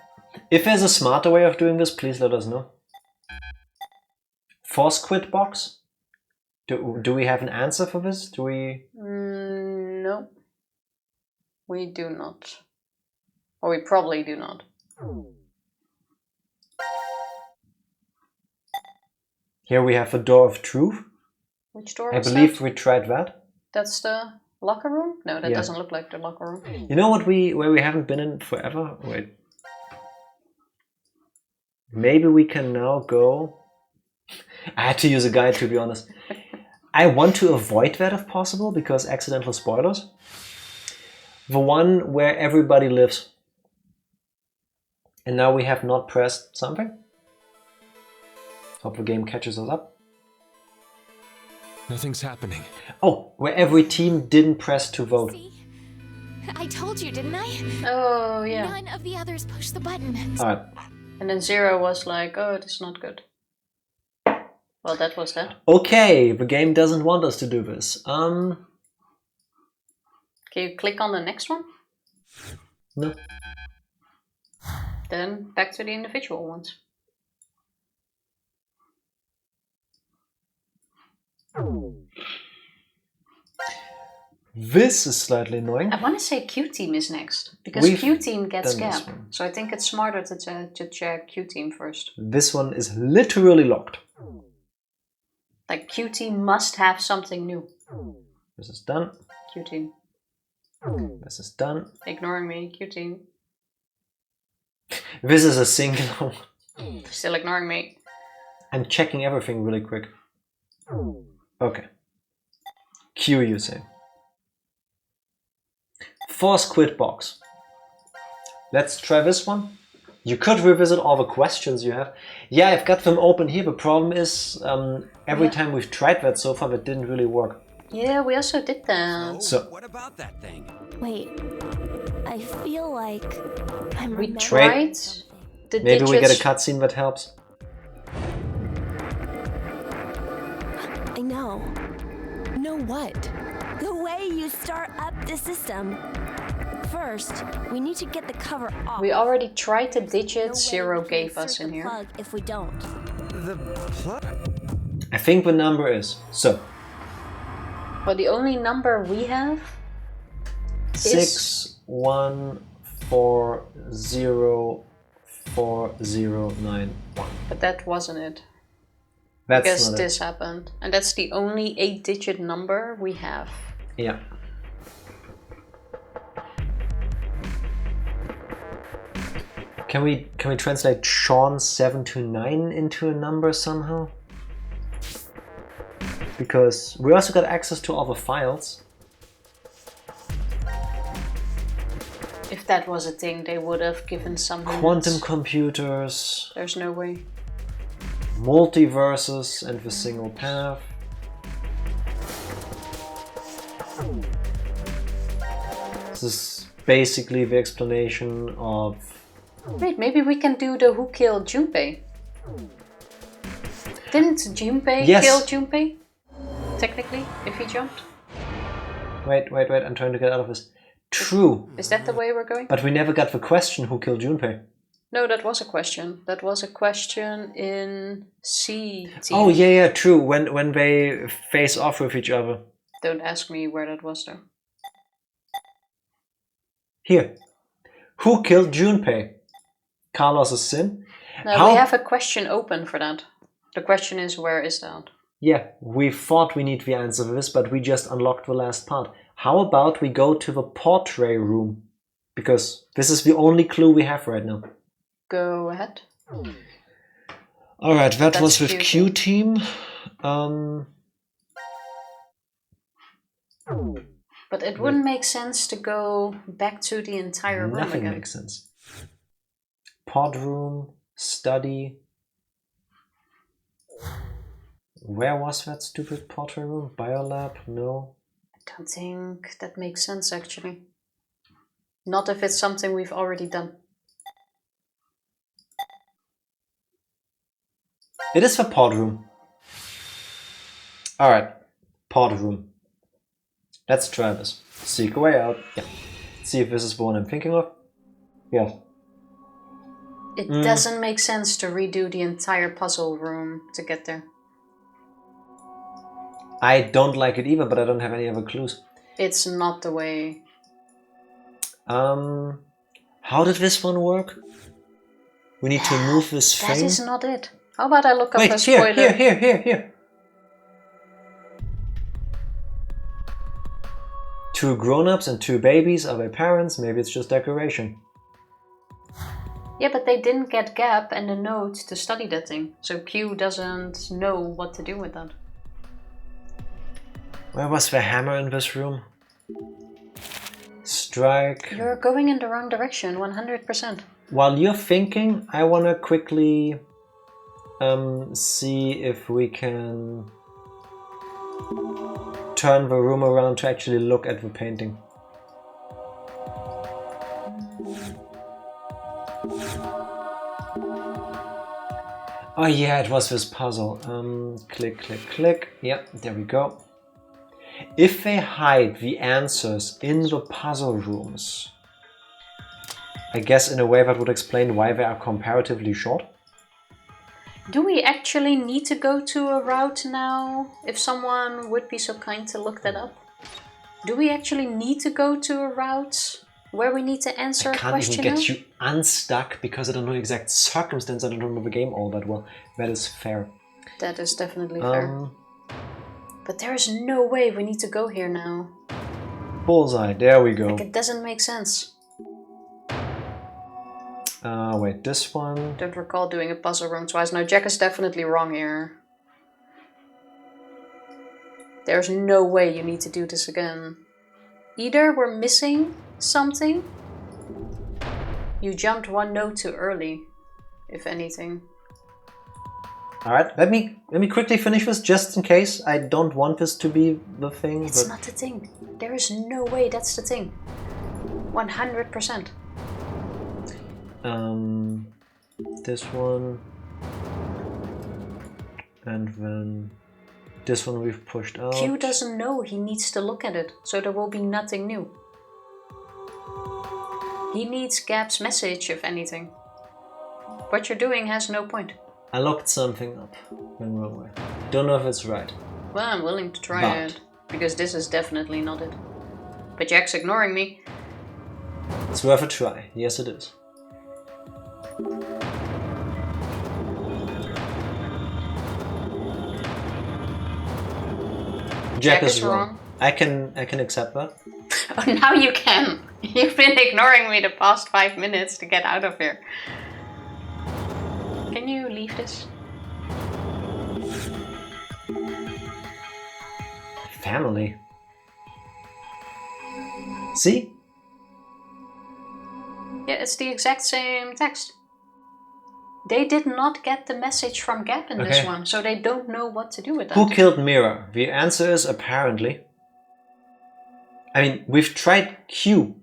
[SPEAKER 2] If there's a smarter way of doing this, please let us know. Force quit box? Do we have an answer for this? Do we?
[SPEAKER 1] No. We do not. Or we probably do not.
[SPEAKER 2] Here we have the door of truth.
[SPEAKER 1] Which door
[SPEAKER 2] I
[SPEAKER 1] is
[SPEAKER 2] believe
[SPEAKER 1] that?
[SPEAKER 2] we tried that.
[SPEAKER 1] That's the locker room? No, that
[SPEAKER 2] Yeah.
[SPEAKER 1] doesn't look like the locker room.
[SPEAKER 2] You know what where we haven't been in forever? Wait. Maybe we can now go. I had to use a guide, to be honest. I want to avoid that if possible, because accidental spoilers. The one where everybody lives. And now we have not pressed something. Hope the game catches us up.
[SPEAKER 3] Nothing's happening.
[SPEAKER 2] Oh, where every team didn't press to vote.
[SPEAKER 4] See? I told you, didn't I?
[SPEAKER 1] Oh, yeah.
[SPEAKER 4] None of the others pushed the button.
[SPEAKER 2] Alright.
[SPEAKER 1] And then Zero was like, oh, this is not good. Well, that was that.
[SPEAKER 2] Okay, the game doesn't want us to do this.
[SPEAKER 1] Can you click on the next one?
[SPEAKER 2] No.
[SPEAKER 1] Then back to the individual ones.
[SPEAKER 2] This is slightly annoying.
[SPEAKER 1] I want to say Q Team is next. Because
[SPEAKER 2] We've
[SPEAKER 1] Q Team gets
[SPEAKER 2] done this
[SPEAKER 1] Gap.
[SPEAKER 2] one.
[SPEAKER 1] So I think it's smarter to check Q Team first.
[SPEAKER 2] This one is literally locked.
[SPEAKER 1] Like Q Team must have something new.
[SPEAKER 2] This is done.
[SPEAKER 1] Q Team.
[SPEAKER 2] This is done.
[SPEAKER 1] Ignoring me, Q Team.
[SPEAKER 2] This is a single.
[SPEAKER 1] Still ignoring me.
[SPEAKER 2] I'm checking everything really quick. Okay. Q, you say. Force quit box. Let's try this one. You could revisit all the questions you have. Yeah, I've got them open here. The problem is every time we've tried that so far, that didn't really work.
[SPEAKER 1] Yeah, we also did that.
[SPEAKER 2] So
[SPEAKER 3] what about that thing?
[SPEAKER 4] Wait, I feel like I'm
[SPEAKER 1] We
[SPEAKER 4] remembering
[SPEAKER 1] tried
[SPEAKER 4] something.
[SPEAKER 1] the
[SPEAKER 2] maybe we get a
[SPEAKER 1] digits.
[SPEAKER 2] cutscene that helps.
[SPEAKER 4] I know. Know what? The way you start up the system. First, we need to get the cover off.
[SPEAKER 1] We already tried the
[SPEAKER 4] No
[SPEAKER 1] digits
[SPEAKER 4] way
[SPEAKER 1] Zero
[SPEAKER 4] we can
[SPEAKER 1] gave us
[SPEAKER 4] insert
[SPEAKER 1] in
[SPEAKER 4] the
[SPEAKER 1] here.
[SPEAKER 4] plug if we don't.
[SPEAKER 3] The plug?
[SPEAKER 2] I think the number is so
[SPEAKER 1] But the only number we have is
[SPEAKER 2] 61404091.
[SPEAKER 1] but that wasn't it.
[SPEAKER 2] That's
[SPEAKER 1] Because
[SPEAKER 2] not
[SPEAKER 1] this happened. And that's the only 8-digit number we have.
[SPEAKER 2] it. Yeah. Can we translate Sean 729 into a number somehow? Because we also got access to all the files.
[SPEAKER 1] If that was a thing, they would have given some
[SPEAKER 2] Quantum
[SPEAKER 1] hints.
[SPEAKER 2] computers,
[SPEAKER 1] There's no way.
[SPEAKER 2] multiverses, and the single path. This is basically the explanation of.
[SPEAKER 1] Wait, maybe we can do the who killed Junpei. Didn't Junpei
[SPEAKER 2] Yes.
[SPEAKER 1] kill Junpei? Technically, if he jumped.
[SPEAKER 2] Wait, I'm trying to get out of this. True,
[SPEAKER 1] Is that the way we're going?
[SPEAKER 2] but we never got the question who killed Junpei.
[SPEAKER 1] No, that was a question. That was a question in C team.
[SPEAKER 2] Oh, yeah, true. When they face off with each other.
[SPEAKER 1] Don't ask me where that was though.
[SPEAKER 2] Here. Who killed Junpei? Carlos's sin?
[SPEAKER 1] No,
[SPEAKER 2] How-
[SPEAKER 1] we have a question open for that. The question is, where is that?
[SPEAKER 2] Yeah, we thought we need the answer for this, but we just unlocked the last part. How about we go to the portrait room? Because this is the only clue we have right now.
[SPEAKER 1] Go ahead.
[SPEAKER 2] Alright, that
[SPEAKER 1] That's
[SPEAKER 2] was with
[SPEAKER 1] Q
[SPEAKER 2] Q team.
[SPEAKER 1] But it wouldn't make sense to go back to the entire room
[SPEAKER 2] Nothing
[SPEAKER 1] again.
[SPEAKER 2] makes sense. Pod room, study. Where was that stupid portrait room? Biolab? No.
[SPEAKER 1] I don't think that makes sense actually. Not if it's something we've already done.
[SPEAKER 2] It is the pod room. Alright. Pod room. Let's try this. Seek a way out. Yeah. See if this is the one I'm thinking of. Yeah.
[SPEAKER 1] It doesn't make sense to redo the entire puzzle room to get there.
[SPEAKER 2] I don't like it either, but I don't have any other clues.
[SPEAKER 1] It's not the way.
[SPEAKER 2] How did this one work? We need to move this
[SPEAKER 1] That
[SPEAKER 2] thing.
[SPEAKER 1] is not it. How about I look up
[SPEAKER 2] Wait,
[SPEAKER 1] a spoiler?
[SPEAKER 2] here. Two grown-ups and two babies. Are they parents? Maybe it's just decoration.
[SPEAKER 1] Yeah, but they didn't get Gap and the note to study that thing. So Q doesn't know what to do with that.
[SPEAKER 2] Where was the hammer in this room? Strike.
[SPEAKER 1] You're going in the wrong direction, 100%.
[SPEAKER 2] While you're thinking, I want to quickly see if we can turn the room around to actually look at the painting. Oh yeah, it was this puzzle. Click, click, click. Yep, there we go. If they hide the answers in the puzzle rooms, I guess in a way that would explain why they are comparatively short.
[SPEAKER 1] Do we actually need to go to a route now? If someone would be so kind to look that up. Do we actually need to go to a route where we need to answer a question?
[SPEAKER 2] I can't even get you unstuck because I don't know the exact circumstance. I don't know the game all that well. That is fair.
[SPEAKER 1] That is definitely fair. But there is no way we need to go here now.
[SPEAKER 2] Bullseye, there we go.
[SPEAKER 1] Like, it doesn't make sense.
[SPEAKER 2] Wait, this one.
[SPEAKER 1] Don't recall doing a puzzle room twice. No, Jack is definitely wrong here. There's no way you need to do this again. Either we're missing something. You jumped one note too early, if anything.
[SPEAKER 2] Alright, let me quickly finish this just in case. I don't want this to be the thing.
[SPEAKER 1] It's not the thing. There is no way that's the thing. 100%.
[SPEAKER 2] This one. And then this one we've pushed out.
[SPEAKER 1] Q doesn't know he needs to look at it, so there will be nothing new. He needs Gap's message, if anything. What you're doing has no point.
[SPEAKER 2] I looked something up in the wrong way. Don't know if it's right.
[SPEAKER 1] Well, I'm willing to try it, because this is definitely not it. But Jack's ignoring me.
[SPEAKER 2] It's worth a try. Yes, it is. Jack is wrong. I can accept that.
[SPEAKER 1] Oh, now you can. You've been ignoring me the past 5 minutes to get out of here. Can you leave this?
[SPEAKER 2] Family. See?
[SPEAKER 1] Yeah, it's the exact same text. They did not get the message from Gap in this one, so they don't know what to do with that.
[SPEAKER 2] Who killed Mira? The answer is apparently. I mean, we've tried Q.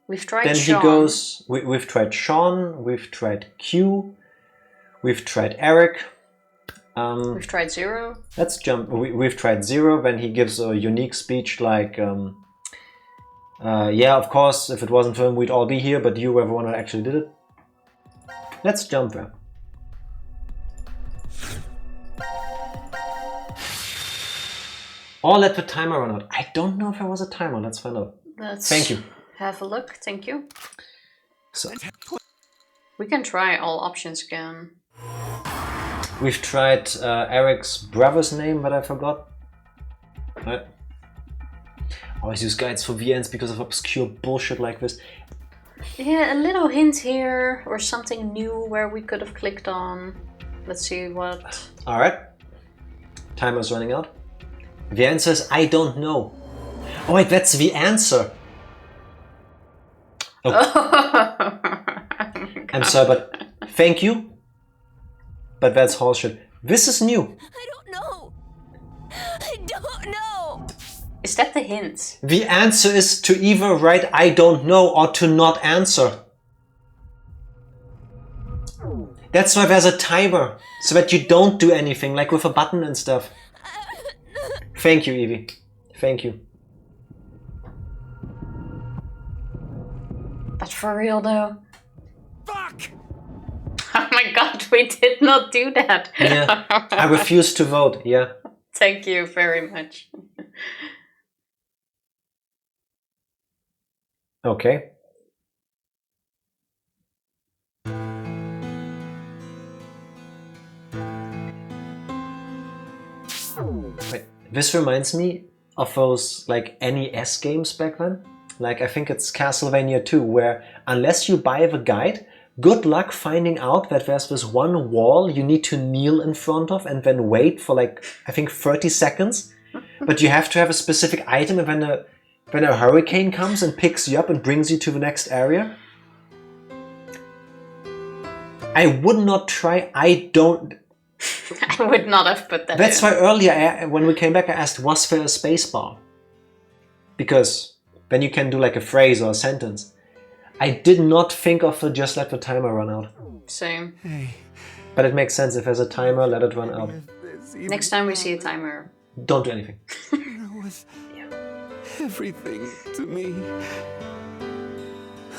[SPEAKER 1] We've tried
[SPEAKER 2] then
[SPEAKER 1] Sean.
[SPEAKER 2] He goes. We've tried Sean. We've tried Q. We've tried Eric.
[SPEAKER 1] We've tried Zero.
[SPEAKER 2] Let's jump. We've tried Zero. Then he gives a unique speech like, "Yeah, of course. If it wasn't for him, we'd all be here. But you were the one that actually did it." Let's jump there. Or let the timer run out. I don't know if there was a timer. Let's find out. Thank you.
[SPEAKER 1] Have a look. Thank you.
[SPEAKER 2] So
[SPEAKER 1] we can try all options again.
[SPEAKER 2] We've tried Eric's brother's name, but I forgot. Right. Always use guides for VNs because of obscure bullshit like this.
[SPEAKER 1] Yeah, a little hint here or something new where we could have clicked on. Let's see what.
[SPEAKER 2] Alright. Timer's running out. The answer is I don't know. Oh wait, that's the answer. Oh. I'm sorry, but thank you. But that's horseshit. This is new.
[SPEAKER 4] I don't know. I don't know.
[SPEAKER 1] Is that the hint?
[SPEAKER 2] The answer is to either write I don't know or to not answer. That's why there's a timer. So that you don't do anything, like with a button and stuff. Thank you, Evie. Thank you.
[SPEAKER 1] But for real though.
[SPEAKER 3] Fuck!
[SPEAKER 1] Oh my god, we did not do that.
[SPEAKER 2] Yeah, I refuse to vote. Yeah.
[SPEAKER 1] Thank you very much.
[SPEAKER 2] Okay. Wait, this reminds me of those like NES games back then. Like I think it's Castlevania 2, where unless you buy the guide, good luck finding out that there's this one wall you need to kneel in front of and then wait for like, I think 30 seconds. But you have to have a specific item, and when a hurricane comes and picks you up and brings you to the next area. I would not try. I
[SPEAKER 1] would not have put that
[SPEAKER 2] That's
[SPEAKER 1] in.
[SPEAKER 2] why earlier, when we came back, I asked, was there a space bar? Because then you can do like a phrase or a sentence. I did not think of just let the timer run out.
[SPEAKER 1] Same.
[SPEAKER 5] Hey,
[SPEAKER 2] But it makes sense. If there's a timer, let it run out.
[SPEAKER 5] there's even
[SPEAKER 1] Next time we see a timer.
[SPEAKER 2] Don't do anything.
[SPEAKER 5] Mira was everything to me.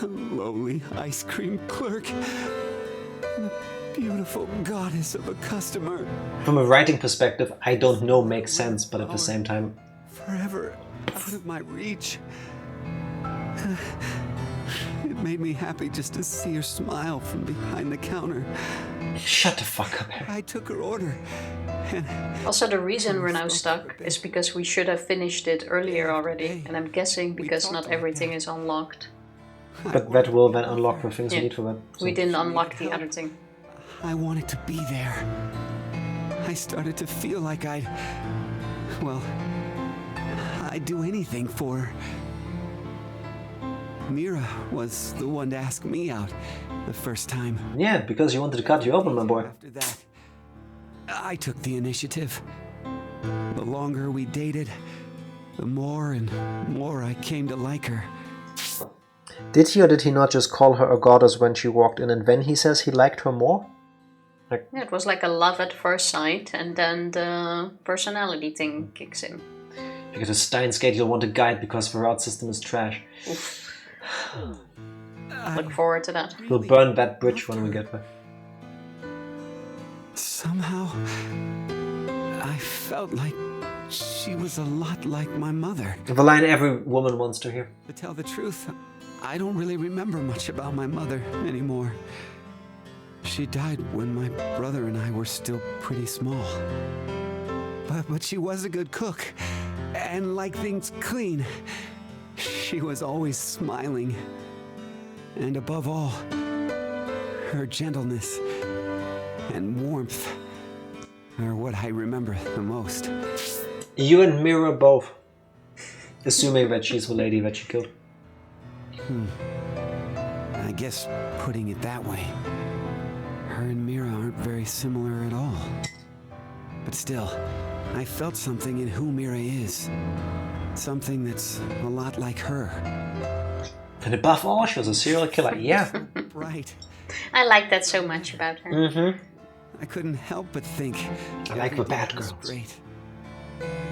[SPEAKER 5] A lowly ice cream clerk. And a beautiful goddess of a customer.
[SPEAKER 2] From a writing perspective, I don't know makes sense, but at the same time...
[SPEAKER 5] Forever out of my reach. It made me happy just to see her smile from behind the counter.
[SPEAKER 2] Shut the fuck up, Harry.
[SPEAKER 5] I took her order. And
[SPEAKER 1] Also, the reason we're now stuck is because we should have finished it earlier already. And I'm guessing because not everything is unlocked.
[SPEAKER 2] But that will then unlock the things we need for that. So.
[SPEAKER 1] We didn't unlock the other thing.
[SPEAKER 5] I wanted to be there. I started to feel like I'd do anything for her. Mira was the one to ask me out the first time.
[SPEAKER 2] Yeah, because you wanted to cut you open, my boy.
[SPEAKER 5] After that, I took the initiative. The longer we dated, the more and more I came to like her.
[SPEAKER 2] Did he or did he not just call her a goddess when she walked in, and then he says he liked her more?
[SPEAKER 1] Yeah, it was like a love at first sight, and then the personality thing kicks in.
[SPEAKER 2] Because a Steins Gate, you'll want a guide because the route system is trash.
[SPEAKER 1] Oof. Look forward to that.
[SPEAKER 2] We'll burn that bridge when we get there.
[SPEAKER 5] Somehow, I felt like she was a lot like my mother.
[SPEAKER 2] The line every woman wants to hear.
[SPEAKER 5] To tell the truth, I don't really remember much about my mother anymore. She died when my brother and I were still pretty small. But she was a good cook and liked things clean. She was always smiling. And above all, her gentleness and warmth are what I remember the most.
[SPEAKER 2] You and Mira both. Assuming that she's the lady that she killed.
[SPEAKER 5] I guess putting it that way, her and Mira aren't very similar at all. But still, I felt something in who Mira is. Something that's a lot like her.
[SPEAKER 2] And above all, she was a serial killer. Yeah.
[SPEAKER 5] Right.
[SPEAKER 1] I like that so much about her.
[SPEAKER 2] Mm-hmm.
[SPEAKER 5] I couldn't help but think
[SPEAKER 2] I like the bad
[SPEAKER 5] everything was
[SPEAKER 2] girls.
[SPEAKER 5] great.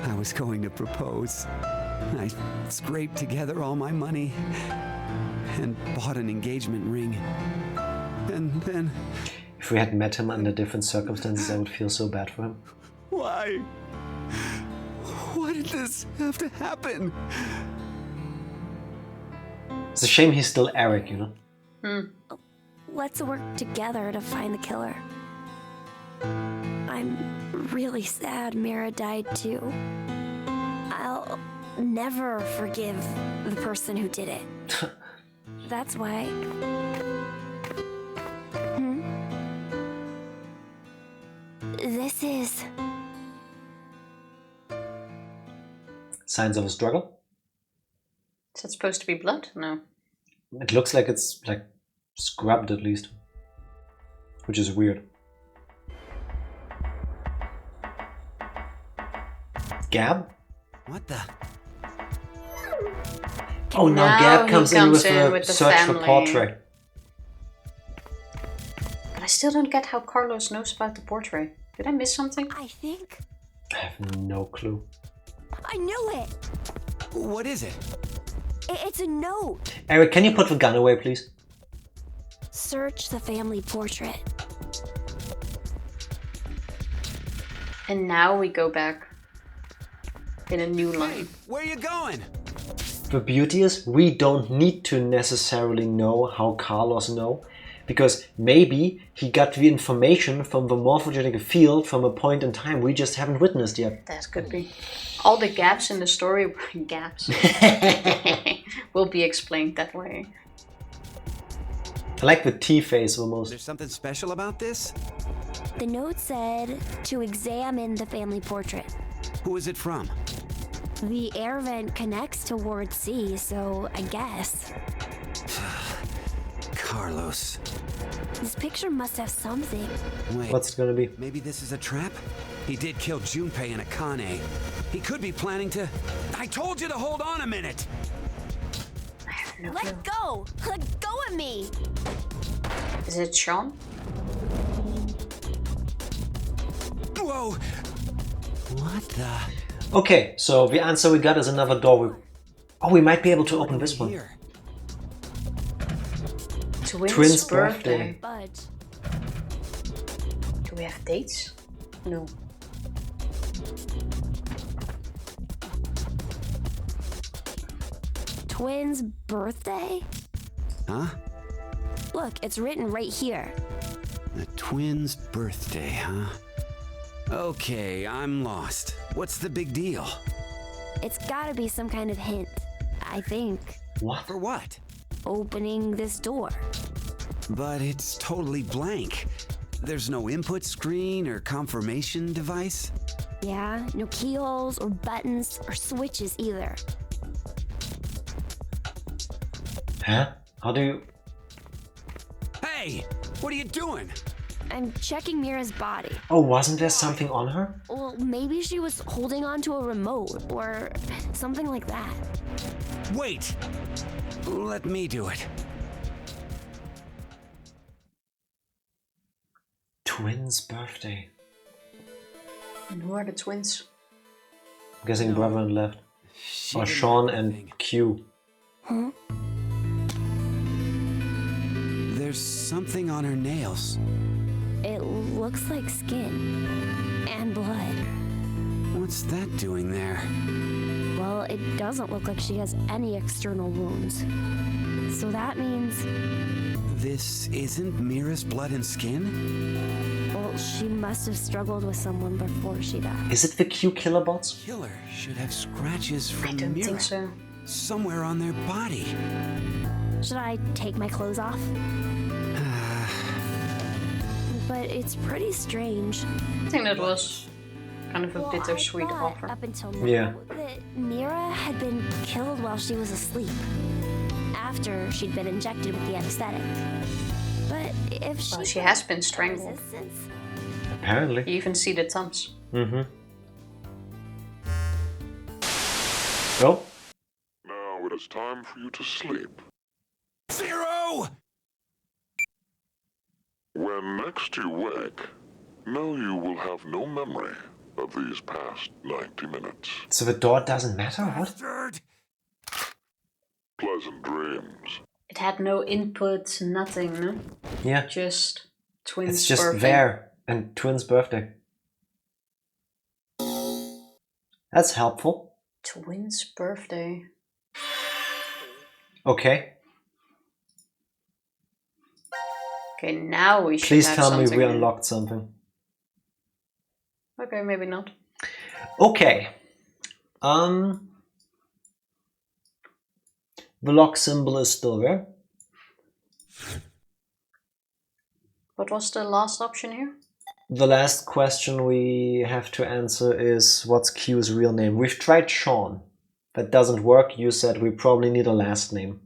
[SPEAKER 5] I was going to propose. I scraped together all my money and bought an engagement ring. And then,
[SPEAKER 2] If we had met him under different circumstances, I would feel so bad for him.
[SPEAKER 5] why? Why did this have to happen?
[SPEAKER 2] It's a shame he's still Eric, you know?
[SPEAKER 4] Let's work together to find the killer. I'm really sad Mira died too. I'll never forgive the person who did it. That's why. This is.
[SPEAKER 2] Signs of a struggle?
[SPEAKER 1] Is that supposed to be blood? No.
[SPEAKER 2] It looks like it's like scrubbed at least. Which is weird. Gab?
[SPEAKER 5] What the?
[SPEAKER 2] Oh, now
[SPEAKER 1] Now
[SPEAKER 2] Gab
[SPEAKER 1] he
[SPEAKER 2] comes in
[SPEAKER 1] comes
[SPEAKER 2] with
[SPEAKER 1] in
[SPEAKER 2] the
[SPEAKER 1] with the
[SPEAKER 2] search for
[SPEAKER 1] family.
[SPEAKER 2] portrait.
[SPEAKER 1] But I still don't get how Carlos knows about the portrait. Did I miss something?
[SPEAKER 4] I think
[SPEAKER 2] I have no clue.
[SPEAKER 4] I knew it!
[SPEAKER 5] What is it?
[SPEAKER 4] It's a note.
[SPEAKER 2] Eric, can you put the gun away, please?
[SPEAKER 4] Search the family portrait.
[SPEAKER 1] And now we go back in a new line.
[SPEAKER 5] Where you going?
[SPEAKER 2] The beauty is we don't need to necessarily know how Carlos know, because maybe he got the information from the morphogenetic field from a point in time we just haven't witnessed yet.
[SPEAKER 1] That could be. All the gaps in the story, gaps, will be explained that way.
[SPEAKER 2] I like the T face almost.
[SPEAKER 5] There's something special about this?
[SPEAKER 4] The note said to examine the family portrait.
[SPEAKER 5] Who is it from?
[SPEAKER 4] The air vent connects to Ward C, so I guess.
[SPEAKER 5] Carlos.
[SPEAKER 4] This picture must have something.
[SPEAKER 5] Wait,
[SPEAKER 2] What's it gonna be?
[SPEAKER 5] maybe this is a trap? He did kill Junpei and Akane. He could be planning to... I told you to hold on a minute!
[SPEAKER 1] I have no clue.
[SPEAKER 4] Let go! Let go of me!
[SPEAKER 1] Is it Sean?
[SPEAKER 5] Whoa! What the...
[SPEAKER 2] Okay, so the answer we got is another door. We might be able to open this one.
[SPEAKER 5] Here.
[SPEAKER 2] Twins' birthday.
[SPEAKER 4] Budge.
[SPEAKER 1] Do we have dates? No.
[SPEAKER 4] Twins' birthday?
[SPEAKER 5] Huh?
[SPEAKER 4] Look, it's written right here.
[SPEAKER 5] The twins' birthday, huh? Okay, I'm lost. What's the big deal?
[SPEAKER 4] It's gotta be some kind of hint, I think.
[SPEAKER 2] What?
[SPEAKER 5] For what?
[SPEAKER 4] Opening this door.
[SPEAKER 5] But it's totally blank. There's no input screen or confirmation device.
[SPEAKER 4] Yeah, no keyholes or buttons or switches either.
[SPEAKER 2] Huh? How do you...
[SPEAKER 5] Hey! What are you doing?
[SPEAKER 4] I'm checking Mira's body.
[SPEAKER 2] Oh, wasn't there something on her?
[SPEAKER 4] Well, maybe she was holding onto a remote or something like that.
[SPEAKER 5] Wait! Let me do it.
[SPEAKER 2] Twins' birthday.
[SPEAKER 1] And who are the twins?
[SPEAKER 2] I'm guessing brother and left.
[SPEAKER 5] She
[SPEAKER 2] Or
[SPEAKER 5] didn't
[SPEAKER 2] Sean
[SPEAKER 5] have
[SPEAKER 2] and
[SPEAKER 5] anything.
[SPEAKER 2] Q.
[SPEAKER 4] Huh?
[SPEAKER 5] There's something on her nails.
[SPEAKER 4] It looks like skin and blood.
[SPEAKER 5] What's that doing there?
[SPEAKER 4] Well, it doesn't look like she has any external wounds. So that means,
[SPEAKER 5] This isn't Mira's blood and skin?
[SPEAKER 4] well, she must have struggled with someone before she died.
[SPEAKER 2] Is it the Q killer bots?
[SPEAKER 5] Killer should have scratches from
[SPEAKER 1] I don't
[SPEAKER 5] Mira
[SPEAKER 1] think so.
[SPEAKER 5] somewhere on their body.
[SPEAKER 4] Should I take my clothes off? But it's pretty strange.
[SPEAKER 1] I think that was kind of a bittersweet
[SPEAKER 4] I thought
[SPEAKER 1] offer.
[SPEAKER 4] up until now
[SPEAKER 2] Yeah.
[SPEAKER 4] that Mira had been killed while she was asleep, after she'd been injected with the anesthetic. But if she,
[SPEAKER 1] Well, she has been strangled.
[SPEAKER 4] resistance,
[SPEAKER 2] Apparently.
[SPEAKER 1] You even see the thumbs.
[SPEAKER 2] Mm-hmm. Oh,
[SPEAKER 8] Now it is time for you to sleep.
[SPEAKER 5] Zero!
[SPEAKER 8] When next you wake, know you will have no memory of these past 90 minutes.
[SPEAKER 2] so the door doesn't matter? What?
[SPEAKER 5] Bastard!
[SPEAKER 8] Pleasant dreams.
[SPEAKER 1] It had no input, nothing, no?
[SPEAKER 2] Yeah.
[SPEAKER 1] Just twins'
[SPEAKER 2] It's just
[SPEAKER 1] birthday.
[SPEAKER 2] there. And twins' birthday. That's helpful.
[SPEAKER 1] Twins' birthday.
[SPEAKER 2] Okay.
[SPEAKER 1] Okay, now we should
[SPEAKER 2] Please
[SPEAKER 1] have
[SPEAKER 2] tell me
[SPEAKER 1] something
[SPEAKER 2] we
[SPEAKER 1] new.
[SPEAKER 2] unlocked something.
[SPEAKER 1] Okay, maybe not.
[SPEAKER 2] Okay. The lock symbol is still there.
[SPEAKER 1] What was the last option here?
[SPEAKER 2] The last question we have to answer is what's Q's real name? We've tried Sean. That doesn't work. You said we probably need a last name.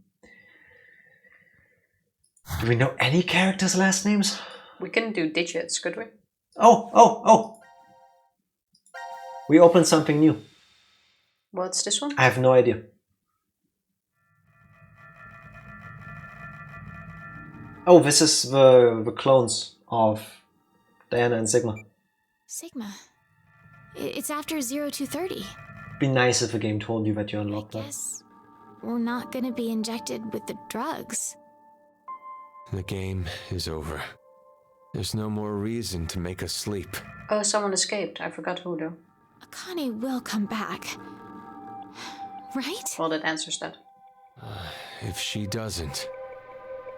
[SPEAKER 2] Do we know any characters' last names?
[SPEAKER 1] We couldn't do digits, could we?
[SPEAKER 2] Oh! We opened something new.
[SPEAKER 1] What's this one?
[SPEAKER 2] I have no idea. Oh, this is the clones of Diana and Sigma.
[SPEAKER 9] Sigma,
[SPEAKER 4] It's after 0230.
[SPEAKER 2] Be nice if a game told you that you unlocked that.
[SPEAKER 4] Guess we're not gonna be injected with the drugs.
[SPEAKER 3] The game is over. There's no more reason to make us sleep.
[SPEAKER 1] Oh, someone escaped. I forgot who though.
[SPEAKER 4] Akane will come back. Right?
[SPEAKER 1] Well, that answers that.
[SPEAKER 3] If she doesn't,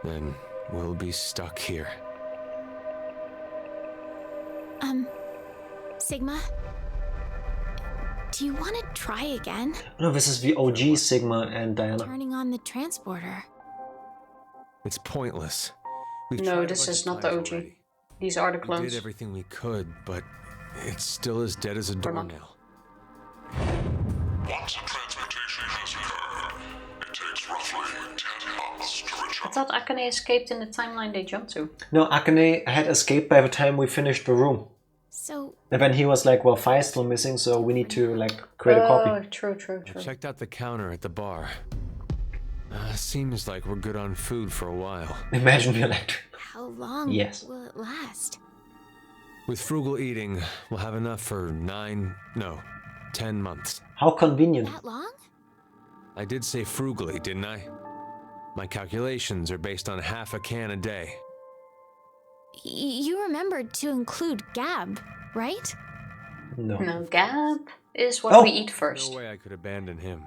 [SPEAKER 3] then we'll be stuck here.
[SPEAKER 4] Sigma? Do you want to try again?
[SPEAKER 2] No, this is the OG Sigma and Diana.
[SPEAKER 4] Turning on the transporter.
[SPEAKER 3] It's pointless. We've
[SPEAKER 1] No,
[SPEAKER 3] tried a
[SPEAKER 1] this
[SPEAKER 3] bunch
[SPEAKER 1] is
[SPEAKER 3] of
[SPEAKER 1] not the
[SPEAKER 3] times
[SPEAKER 1] OG.
[SPEAKER 3] already.
[SPEAKER 1] These are the
[SPEAKER 3] We
[SPEAKER 1] clones.
[SPEAKER 3] did everything we could, but it's still as dead as a
[SPEAKER 1] not.
[SPEAKER 3] doornail.
[SPEAKER 8] Once a transmutation has occurred, it takes roughly 10 months to
[SPEAKER 1] I
[SPEAKER 8] return.
[SPEAKER 1] thought Akane escaped in the timeline they jumped to.
[SPEAKER 2] No, Akane had escaped by the time we finished the room.
[SPEAKER 4] So,
[SPEAKER 2] And then he was like, well, Fi's still missing, so we need to like create a copy.
[SPEAKER 1] Oh, true.
[SPEAKER 3] I checked out the counter at the bar. Seems like we're good on food for a while.
[SPEAKER 2] Imagine the electric.
[SPEAKER 4] how long
[SPEAKER 2] Yes.
[SPEAKER 4] will it last?
[SPEAKER 3] With frugal eating, we'll have enough for 10 months.
[SPEAKER 2] How convenient.
[SPEAKER 4] That long?
[SPEAKER 3] I did say frugally, didn't I? My calculations are based on half a can a day.
[SPEAKER 4] You remembered to include Gab, right?
[SPEAKER 2] No.
[SPEAKER 1] No, Gab is what
[SPEAKER 2] Oh.
[SPEAKER 1] we eat first.
[SPEAKER 3] No way I could abandon him.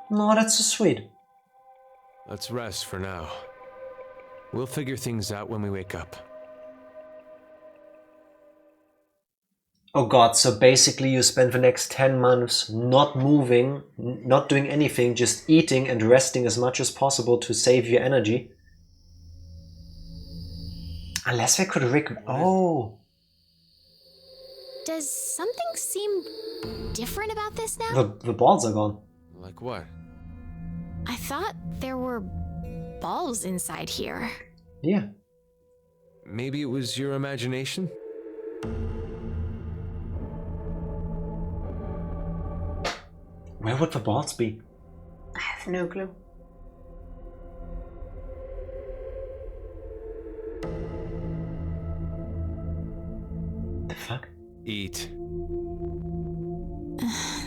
[SPEAKER 2] No, that's so sweet.
[SPEAKER 3] Let's rest for now. We'll figure things out when we wake up.
[SPEAKER 2] Oh god, so basically you spend the next 10 months not moving, not doing anything, just eating and resting as much as possible to save your energy. Unless they could Oh,
[SPEAKER 4] Does something seem different about this now?
[SPEAKER 2] the balls are gone.
[SPEAKER 3] Like what?
[SPEAKER 4] I thought there were balls inside here.
[SPEAKER 2] Yeah.
[SPEAKER 3] Maybe it was your imagination?
[SPEAKER 2] Where would the balls be?
[SPEAKER 1] I have no clue.
[SPEAKER 2] The fuck?
[SPEAKER 3] Eat.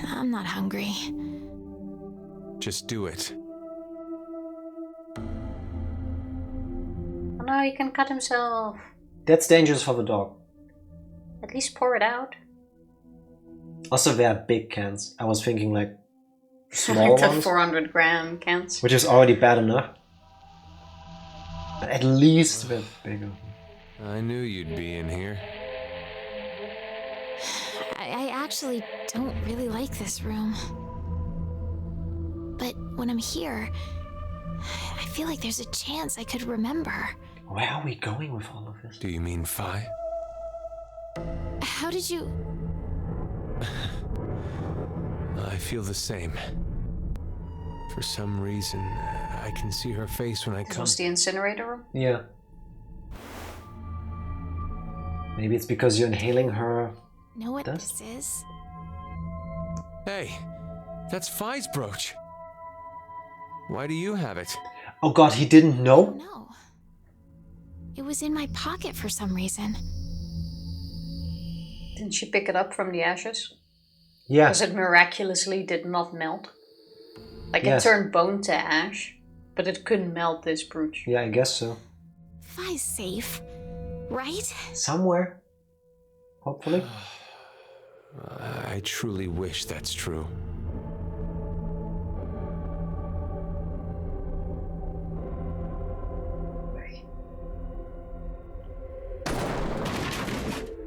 [SPEAKER 4] I'm not hungry.
[SPEAKER 3] Just do it.
[SPEAKER 1] Oh no, he can cut himself.
[SPEAKER 2] That's dangerous for the dog.
[SPEAKER 1] At least pour it out.
[SPEAKER 2] Also, they are big cans. I was thinking like small
[SPEAKER 1] Like the
[SPEAKER 2] ones,
[SPEAKER 1] 400-gram cans.
[SPEAKER 2] which is already bad enough. But at least they're bigger.
[SPEAKER 3] I knew you'd be in here.
[SPEAKER 4] I actually don't really like this room. But when I'm here, I feel like there's a chance I could remember.
[SPEAKER 2] Where are we going with all of this?
[SPEAKER 3] Do you mean Phi?
[SPEAKER 4] How did you...
[SPEAKER 3] I feel the same. For some reason, I can see her face when I
[SPEAKER 1] This
[SPEAKER 3] come.
[SPEAKER 1] was the incinerator room.
[SPEAKER 2] Yeah. Maybe it's because you're inhaling her.
[SPEAKER 4] know what
[SPEAKER 2] Dust?
[SPEAKER 4] this is?
[SPEAKER 3] Hey, that's Phi's brooch. Why do you have it?
[SPEAKER 2] Oh god, he didn't know?
[SPEAKER 4] No. It was in my pocket for some reason.
[SPEAKER 1] Didn't she pick it up from the ashes?
[SPEAKER 2] Yeah.
[SPEAKER 1] Because it miraculously did not melt. Like
[SPEAKER 2] Yes.
[SPEAKER 1] it turned bone to ash, but it couldn't melt this brooch.
[SPEAKER 2] Yeah, I guess so.
[SPEAKER 4] Phi's safe, right?
[SPEAKER 2] Somewhere. Hopefully.
[SPEAKER 3] I truly wish that's true.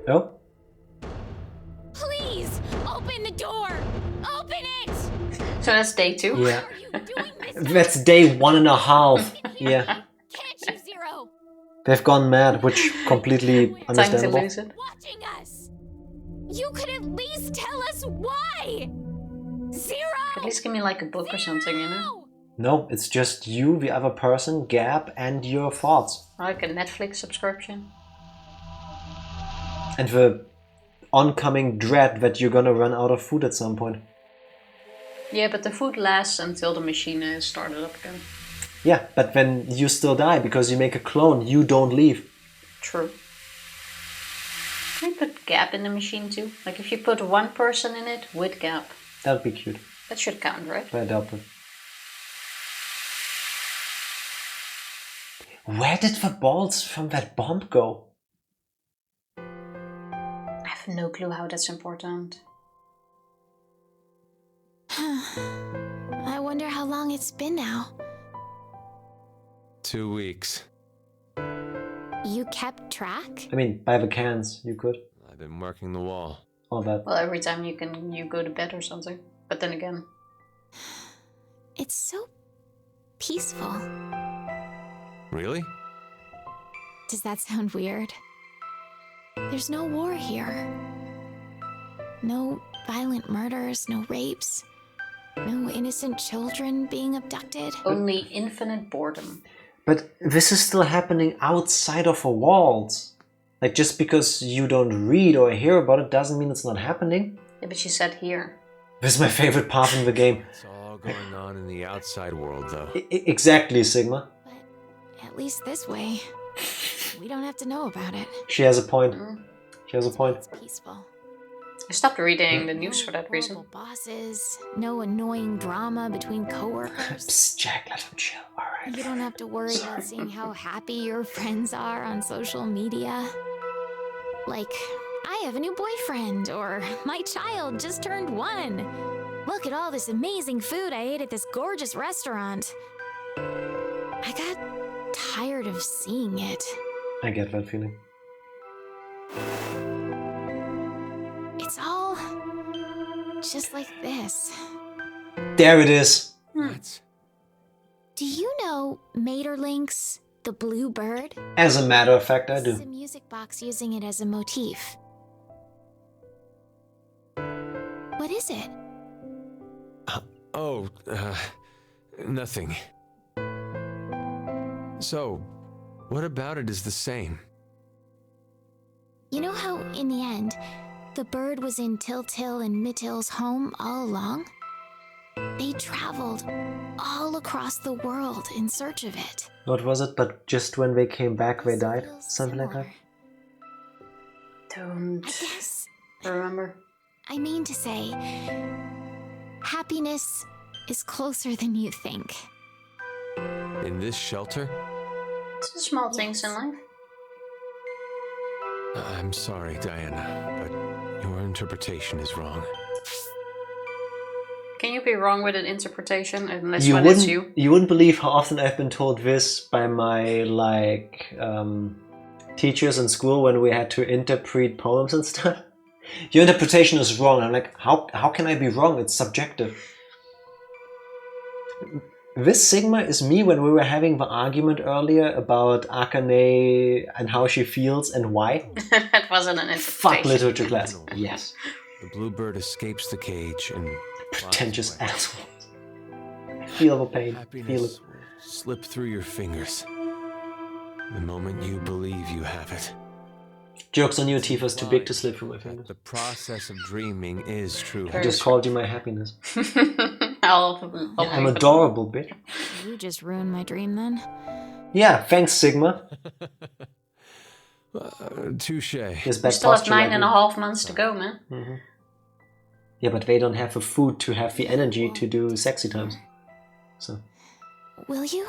[SPEAKER 2] No?
[SPEAKER 4] Please, open the door! Open it!
[SPEAKER 1] So that's day 2.
[SPEAKER 2] Yeah.
[SPEAKER 4] What are you doing this
[SPEAKER 2] That's day 1.5. Yeah.
[SPEAKER 4] Can't you, Zero?
[SPEAKER 2] They've gone mad, which completely
[SPEAKER 1] Time to
[SPEAKER 2] understandable.
[SPEAKER 1] lose it.
[SPEAKER 4] Watching us! You could at least tell us why! Zero!
[SPEAKER 1] At least give me like a book or something, you know?
[SPEAKER 2] No, it's just you, the other person, Gab, and your thoughts.
[SPEAKER 1] Like a Netflix subscription.
[SPEAKER 2] And the oncoming dread that you're gonna run out of food at some point.
[SPEAKER 1] Yeah, but the food lasts until the machine is started up again.
[SPEAKER 2] Yeah, but then you still die because you make a clone. You don't leave.
[SPEAKER 1] True. Can we put Gap in the machine too? Like if you put one person in it with Gap.
[SPEAKER 2] That would be cute.
[SPEAKER 1] That should count, right?
[SPEAKER 2] By adopted. Where did the balls from that bomb go?
[SPEAKER 1] I have no clue how that's important.
[SPEAKER 4] I wonder how long it's been now.
[SPEAKER 3] 2 weeks.
[SPEAKER 4] You kept track?
[SPEAKER 2] I mean, by the cans, you could.
[SPEAKER 3] I've been working the wall.
[SPEAKER 2] All that.
[SPEAKER 1] Well, every time you go to bed or something. But then again.
[SPEAKER 4] It's so peaceful.
[SPEAKER 3] Really?
[SPEAKER 4] Does that sound weird? There's no war here. No violent murders, no rapes, no innocent children being abducted.
[SPEAKER 1] Only infinite boredom.
[SPEAKER 2] But this is still happening outside of the walls. Like, just because you don't read or hear about it doesn't mean it's not happening.
[SPEAKER 1] Yeah, but she said here.
[SPEAKER 2] This is my favorite part in the game.
[SPEAKER 3] It's all going on in the outside world, though.
[SPEAKER 2] Exactly, Sigma.
[SPEAKER 4] But at least this way, we don't have to know about it.
[SPEAKER 2] She has a point. She has a point.
[SPEAKER 4] It's peaceful.
[SPEAKER 1] I stopped reading the news for that reason.
[SPEAKER 4] Horrible bosses, no annoying drama between coworkers.
[SPEAKER 2] Psst, Jack, let him chill. All right.
[SPEAKER 4] You don't have to worry about seeing how happy your friends are on social media. Like, I have a new boyfriend, or my child just turned 1. Look at all this amazing food I ate at this gorgeous restaurant. I got tired of seeing it.
[SPEAKER 2] I get that feeling.
[SPEAKER 4] It's all just like this.
[SPEAKER 2] There it is.
[SPEAKER 3] What?
[SPEAKER 4] Do you know Maeterlinck's The Blue Bird?
[SPEAKER 2] As a matter of fact, I
[SPEAKER 4] This is a
[SPEAKER 2] do.
[SPEAKER 4] music box using it as a motif. What is it?
[SPEAKER 3] Oh, nothing. So, what about it is the same?
[SPEAKER 4] You know how, in the end, the bird was in Tiltil and Mittil's home all along? They traveled all across the world in search of it.
[SPEAKER 2] What was it? But just when they came back, they died?
[SPEAKER 4] Feels
[SPEAKER 2] Something like that?
[SPEAKER 4] similar.
[SPEAKER 1] Don't
[SPEAKER 4] I guess
[SPEAKER 1] remember.
[SPEAKER 4] I mean to say, happiness is closer than you think.
[SPEAKER 3] In this shelter?
[SPEAKER 1] It's the small things in life.
[SPEAKER 3] I'm sorry, Diana, but your interpretation is wrong.
[SPEAKER 1] Can you be wrong with an interpretation unless
[SPEAKER 2] You
[SPEAKER 1] when it's
[SPEAKER 2] wouldn't,
[SPEAKER 1] you?
[SPEAKER 2] you wouldn't believe how often I've been told this by my, like, teachers in school when we had to interpret poems and stuff. Your interpretation is wrong. I'm like, how can I be wrong? It's subjective. This Sigma is me when we were having the argument earlier about Akane and how she feels and why.
[SPEAKER 1] That wasn't an interpretation.
[SPEAKER 2] Fuck literature class. Yes.
[SPEAKER 3] The bluebird escapes the cage and
[SPEAKER 2] Pretentious
[SPEAKER 3] flies away.
[SPEAKER 2] assholes. Feel the pain. Feel it.
[SPEAKER 3] Happiness will slip through your fingers the moment you believe you have it.
[SPEAKER 2] Joke's on you, Tifa's too big to slip through my fingers.
[SPEAKER 3] The process of dreaming is true.
[SPEAKER 2] I just called you my happiness.
[SPEAKER 1] I'll
[SPEAKER 2] I'm adorable, bitch.
[SPEAKER 4] You just ruined my dream then.
[SPEAKER 2] Yeah, thanks, Sigma.
[SPEAKER 3] Touche.
[SPEAKER 2] Yes,
[SPEAKER 1] We
[SPEAKER 2] bad
[SPEAKER 1] still have
[SPEAKER 2] posture like
[SPEAKER 1] 9.5 months to go, man.
[SPEAKER 2] you. Yeah, but they don't have the food to have the energy to do sexy times. So,
[SPEAKER 4] Will you?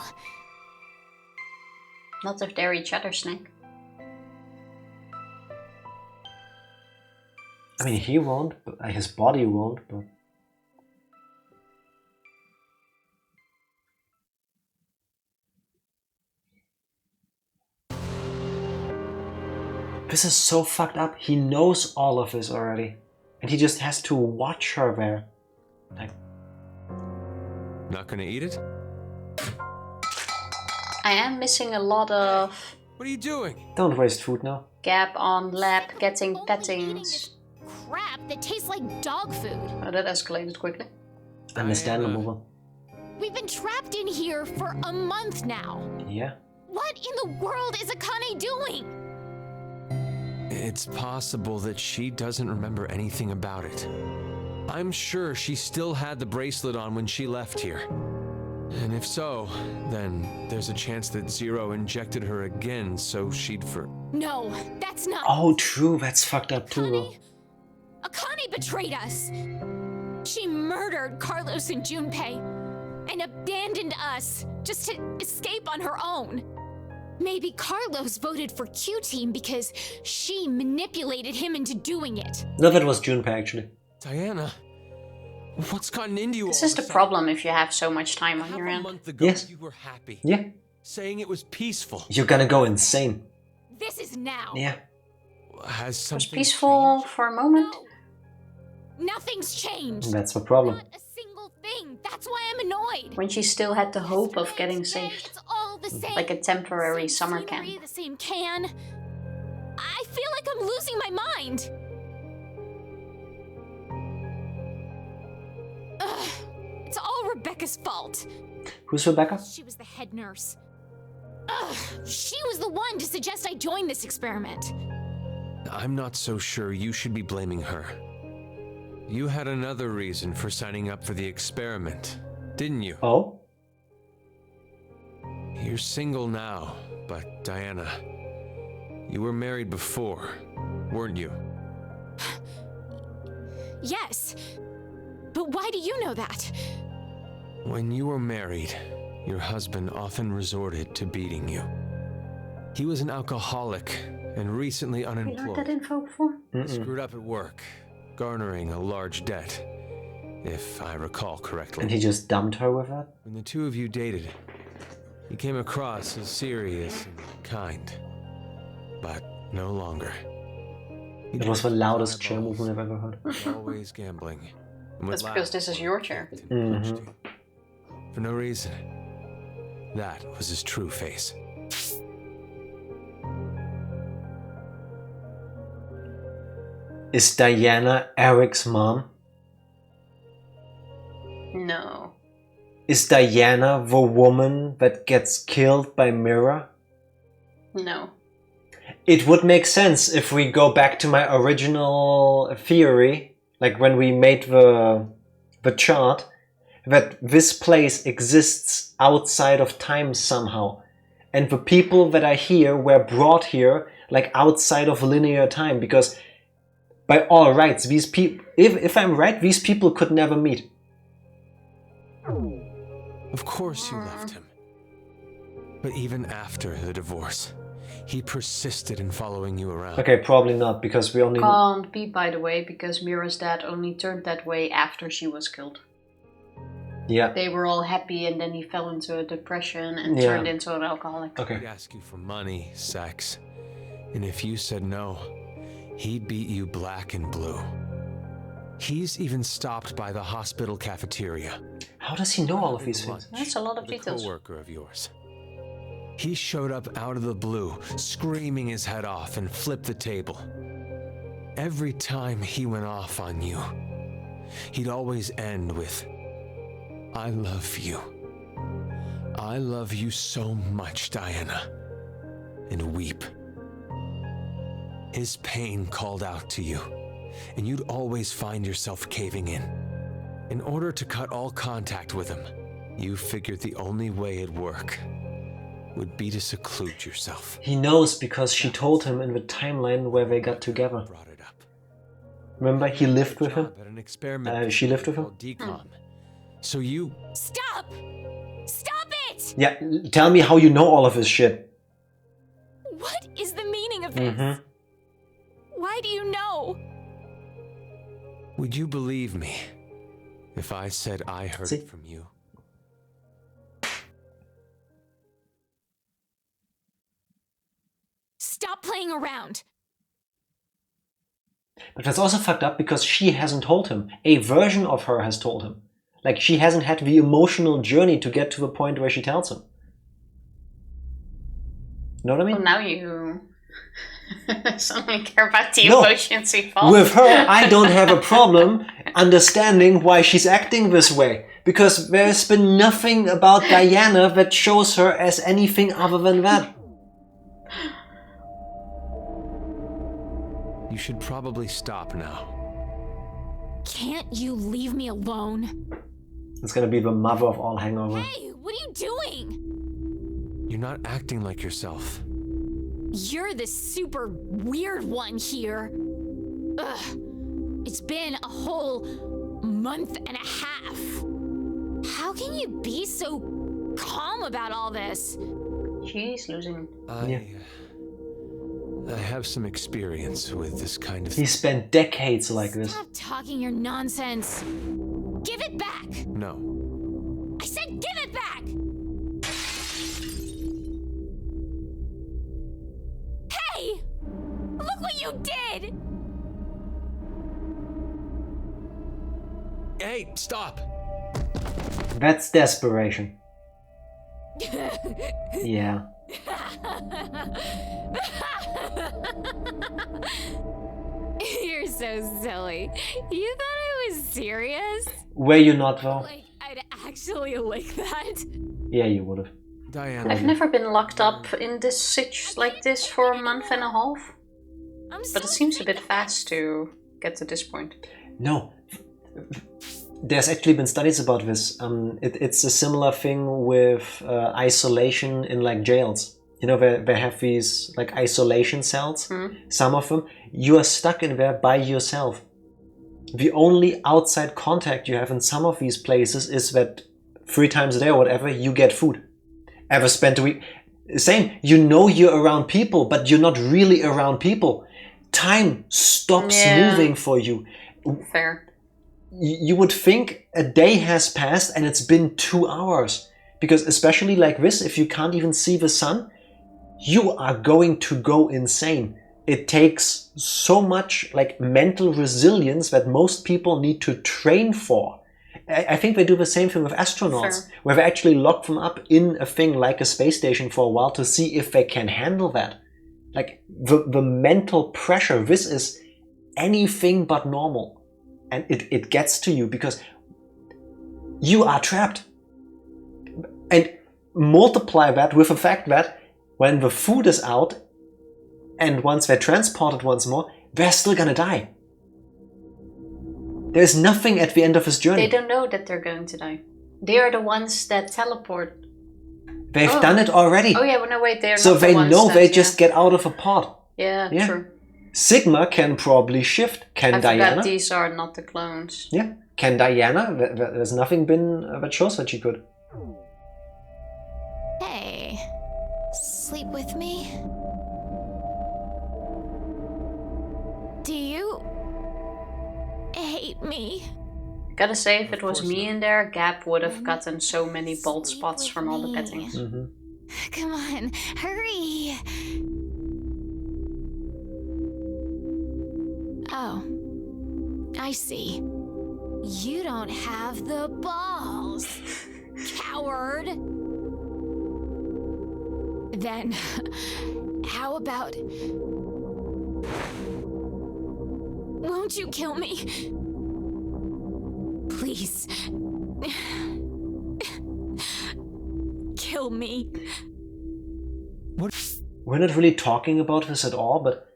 [SPEAKER 1] Not if they're each other's snake.
[SPEAKER 2] I mean, he won't, but his body won't, but... This is so fucked up. He knows all of this already. And he just has to watch her there. Like,
[SPEAKER 3] Not gonna eat it?
[SPEAKER 1] I am missing a lot of
[SPEAKER 3] What are you doing?
[SPEAKER 2] don't waste food now.
[SPEAKER 1] gap on lab getting
[SPEAKER 4] Only eating
[SPEAKER 1] pettings.
[SPEAKER 4] this crap that tastes like dog food.
[SPEAKER 1] Oh, that escalated quickly.
[SPEAKER 2] Understandable.
[SPEAKER 4] We've been trapped in here for a month now.
[SPEAKER 2] Yeah.
[SPEAKER 4] What in the world is Akane doing?
[SPEAKER 3] It's possible that she doesn't remember anything about it. I'm sure she still had the bracelet on when she left here. And if so, then there's a chance that Zero injected her again so she'd
[SPEAKER 9] No, that's not.
[SPEAKER 2] Oh, true. That's fucked up too.
[SPEAKER 9] Akane? Akane betrayed us. She murdered Carlos and Junpei and abandoned us just to escape on her own. Maybe Carlos voted for Q-Team because she manipulated him into doing it.
[SPEAKER 2] No, that was Junpei actually.
[SPEAKER 3] Diana, what's gotten into you?
[SPEAKER 1] This
[SPEAKER 3] all
[SPEAKER 1] is
[SPEAKER 3] of
[SPEAKER 1] the
[SPEAKER 3] a sudden?
[SPEAKER 1] problem if you have so much time on
[SPEAKER 3] Half
[SPEAKER 1] your
[SPEAKER 3] a
[SPEAKER 1] hand.
[SPEAKER 3] month ago,
[SPEAKER 2] Yes.
[SPEAKER 3] you were happy,
[SPEAKER 2] Yeah.
[SPEAKER 3] saying it was peaceful.
[SPEAKER 2] You're gonna go insane.
[SPEAKER 9] This is now.
[SPEAKER 2] Yeah.
[SPEAKER 3] Has
[SPEAKER 1] It was
[SPEAKER 3] something
[SPEAKER 1] peaceful
[SPEAKER 3] changed?
[SPEAKER 1] for a moment.
[SPEAKER 9] No. Nothing's changed.
[SPEAKER 2] That's the problem.
[SPEAKER 9] Not a single thing. That's why I'm annoyed.
[SPEAKER 1] When she still had the hope of getting
[SPEAKER 9] Today,
[SPEAKER 1] saved.
[SPEAKER 9] It's all the same.
[SPEAKER 1] Like a temporary
[SPEAKER 9] Same
[SPEAKER 1] summer
[SPEAKER 9] scenery,
[SPEAKER 1] camp.
[SPEAKER 9] The same can. I feel like I'm losing my mind. Ugh, it's all Rebecca's fault.
[SPEAKER 2] Who's Rebecca?
[SPEAKER 9] She was the head nurse. Ugh, she was the one to suggest I join this experiment.
[SPEAKER 3] I'm not so sure you should be blaming her. You had another reason for signing up for the experiment, didn't you?
[SPEAKER 2] Oh?
[SPEAKER 3] You're single now, but Diana, you were married before, weren't you?
[SPEAKER 9] Yes. But why do you know that?
[SPEAKER 3] When you were married, your husband often resorted to beating you. He was an alcoholic and recently
[SPEAKER 1] You heard that
[SPEAKER 3] unemployed.
[SPEAKER 1] info before?
[SPEAKER 3] Screwed up at work, garnering a large debt, if I recall correctly.
[SPEAKER 2] And he just dumped her with that?
[SPEAKER 3] When the two of you dated, he came across as serious and kind, but no longer. He
[SPEAKER 2] It was the
[SPEAKER 3] drank
[SPEAKER 2] loudest chair
[SPEAKER 3] eyeballs,
[SPEAKER 2] movement I've ever heard.
[SPEAKER 3] was always gambling. and would
[SPEAKER 1] That's
[SPEAKER 3] laugh
[SPEAKER 1] because this is
[SPEAKER 3] when
[SPEAKER 1] your
[SPEAKER 3] I
[SPEAKER 1] chair.
[SPEAKER 3] kicked and punched you. For no reason. That was his true face.
[SPEAKER 2] Is Diana Eric's mom?
[SPEAKER 1] No.
[SPEAKER 2] Is Diana the woman that gets killed by Mira?
[SPEAKER 1] No.
[SPEAKER 2] It would make sense if we go back to my original theory, like when we made the chart, that this place exists outside of time somehow. And the people that are here were brought here like outside of linear time, because by all rights, these people, if I'm right, these people could never meet.
[SPEAKER 3] Of course you left him. But even after the divorce, he persisted in following you around.
[SPEAKER 2] Okay, probably not, because we only...
[SPEAKER 1] Can't be, by the way, because Mira's dad only turned that way after she was killed.
[SPEAKER 2] Yeah.
[SPEAKER 1] They were all happy and then he fell into a depression and
[SPEAKER 2] Yeah.
[SPEAKER 1] turned into an alcoholic.
[SPEAKER 2] Okay.
[SPEAKER 3] He'd ask you for money, sex, and if you said no, he'd beat you black and blue. He's even stopped by the hospital cafeteria.
[SPEAKER 2] How does he know all of these things?
[SPEAKER 1] That's a lot of
[SPEAKER 3] with a
[SPEAKER 1] details.
[SPEAKER 3] coworker of yours. He showed up out of the blue, screaming his head off, and flipped the table. Every time he went off on you, he'd always end with, "I love you. I love you so much, Diana," and weep. His pain called out to you, and you'd always find yourself caving in. In order to cut all contact with him, you figured the only way it'd work would be to seclude yourself.
[SPEAKER 2] He knows because she told him in the timeline where they got together.
[SPEAKER 3] Brought it up.
[SPEAKER 2] Remember, he lived with him?
[SPEAKER 3] Job at an experiment
[SPEAKER 2] She lived with him?
[SPEAKER 3] called Decom. So you...
[SPEAKER 9] Stop! Stop it!
[SPEAKER 2] Yeah, tell me how you know all of this shit.
[SPEAKER 9] What is the meaning of this? Why do you know?
[SPEAKER 3] Would you believe me if I said I heard
[SPEAKER 2] See?
[SPEAKER 3] it from you?
[SPEAKER 9] Stop playing around.
[SPEAKER 2] But that's also fucked up because she hasn't told him. A version of her has told him. Like, she hasn't had the emotional journey to get to the point where she tells him. You know what I mean?
[SPEAKER 1] Well, now you suddenly care about the
[SPEAKER 2] No.
[SPEAKER 1] emotions involved.
[SPEAKER 2] With her, I don't have a problem understanding why she's acting this way. Because there's been nothing about Diana that shows her as anything other than that.
[SPEAKER 3] You should probably stop now.
[SPEAKER 9] Can't you leave me alone?
[SPEAKER 2] It's gonna be the mother of all hangover.
[SPEAKER 9] Hey, what are you doing?
[SPEAKER 3] You're not acting like yourself.
[SPEAKER 9] You're the super weird one here. Ugh. It's been a whole month and a half. How can you be so calm about all this?
[SPEAKER 1] She's losing.
[SPEAKER 3] I have some experience with this kind of
[SPEAKER 2] He spent decades like this.
[SPEAKER 9] Stop talking your nonsense. Give it back.
[SPEAKER 3] No.
[SPEAKER 9] I said give it back. Hey! Look what you did!
[SPEAKER 3] Hey, stop!
[SPEAKER 2] That's desperation. Yeah.
[SPEAKER 9] You're so silly. You thought I was serious?
[SPEAKER 2] Were you not though?
[SPEAKER 9] Like, I'd actually like that?
[SPEAKER 2] Yeah, you would have.
[SPEAKER 3] Diana.
[SPEAKER 1] I've never been locked up in this sitch like this for a month and a half. But it seems a bit fast to get to this point.
[SPEAKER 2] No. There's actually been studies about this. It's a similar thing with isolation in like jails. You know, they have these like isolation cells. Some of them, you are stuck in there by yourself. The only outside contact you have in some of these places is that 3 times a day or whatever, you get food. Ever spent a week? Same, you know you're around people, but you're not really around people. Time stops moving for you.
[SPEAKER 1] Fair.
[SPEAKER 2] You would think a day has passed and it's been 2 hours. Because especially like this, if you can't even see the sun, you are going to go insane. It takes so much like mental resilience that most people need to train for. I think they do the same thing with astronauts, where they actually lock them up in a thing like a space station for a while to see if they can handle that. Like the mental pressure, this is anything but normal. And it gets to you because you are trapped. And multiply that with the fact that when the food is out and once they're transported once more, they're still gonna die. There's nothing at the end of this journey.
[SPEAKER 1] They don't know that they're going to die. They are the ones that teleport.
[SPEAKER 2] They've done it already.
[SPEAKER 1] Oh yeah, well, no wait, they're
[SPEAKER 2] so
[SPEAKER 1] not the
[SPEAKER 2] they
[SPEAKER 1] ones
[SPEAKER 2] know
[SPEAKER 1] that,
[SPEAKER 2] they just get out of a pod.
[SPEAKER 1] Yeah, true.
[SPEAKER 2] Sigma can probably shift. Can
[SPEAKER 1] I
[SPEAKER 2] Diana?
[SPEAKER 1] forgot these are not the clones.
[SPEAKER 2] Yeah. Can Diana? There's nothing been that shows that she could.
[SPEAKER 4] Hey, sleep with me?
[SPEAKER 9] Do you hate me?
[SPEAKER 1] Gotta say, if it was me in there, Gab would have gotten so many bald spots from all the petting.
[SPEAKER 9] Come on, hurry! Oh, I see. You don't have the balls, coward! Then, how about... Won't you kill me? Please. Kill me.
[SPEAKER 2] We're not really talking about this at all, but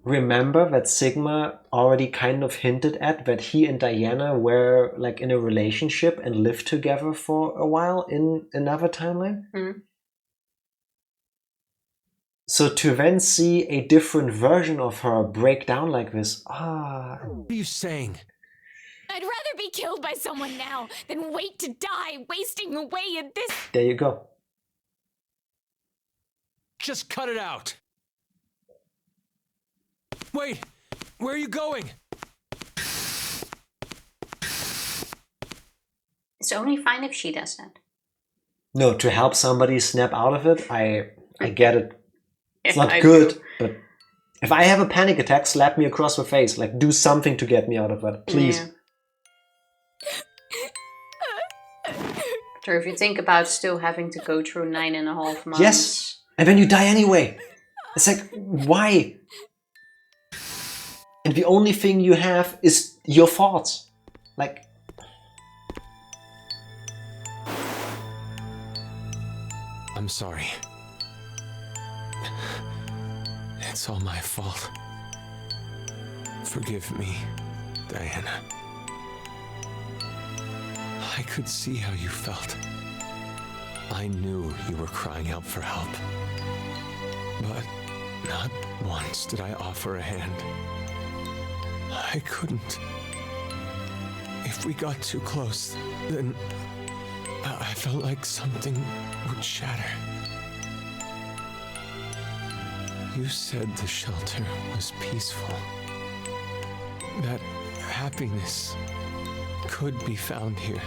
[SPEAKER 2] remember that Sigma already kind of hinted at that he and Diana were like in a relationship and lived together for a while in another timeline? So to then see a different version of her break down like this,
[SPEAKER 3] What are you saying?
[SPEAKER 9] I'd rather be killed by someone now than wait to die, wasting away in this.
[SPEAKER 2] There you go.
[SPEAKER 3] Just cut it out. Wait, where are you going?
[SPEAKER 1] It's only fine if she does that.
[SPEAKER 2] No, to help somebody snap out of it, I get it. It's not
[SPEAKER 1] I
[SPEAKER 2] good,
[SPEAKER 1] do.
[SPEAKER 2] but if I have a panic attack, slap me across the face. Like, do something to get me out of that, please.
[SPEAKER 1] Or if you think about still having to go through 9.5 months.
[SPEAKER 2] Yes, and then you die anyway. It's like, why? And the only thing you have is your thoughts. Like,
[SPEAKER 3] I'm sorry. It's all my fault. Forgive me, Diana. I could see how you felt. I knew you were crying out for help. But Not once did I offer a hand. I couldn't. If we got too close, then I felt like something would shatter. You said the shelter was peaceful. That happiness could be found here.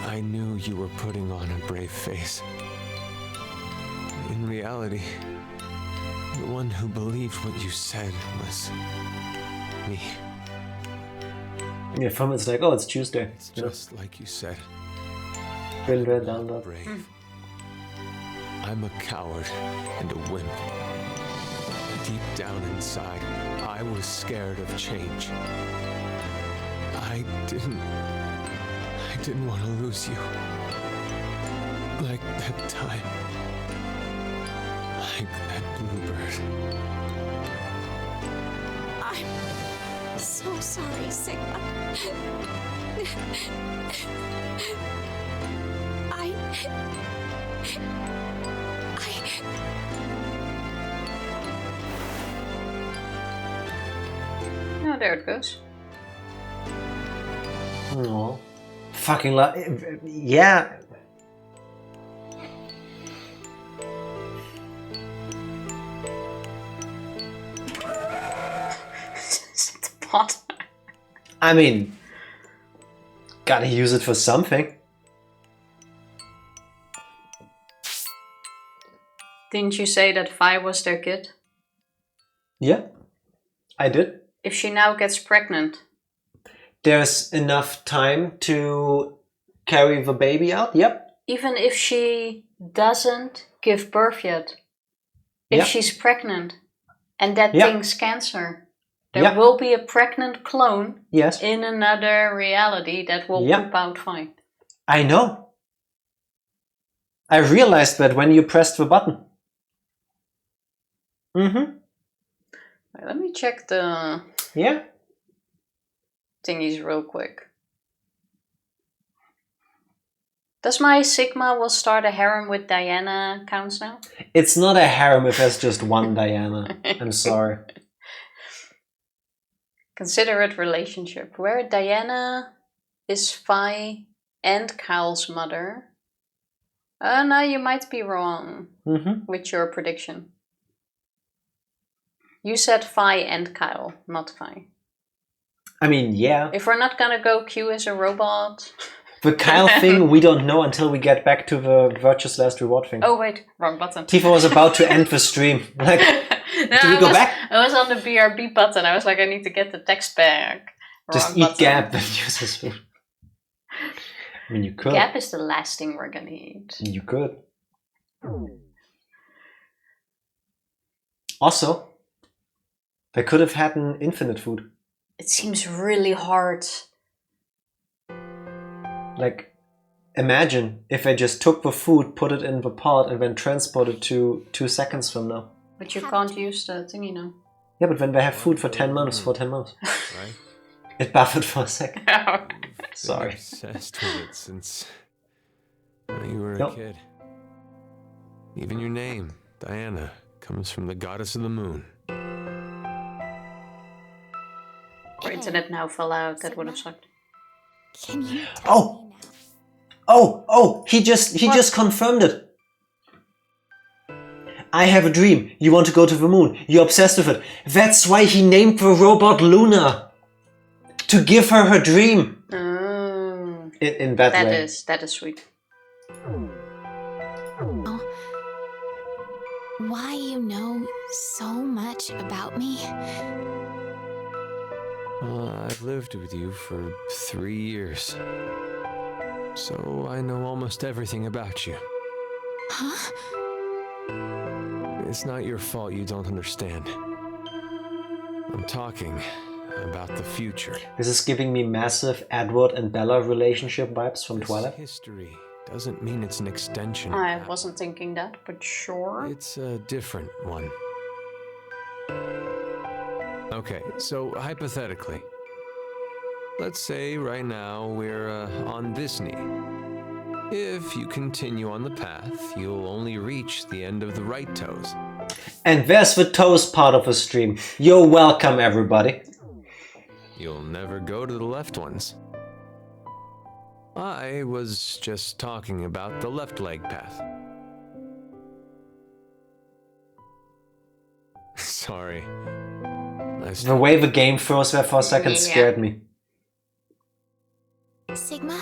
[SPEAKER 3] I knew you were putting on a brave face. In reality, the one who believed what you said was me.
[SPEAKER 2] Yeah, from it's like, oh, it's Tuesday.
[SPEAKER 3] It's just like you said.
[SPEAKER 2] Down.
[SPEAKER 3] Brave. I'm a coward and a wimp. Deep down inside, I was scared of change. I didn't want to lose you. Like that time. Like that bluebird.
[SPEAKER 9] I'm so sorry, Sigma.
[SPEAKER 1] Oh, there it goes.
[SPEAKER 2] Oh, fucking yeah.
[SPEAKER 1] The pot.
[SPEAKER 2] I mean, gotta use it for something.
[SPEAKER 1] Didn't you say that Vi was their kid?
[SPEAKER 2] Yeah, I did.
[SPEAKER 1] If she now gets pregnant,
[SPEAKER 2] There's enough time to carry the baby out. Yep.
[SPEAKER 1] even if she doesn't give birth yet, if
[SPEAKER 2] Yep.
[SPEAKER 1] she's pregnant and that
[SPEAKER 2] Yep.
[SPEAKER 1] thing's cancer, there
[SPEAKER 2] Yep.
[SPEAKER 1] will be a pregnant clone
[SPEAKER 2] Yes.
[SPEAKER 1] in another reality that will
[SPEAKER 2] Yep.
[SPEAKER 1] poop out fine.
[SPEAKER 2] I know. I realized that when you pressed the button. Mm-hmm.
[SPEAKER 1] Wait, let me check the
[SPEAKER 2] Yeah.
[SPEAKER 1] thingies real quick. Does my Sigma will start a harem with Diana counts now?
[SPEAKER 2] It's not a harem if there's just one Diana. I'm sorry.
[SPEAKER 1] Considerate relationship where Diana is Vi and Kyle's mother. No, you might be wrong
[SPEAKER 2] Mm-hmm.
[SPEAKER 1] with your prediction. You said Vi and Kyle, not Vi.
[SPEAKER 2] I mean, yeah.
[SPEAKER 1] If we're not gonna go Q as a robot.
[SPEAKER 2] The Kyle thing, we don't know until we get back to the Virtue's Last Reward thing.
[SPEAKER 1] Oh wait, wrong button.
[SPEAKER 2] Tifa was about to end the stream. Like,
[SPEAKER 1] No,
[SPEAKER 2] do we go back?
[SPEAKER 1] I was on the BRB button. I was like, I need to get the text back.
[SPEAKER 2] Just
[SPEAKER 1] Wrong
[SPEAKER 2] eat
[SPEAKER 1] button.
[SPEAKER 2] Gap and use his food. I mean, you could.
[SPEAKER 1] Gap is the last thing we're gonna eat.
[SPEAKER 2] You could. Also, they could have had an infinite food.
[SPEAKER 1] It seems really hard.
[SPEAKER 2] Like, imagine if they just took the food, put it in the pot, and then transported to 2 seconds from now.
[SPEAKER 1] But you can't use the thingy now.
[SPEAKER 2] Yeah, but when they have food for 10 months,
[SPEAKER 3] Right?
[SPEAKER 2] it buffered for a second.
[SPEAKER 3] Been
[SPEAKER 2] Sorry.
[SPEAKER 3] obsessed with it since you were a
[SPEAKER 2] Nope.
[SPEAKER 3] kid. Even your name, Diana, comes from the goddess of the moon.
[SPEAKER 1] Our internet now fell out. That would have sucked.
[SPEAKER 9] Can you
[SPEAKER 2] Oh!
[SPEAKER 9] tell me now?
[SPEAKER 2] Oh, he just confirmed it. I have a dream. You want to go to the moon. You're obsessed with it. That's why he named the robot Luna. To give her her dream.
[SPEAKER 1] Oh,
[SPEAKER 2] In that way.
[SPEAKER 1] that is sweet.
[SPEAKER 9] Why you know so much about me?
[SPEAKER 3] I've lived with you for 3 years. So I know almost everything about you.
[SPEAKER 9] Huh?
[SPEAKER 3] It's not your fault you don't understand. I'm talking about the future.
[SPEAKER 2] This is giving me massive Edward and Bella relationship vibes from
[SPEAKER 3] This
[SPEAKER 2] Twilight.
[SPEAKER 3] history doesn't mean it's an extension of
[SPEAKER 1] I
[SPEAKER 3] that.
[SPEAKER 1] wasn't thinking that, but sure.
[SPEAKER 3] It's a different one. Okay, so hypothetically, let's say right now we're on this knee. If you continue on the path, you'll only reach the end of the right toes.
[SPEAKER 2] And there's the toast part of the stream. You're welcome, everybody.
[SPEAKER 3] You'll never go to the left ones. I was just talking about the left leg path. Sorry.
[SPEAKER 2] The way the game froze there for a second scared me.
[SPEAKER 9] Sigma?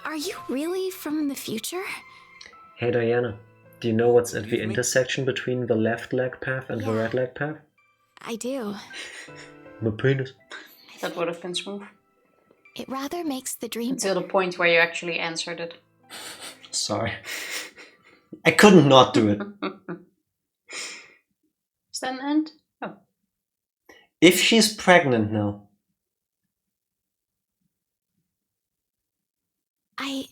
[SPEAKER 9] Are you really from the future?
[SPEAKER 2] Hey Diana, do you know what's at the intersection between the left leg path and the right leg path?
[SPEAKER 9] I do.
[SPEAKER 2] My penis.
[SPEAKER 1] That would have been smooth.
[SPEAKER 9] It rather makes the dream...
[SPEAKER 1] Until the point where you actually answered it.
[SPEAKER 2] Sorry. I couldn't not do it.
[SPEAKER 1] Is that an end? Oh.
[SPEAKER 2] If she's pregnant now.
[SPEAKER 9] I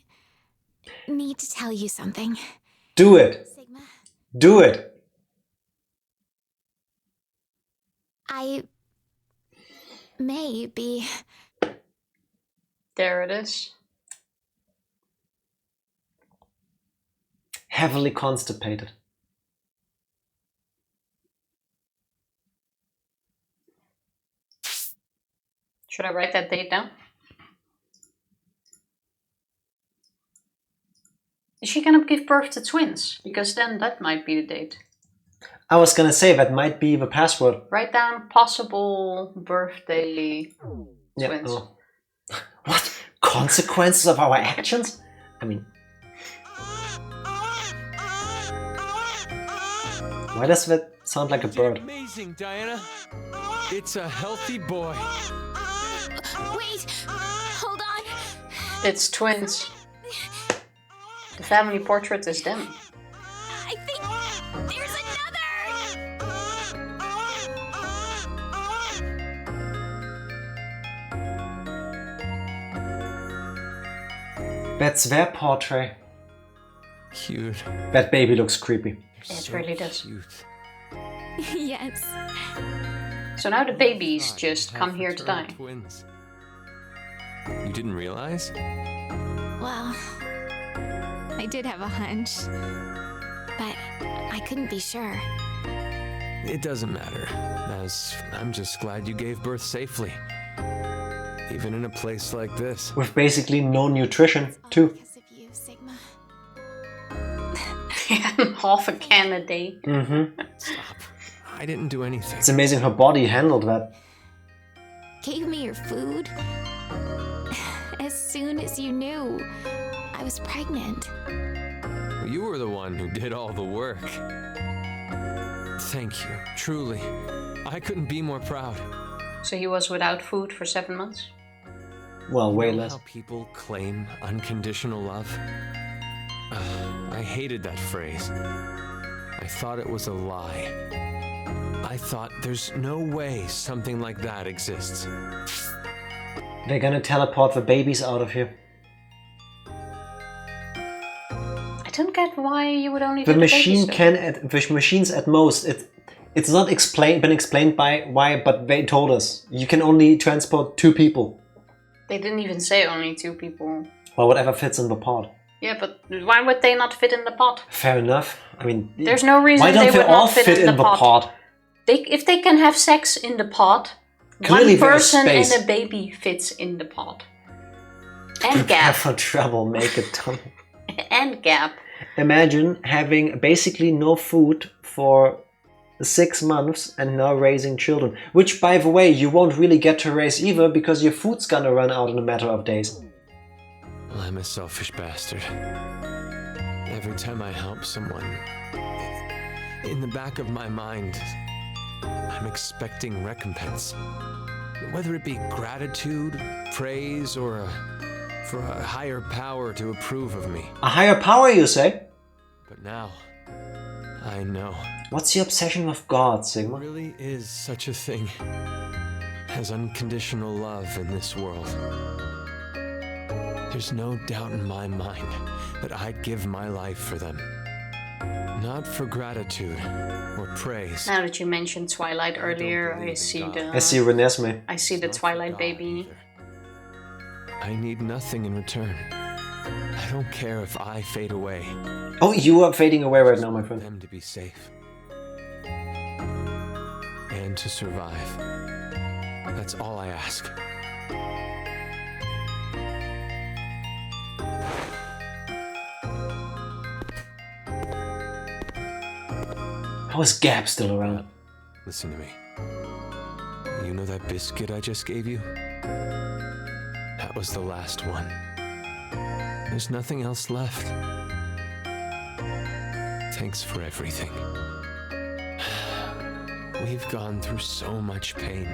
[SPEAKER 9] need to tell you something.
[SPEAKER 2] Do it.
[SPEAKER 9] Sigma,
[SPEAKER 2] Do it.
[SPEAKER 9] I may be...
[SPEAKER 1] There it is.
[SPEAKER 2] Heavily constipated.
[SPEAKER 1] Should I write that date down? Is she gonna give birth to twins? Because then that might be the date.
[SPEAKER 2] I was gonna say that might be the password.
[SPEAKER 1] Write down possible birthday twins.
[SPEAKER 2] Yeah. Oh. What? Consequences of our actions? I mean... Why does that sound like a bird?
[SPEAKER 3] Amazing, Diana. It's a healthy boy.
[SPEAKER 9] Wait! Hold on!
[SPEAKER 1] It's twins. The family portrait is them.
[SPEAKER 9] I think there's another!
[SPEAKER 2] That's their portrait.
[SPEAKER 3] Cute.
[SPEAKER 2] That baby looks creepy.
[SPEAKER 1] It really does.
[SPEAKER 3] Cute.
[SPEAKER 9] Yes.
[SPEAKER 1] So now the babies just come here to die.
[SPEAKER 3] Twins. You didn't realize?
[SPEAKER 9] Well, I did have a hunch, but I couldn't be sure.
[SPEAKER 3] It doesn't matter, as I'm just glad you gave birth safely. Even in a place like this.
[SPEAKER 2] With basically no nutrition, too.
[SPEAKER 9] Because of you, Sigma.
[SPEAKER 1] Half a can a day.
[SPEAKER 2] Mm-hmm.
[SPEAKER 3] Stop. I didn't do anything.
[SPEAKER 2] It's amazing her body handled that.
[SPEAKER 9] Gave me your food as soon as you knew I was pregnant.
[SPEAKER 3] You were the one who did all the work. Thank you, truly. I couldn't be more proud.
[SPEAKER 1] So he was without food for 7 months?
[SPEAKER 2] Well, way
[SPEAKER 3] You know
[SPEAKER 2] less.
[SPEAKER 3] how people claim unconditional love? I hated that phrase. I thought it was a lie. I thought there's no way something like that exists.
[SPEAKER 2] They're gonna teleport the babies out of here.
[SPEAKER 1] I don't get why you would only
[SPEAKER 2] The
[SPEAKER 1] do
[SPEAKER 2] machine
[SPEAKER 1] babies,
[SPEAKER 2] can, the machines at most, it's not been explained by why, but they told us. You can only transport 2 people.
[SPEAKER 1] They didn't even say only 2 people.
[SPEAKER 2] Well, whatever fits in the pod.
[SPEAKER 1] Yeah, but why would they not fit in the pot?
[SPEAKER 2] Fair enough. I mean...
[SPEAKER 1] There's no reason
[SPEAKER 2] why don't
[SPEAKER 1] they
[SPEAKER 2] they
[SPEAKER 1] would
[SPEAKER 2] all
[SPEAKER 1] not fit
[SPEAKER 2] fit
[SPEAKER 1] in the pot.
[SPEAKER 2] pod?
[SPEAKER 1] If they can have sex in the pot,
[SPEAKER 2] Clearly
[SPEAKER 1] one person
[SPEAKER 2] there's space.
[SPEAKER 1] and a baby fits in the pot. And
[SPEAKER 2] Prepare
[SPEAKER 1] gap.
[SPEAKER 2] for trouble, make it tunnel.
[SPEAKER 1] And gap.
[SPEAKER 2] Imagine having basically no food for 6 months and now raising children. Which, by the way, you won't really get to raise either because your food's gonna run out in a matter of days.
[SPEAKER 3] Well, I'm a selfish bastard. Every time I help someone, in the back of my mind, I'm expecting recompense. Whether it be gratitude, praise, or for a higher power to approve of me.
[SPEAKER 2] A higher power, you say?
[SPEAKER 3] But now, I know.
[SPEAKER 2] What's your obsession with God,
[SPEAKER 3] There
[SPEAKER 2] Sigma?
[SPEAKER 3] really is such a thing as unconditional love in this world. There's no doubt in my mind that I'd give my life for them. Not for gratitude or praise.
[SPEAKER 1] Now that you mentioned Twilight earlier, I see
[SPEAKER 2] I see Renesmee.
[SPEAKER 1] I see the
[SPEAKER 3] Not for
[SPEAKER 1] Twilight
[SPEAKER 3] God
[SPEAKER 1] baby.
[SPEAKER 3] either. I need nothing in return. I don't care if I fade away.
[SPEAKER 2] Oh, you are fading away right now, my
[SPEAKER 3] For
[SPEAKER 2] friend.
[SPEAKER 3] them to be safe. And to survive. That's all I ask.
[SPEAKER 2] How is Gab still around?
[SPEAKER 3] Listen to me. You know that biscuit I just gave you? That was the last one. There's nothing else left. Thanks for everything. We've gone through so much pain.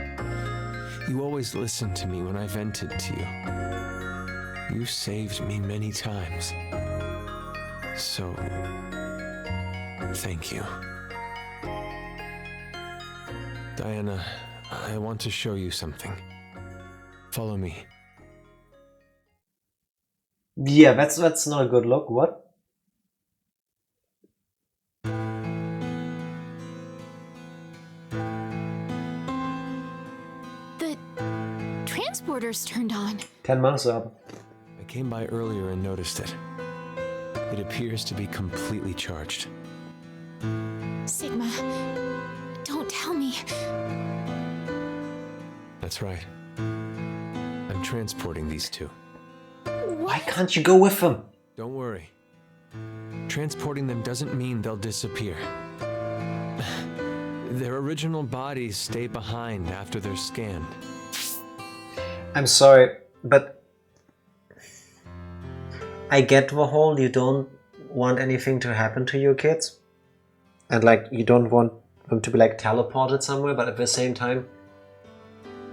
[SPEAKER 3] You always listened to me when I vented to you. You saved me many times. So, thank you. Diana, I want to show you something. Follow me.
[SPEAKER 2] Yeah, that's not a good look. What?
[SPEAKER 9] The transporter's turned on.
[SPEAKER 2] 10 months up.
[SPEAKER 3] I came by earlier and noticed it. It appears to be completely charged.
[SPEAKER 9] Sigma, don't tell me.
[SPEAKER 3] That's right. I'm transporting these two.
[SPEAKER 2] Why can't you go with them?
[SPEAKER 3] Don't worry. Transporting them doesn't mean they'll disappear. Their original bodies stay behind after they're scanned.
[SPEAKER 2] I'm sorry, but I get the whole you don't want anything to happen to your kids. And like, you don't want them to be like teleported somewhere, but at the same time,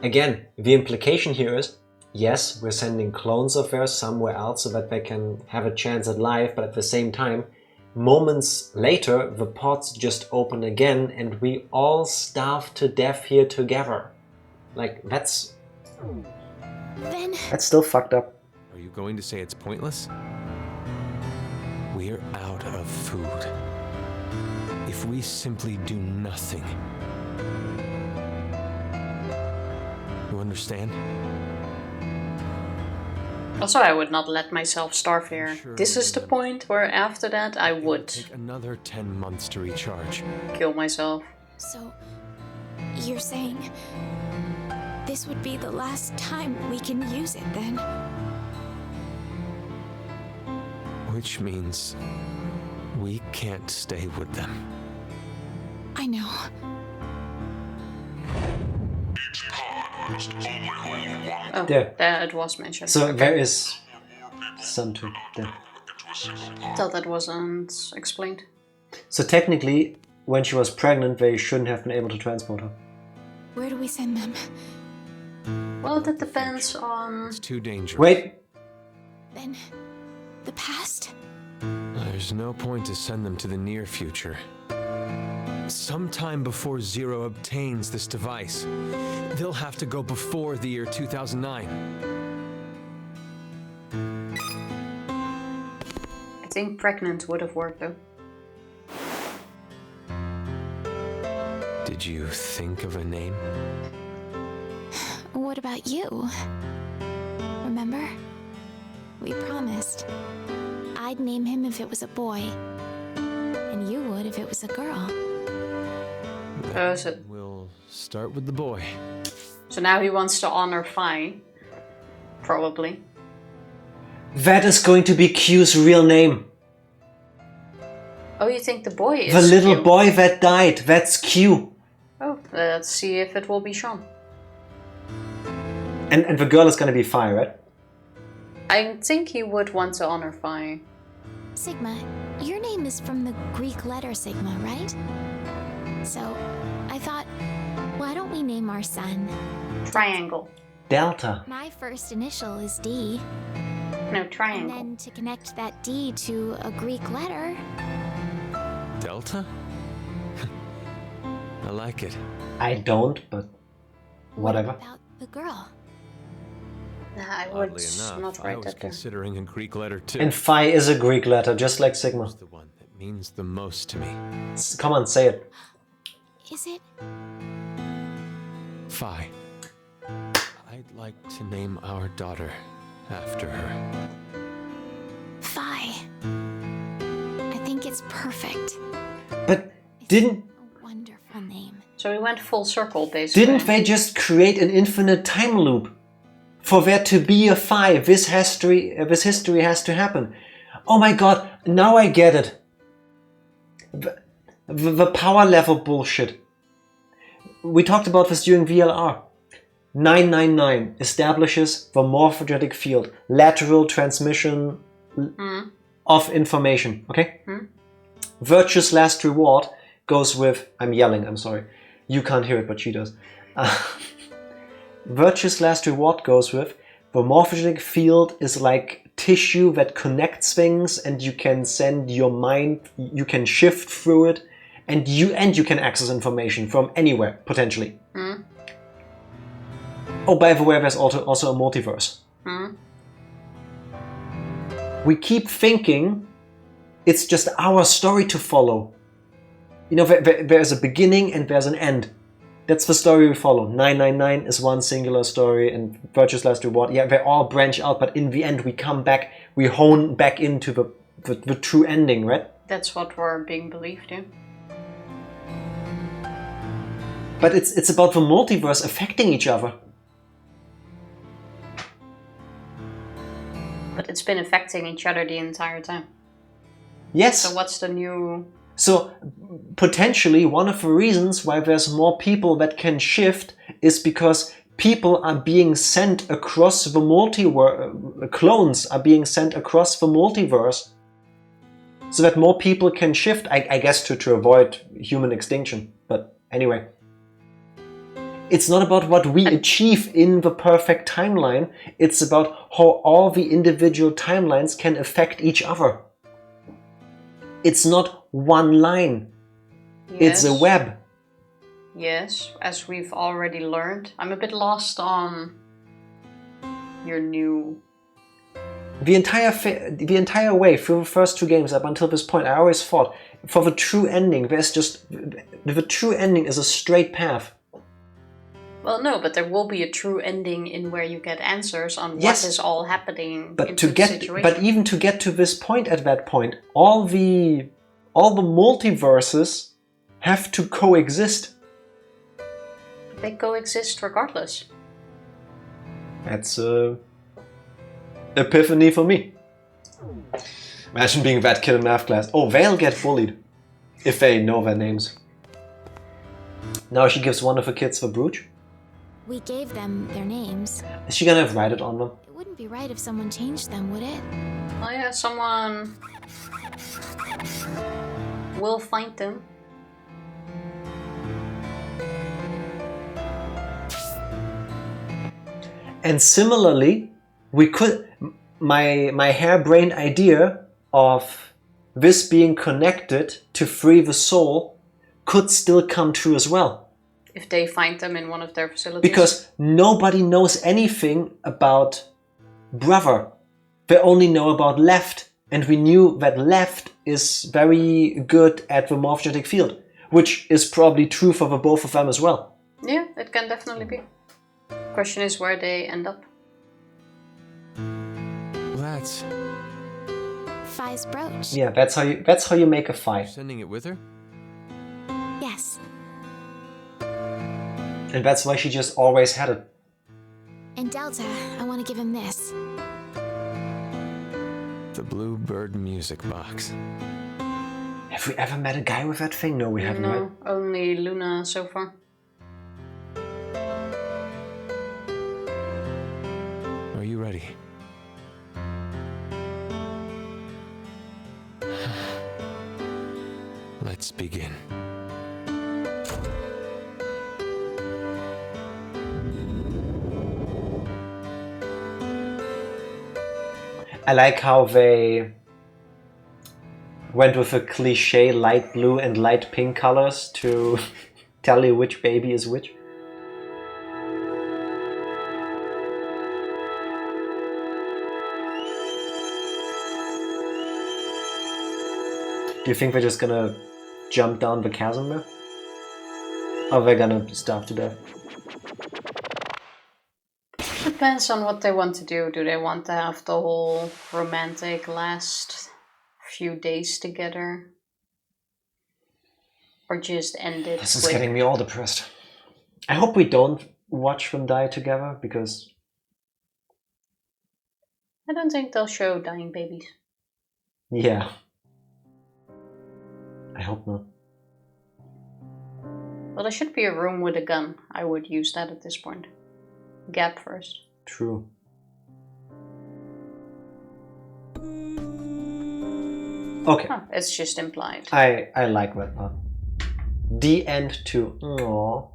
[SPEAKER 2] again, the implication here is, yes, we're sending clones of theirs somewhere else so that they can have a chance at life, but at the same time, moments later, the pods just open again and we all starve to death here together. Like, that's still fucked up.
[SPEAKER 3] Are you going to say it's pointless? We're out of food. If we simply do nothing. You understand?
[SPEAKER 1] Also, I would not let myself starve here.
[SPEAKER 3] Sure.
[SPEAKER 1] This is the point where after that I would
[SPEAKER 3] Take another 10 months to recharge.
[SPEAKER 1] kill myself.
[SPEAKER 9] So, you're saying this would be the last time we can use it then?
[SPEAKER 3] Which means we can't stay with them.
[SPEAKER 9] I know.
[SPEAKER 8] Each pod must only hold one
[SPEAKER 1] Oh,
[SPEAKER 2] There.
[SPEAKER 1] there it was mentioned.
[SPEAKER 2] So there is something there.
[SPEAKER 8] into a single pod.
[SPEAKER 1] Thought that wasn't explained.
[SPEAKER 2] So technically, when she was pregnant, they shouldn't have been able to transport her.
[SPEAKER 9] Where do we send them?
[SPEAKER 1] Well, that depends on...
[SPEAKER 3] It's too dangerous.
[SPEAKER 2] Wait,
[SPEAKER 9] Then, the past?
[SPEAKER 3] There's no point to send them to the near future. Sometime before Zero obtains this device, they'll have to go before the year 2009.
[SPEAKER 1] I think pregnant would have worked though.
[SPEAKER 3] Did you think of a name?
[SPEAKER 9] What about you? Remember? We promised. I'd name him if it was a boy, and you would if it was a girl.
[SPEAKER 1] So
[SPEAKER 3] We'll start with the boy.
[SPEAKER 1] now he wants to honor Phi. Probably.
[SPEAKER 2] that is going to be Q's real name.
[SPEAKER 1] Oh, you think the boy is
[SPEAKER 2] The little
[SPEAKER 1] Q?
[SPEAKER 2] boy that died, that's Q.
[SPEAKER 1] Oh, let's see if it will be shown.
[SPEAKER 2] And the girl is gonna be Phi, right?
[SPEAKER 9] I think he would want to honor Phi. Sigma, your name is from the Greek letter Sigma, right? So, I thought, why don't we name our son?
[SPEAKER 1] Triangle.
[SPEAKER 2] Delta.
[SPEAKER 9] My first initial is D.
[SPEAKER 1] No,
[SPEAKER 9] And
[SPEAKER 1] triangle.
[SPEAKER 9] then to connect that D to a Greek letter.
[SPEAKER 3] Delta? I like it.
[SPEAKER 2] I don't, but whatever.
[SPEAKER 9] What about the girl?
[SPEAKER 1] Nah, I would
[SPEAKER 3] Oddly enough,
[SPEAKER 1] not
[SPEAKER 3] I
[SPEAKER 1] write
[SPEAKER 3] was
[SPEAKER 1] that down.
[SPEAKER 3] considering a Greek letter too.
[SPEAKER 2] And Phi is a Greek letter, just like Sigma.
[SPEAKER 3] It's the one that means the most to me.
[SPEAKER 2] Come on, say it.
[SPEAKER 9] Is it?
[SPEAKER 3] Phi. I'd like to name our daughter after her.
[SPEAKER 4] It's perfect.
[SPEAKER 2] But didn't
[SPEAKER 7] A wonderful name.
[SPEAKER 1] So we went full circle, basically.
[SPEAKER 2] didn't they just create an infinite time loop? For there to be a 5, this history has to happen. Oh my god, now I get it. The power level bullshit. We talked about this during VLR. 999 establishes the morphogenetic field, lateral transmission of information. Okay? Virtue's last reward goes with, I'm yelling, I'm sorry. You can't hear it, but she does. Virtue's last reward goes with, the morphogenetic field is like tissue that connects things, and you can send your mind, you can shift through it, and you can access information from anywhere, potentially. Oh, by the way, there's also a multiverse. We keep thinking it's just our story to follow. You know, there's a beginning and there's an end. That's the story we follow. 999 is one singular story, and Virtue's Last Reward, yeah, they all branch out, but in the end we come back, we hone back into the true ending, right?
[SPEAKER 1] That's what we're being believed in.
[SPEAKER 2] But it's about the multiverse affecting each other.
[SPEAKER 1] But it's been affecting each other the entire time.
[SPEAKER 2] Yes.
[SPEAKER 1] So what's the new...
[SPEAKER 2] So, potentially, one of the reasons why there's more people that can shift is because people are being sent across the multiverse, clones are being sent across the multiverse, so that more people can shift, I guess to avoid human extinction. But anyway. It's not about what we achieve in the perfect timeline, it's about how all the individual timelines can affect each other. It's not one line.
[SPEAKER 1] Yes.
[SPEAKER 2] It's a web.
[SPEAKER 1] Yes, as we've already learned. I'm a bit lost on your new...
[SPEAKER 2] The entire way through the first 2 games up until this point, I always thought, for the true ending, the true ending is a straight path.
[SPEAKER 1] Well, no, but there will be a true ending in where you get answers on
[SPEAKER 2] Yes,
[SPEAKER 1] what is all happening in the situation.
[SPEAKER 2] But even to get to this point, at that point, all the multiverses have to coexist.
[SPEAKER 1] They coexist regardless.
[SPEAKER 2] That's a epiphany for me. Imagine being that kid in math class. Oh, they'll get bullied if they know their names. Now she gives one of the kids the brooch.
[SPEAKER 7] We gave them their names.
[SPEAKER 2] Is she gonna write it on them?
[SPEAKER 7] It wouldn't be right if someone changed them, would it?
[SPEAKER 1] Oh yeah, someone will find them.
[SPEAKER 2] And similarly, we could, my harebrained idea of this being connected to free the soul could still come true as well.
[SPEAKER 1] If they find them in one of their facilities.
[SPEAKER 2] Because nobody knows anything about brother. They only know about left. And we knew that left is very good at the morphogenetic field, which is probably true for the both of them as well.
[SPEAKER 1] Yeah, it can definitely be. Question is where they end up.
[SPEAKER 3] That's...
[SPEAKER 7] Phi's brooch.
[SPEAKER 2] Yeah, that's how you make a Phi.
[SPEAKER 3] Sending it with her?
[SPEAKER 7] Yes.
[SPEAKER 2] And that's why she just always had it.
[SPEAKER 7] And Delta, I want to give him this.
[SPEAKER 3] The Bluebird music box.
[SPEAKER 2] Have we ever met a guy with that thing? No, we haven't, right?
[SPEAKER 1] No, only Luna so far.
[SPEAKER 3] Are you ready? Let's begin.
[SPEAKER 2] I like how they went with a cliche light blue and light pink colors to tell you which baby is which. Do you think they're just gonna jump down the chasm there? Or they're gonna starve to death?
[SPEAKER 1] Depends on what they want to do. Do they want to have the whole romantic last few days together? Or just end it
[SPEAKER 2] This is
[SPEAKER 1] quick.
[SPEAKER 2] getting me all depressed. I hope we don't watch them die together, because...
[SPEAKER 1] I don't think they'll show dying babies.
[SPEAKER 2] Yeah. I hope not.
[SPEAKER 1] Well, there should be a room with a gun. I would use that at this point. Gap first.
[SPEAKER 2] True. Okay.
[SPEAKER 1] Huh, it's just implied.
[SPEAKER 2] I like that part. The end too. Aww.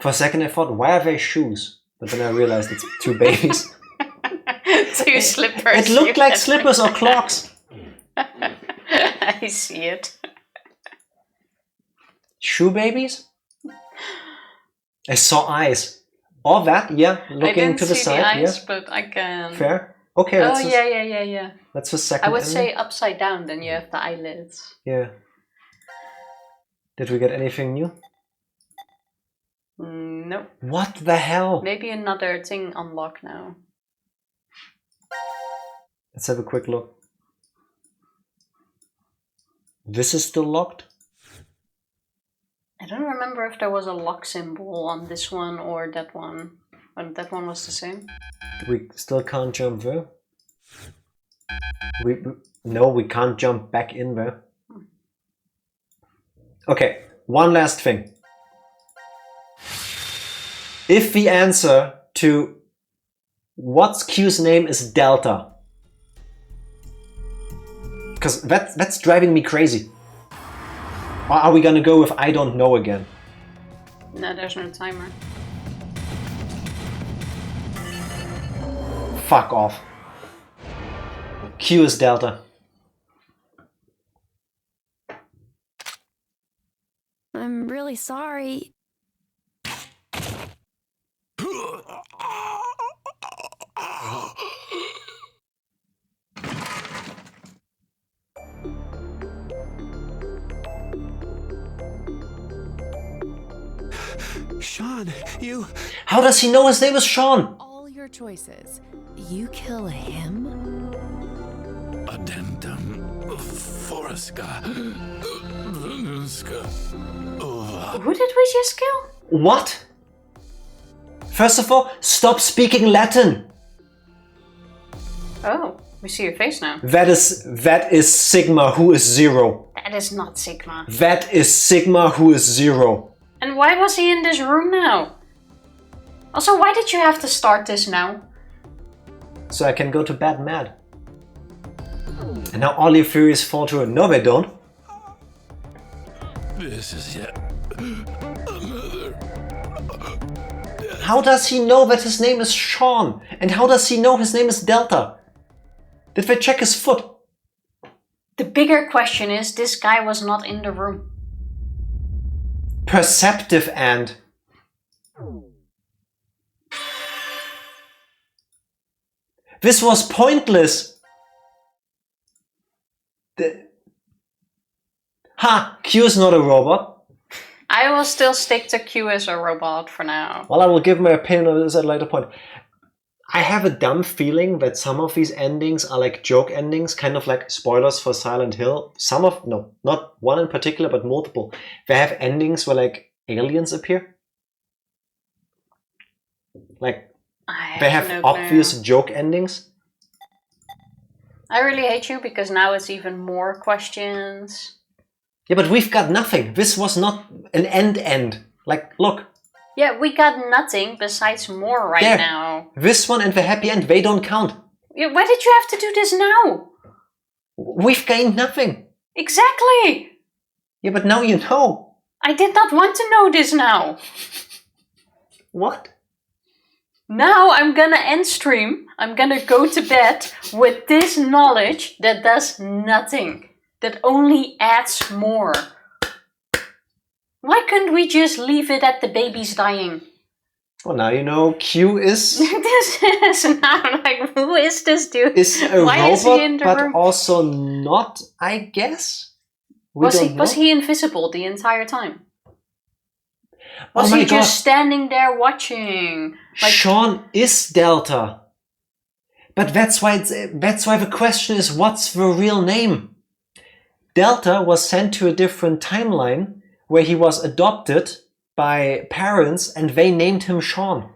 [SPEAKER 2] For a second I thought, why are they shoes? But then I realized it's two babies.
[SPEAKER 1] Two slippers.
[SPEAKER 2] It looked like slippers or clogs.
[SPEAKER 1] I see it.
[SPEAKER 2] Shoe babies? I saw eyes. All that, yeah. Looking to the side,
[SPEAKER 1] I didn't see the eyes,
[SPEAKER 2] yeah.
[SPEAKER 1] but I can...
[SPEAKER 2] Fair. Okay,
[SPEAKER 1] Oh,
[SPEAKER 2] that's
[SPEAKER 1] yeah.
[SPEAKER 2] That's the second
[SPEAKER 1] I would
[SPEAKER 2] ending.
[SPEAKER 1] say upside down, then you have the eyelids.
[SPEAKER 2] Yeah. Did we get anything new?
[SPEAKER 1] Nope.
[SPEAKER 2] What the hell?
[SPEAKER 1] Maybe another thing unlocked now.
[SPEAKER 2] Let's have a quick look. This is still locked?
[SPEAKER 1] I don't remember if there was a lock symbol on this one or that one. But that one was the same.
[SPEAKER 2] We still can't jump there. No, we can't jump back in there. Okay, one last thing. If the answer to what's Q's name is Delta, because that's driving me crazy. Or are we gonna go with I don't know again?
[SPEAKER 1] No, there's no timer.
[SPEAKER 2] Fuck off. Q is Delta.
[SPEAKER 4] I'm really sorry.
[SPEAKER 5] Sean, you...
[SPEAKER 2] How does he know his name is Sean?
[SPEAKER 4] All your choices. You kill him?
[SPEAKER 3] Addendum Forska.
[SPEAKER 1] Who did we just kill?
[SPEAKER 2] What? First of all, stop speaking Latin.
[SPEAKER 1] Oh, we see your face now.
[SPEAKER 2] That is Sigma, who is zero.
[SPEAKER 1] That is not Sigma.
[SPEAKER 2] That is Sigma, who is zero.
[SPEAKER 1] And why was he in this room now? Also, why did you have to start this now?
[SPEAKER 2] So I can go to bed mad. And now all your theories fall to it. No, they don't.
[SPEAKER 3] This is yet another.
[SPEAKER 2] How does he know that his name is Sean? And how does he know his name is Delta? Did they check his foot?
[SPEAKER 1] The bigger question is, this guy was not in the room.
[SPEAKER 2] Perceptive and... This was pointless. Ha! Q is not a robot.
[SPEAKER 1] I will still stick to Q as a robot for now.
[SPEAKER 2] Well, I will give my opinion on this at a later point. I have a dumb feeling that some of these endings are like joke endings, kind of like spoilers for Silent Hill. No, not one in particular, but multiple. They have endings where like aliens appear. Like, they have
[SPEAKER 1] no
[SPEAKER 2] obvious
[SPEAKER 1] clue.
[SPEAKER 2] joke endings.
[SPEAKER 1] I really hate you because now it's even more questions.
[SPEAKER 2] Yeah, but we've got nothing. This was not an end. Like, look.
[SPEAKER 1] Yeah, we got nothing besides more right
[SPEAKER 2] There.
[SPEAKER 1] now.
[SPEAKER 2] This one and the happy end, they don't count.
[SPEAKER 1] Yeah, why did you have to do this now?
[SPEAKER 2] We've gained nothing.
[SPEAKER 1] Exactly!
[SPEAKER 2] Yeah, but now you know.
[SPEAKER 1] I did not want to know this now.
[SPEAKER 2] What?
[SPEAKER 1] Now I'm gonna end stream. I'm gonna go to bed with this knowledge that does nothing. That only adds more. Why couldn't we just leave it at the babies dying?
[SPEAKER 2] Well, now you know Q is...
[SPEAKER 1] This is now like, who is this dude?
[SPEAKER 2] is a
[SPEAKER 1] Why
[SPEAKER 2] robot,
[SPEAKER 1] is he in the
[SPEAKER 2] but
[SPEAKER 1] room?
[SPEAKER 2] also not, I guess? We don't know.
[SPEAKER 1] Was he invisible the entire time?
[SPEAKER 2] Oh
[SPEAKER 1] Was
[SPEAKER 2] my
[SPEAKER 1] he
[SPEAKER 2] God.
[SPEAKER 1] just standing there watching? Like,
[SPEAKER 2] Sean is Delta. But that's why the question is, what's the real name? Delta was sent to a different timeline where he was adopted by parents and they named him Sean.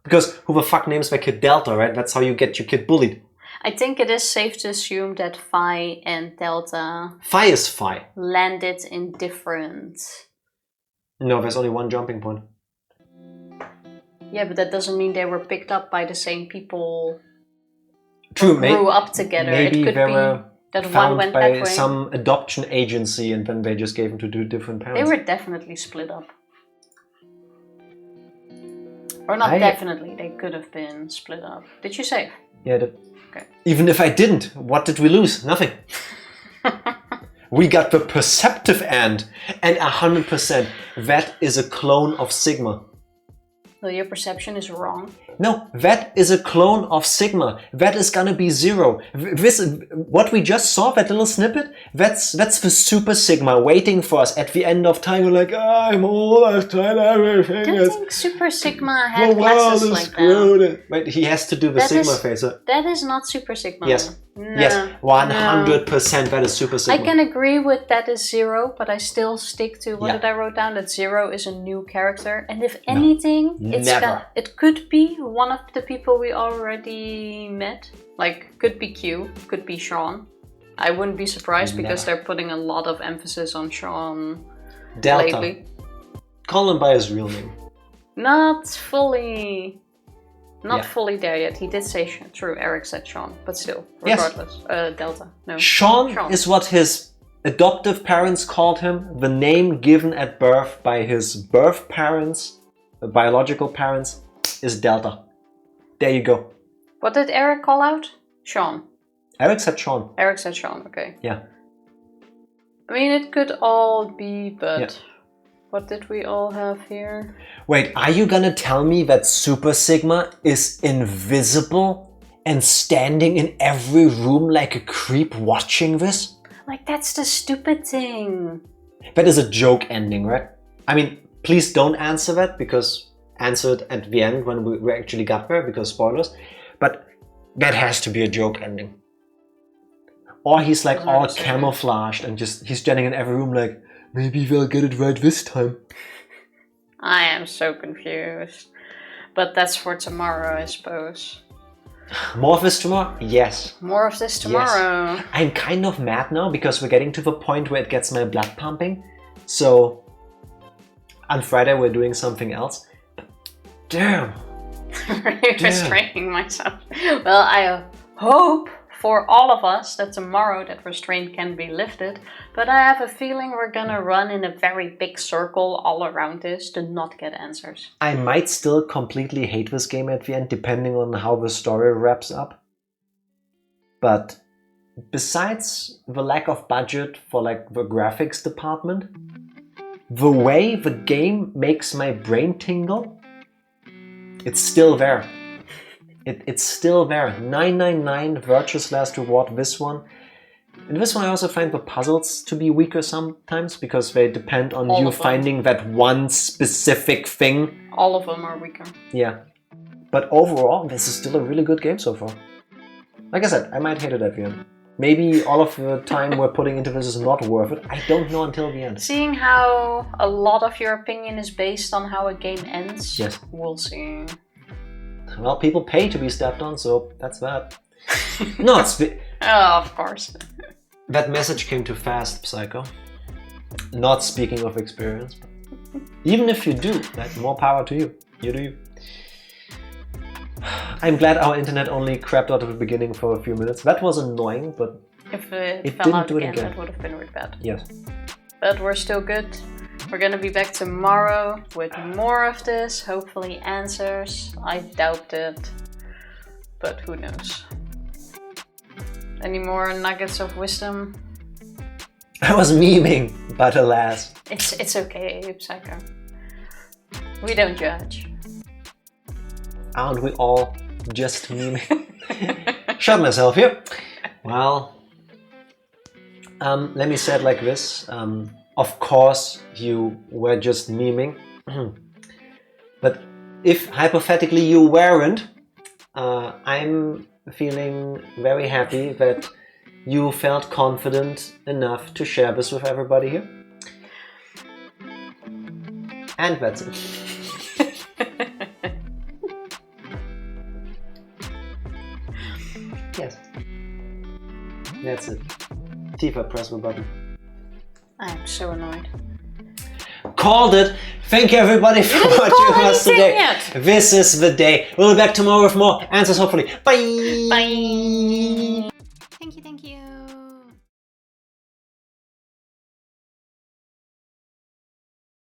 [SPEAKER 2] Because who the fuck names their kid Delta, right? That's how you get your kid bullied.
[SPEAKER 1] I think it is safe to assume that Phi and Delta
[SPEAKER 2] Phi is Phi.
[SPEAKER 1] landed in different...
[SPEAKER 2] No, there's only one jumping point.
[SPEAKER 1] Yeah, but that doesn't mean they were picked up by the same people.
[SPEAKER 2] True,
[SPEAKER 1] grew up together.
[SPEAKER 2] Maybe
[SPEAKER 1] it could
[SPEAKER 2] they
[SPEAKER 1] be
[SPEAKER 2] were
[SPEAKER 1] that one
[SPEAKER 2] found
[SPEAKER 1] went
[SPEAKER 2] by
[SPEAKER 1] that way.
[SPEAKER 2] some adoption agency and then they just gave them to two different
[SPEAKER 1] They
[SPEAKER 2] parents.
[SPEAKER 1] were definitely split up. Or not definitely, they could have been split up. Did you save?
[SPEAKER 2] Yeah,
[SPEAKER 1] Okay.
[SPEAKER 2] even if I didn't, what did we lose? Nothing. We got the perceptive end, and 100%. That is a clone of Sigma.
[SPEAKER 1] So your perception is wrong.
[SPEAKER 2] No, that is a clone of Sigma. That is gonna be 0. This, what we just saw, that little snippet, that's the Super Sigma waiting for us at the end of time. We're like, I'm old, I've tried everything.
[SPEAKER 1] I don't think Super Sigma had glasses like that.
[SPEAKER 2] Screwed. Wait, he has to do the
[SPEAKER 1] That
[SPEAKER 2] Sigma
[SPEAKER 1] is-
[SPEAKER 2] face.
[SPEAKER 1] That is not Super Sigma.
[SPEAKER 2] Yes.
[SPEAKER 1] No,
[SPEAKER 2] Yes,
[SPEAKER 1] no.
[SPEAKER 2] 100% that is Super Sigma.
[SPEAKER 1] I can agree with that is 0, but I still stick to what
[SPEAKER 2] Yeah.
[SPEAKER 1] did I wrote down? That 0 is a new character, and if anything,
[SPEAKER 2] never.
[SPEAKER 1] It could be one of the people we already met. Like, could be Q, could be Sean. I wouldn't be surprised because they're putting a lot of emphasis on Sean
[SPEAKER 2] Delta.
[SPEAKER 1] lately.
[SPEAKER 2] Call him by his real name.
[SPEAKER 1] Not fully
[SPEAKER 2] Yeah.
[SPEAKER 1] there yet. He did say true, Eric said Sean, but still,
[SPEAKER 2] Yes.
[SPEAKER 1] regardless. Delta, no.
[SPEAKER 2] Sean is what his adoptive parents called him, the name given at birth by his birth parents, the biological parents, is Delta. There you go.
[SPEAKER 1] What did Eric call out? Sean.
[SPEAKER 2] Eric said Sean.
[SPEAKER 1] Eric said Sean, okay.
[SPEAKER 2] Yeah.
[SPEAKER 1] I mean, it could all be, but
[SPEAKER 2] Yeah.
[SPEAKER 1] what did we all have here?
[SPEAKER 2] Wait, are you gonna tell me that Super Sigma is invisible and standing in every room like a creep watching this?
[SPEAKER 1] Like, that's the stupid thing.
[SPEAKER 2] That is a joke ending, right? I mean, please don't answer that, because answer it at the end when we actually got there, because spoilers. But that has to be a joke ending. Or he's like all camouflaged and just he's standing in every room like, maybe they'll get it right this time.
[SPEAKER 1] I am so confused. But that's for tomorrow, I suppose.
[SPEAKER 2] More of this tomorrow? Yes.
[SPEAKER 1] More of this tomorrow.
[SPEAKER 2] Yes. I'm kind of mad now because we're getting to the point where it gets my blood pumping. So on Friday we're doing something else. Damn.
[SPEAKER 1] Really restraining myself. Well, I hope for all of us that tomorrow that restraint can be lifted, but I have a feeling we're gonna run in a very big circle all around this to not get answers.
[SPEAKER 2] I might still completely hate this game at the end, depending on how the story wraps up. But besides the lack of budget for like the graphics department, the way the game makes my brain tingle, it's still there. It's still there. 999 Virtue's Last Reward, this one. In this one I also find the puzzles to be weaker sometimes because they depend on
[SPEAKER 1] All
[SPEAKER 2] you
[SPEAKER 1] of them.
[SPEAKER 2] finding that one specific thing.
[SPEAKER 1] All of them are weaker.
[SPEAKER 2] Yeah. But overall, this is still a really good game so far. Like I said, I might hate it at the end. Maybe all of the time we're putting into this is not worth it. I don't know until the end.
[SPEAKER 1] Seeing how a lot of your opinion is based on how a game ends,
[SPEAKER 2] Yes.
[SPEAKER 1] we'll see.
[SPEAKER 2] Well, people pay to be stepped on, so that's that. No,
[SPEAKER 1] Oh, of course.
[SPEAKER 2] that message came too fast, Psycho. Not speaking of experience. Even if you do, like, more power to you. You do you. I'm glad our internet only crapped out at the beginning for a few minutes. That was annoying, but
[SPEAKER 1] If it
[SPEAKER 2] It
[SPEAKER 1] fell
[SPEAKER 2] didn't
[SPEAKER 1] out
[SPEAKER 2] do it
[SPEAKER 1] again,
[SPEAKER 2] again.
[SPEAKER 1] that would have been really bad.
[SPEAKER 2] yes.
[SPEAKER 1] But we're still good. We're gonna be back tomorrow with more of this, hopefully answers. I doubt it, but who knows. Any more nuggets of wisdom?
[SPEAKER 2] I was memeing, but alas.
[SPEAKER 1] It's okay, Psycho. We don't judge.
[SPEAKER 2] Aren't we all just memeing? Shut myself here. Well, let me say it like this. Of course, you were just memeing. But if hypothetically you weren't, I'm feeling very happy that you felt confident enough to share this with everybody here. And that's it. Yes. That's it. Tifa, press the button.
[SPEAKER 1] I'm so annoyed.
[SPEAKER 2] Called it! Thank you everybody for watching us today. This is the day. We'll be back tomorrow with more answers, hopefully. Bye!
[SPEAKER 1] Bye!
[SPEAKER 9] Thank you, thank you.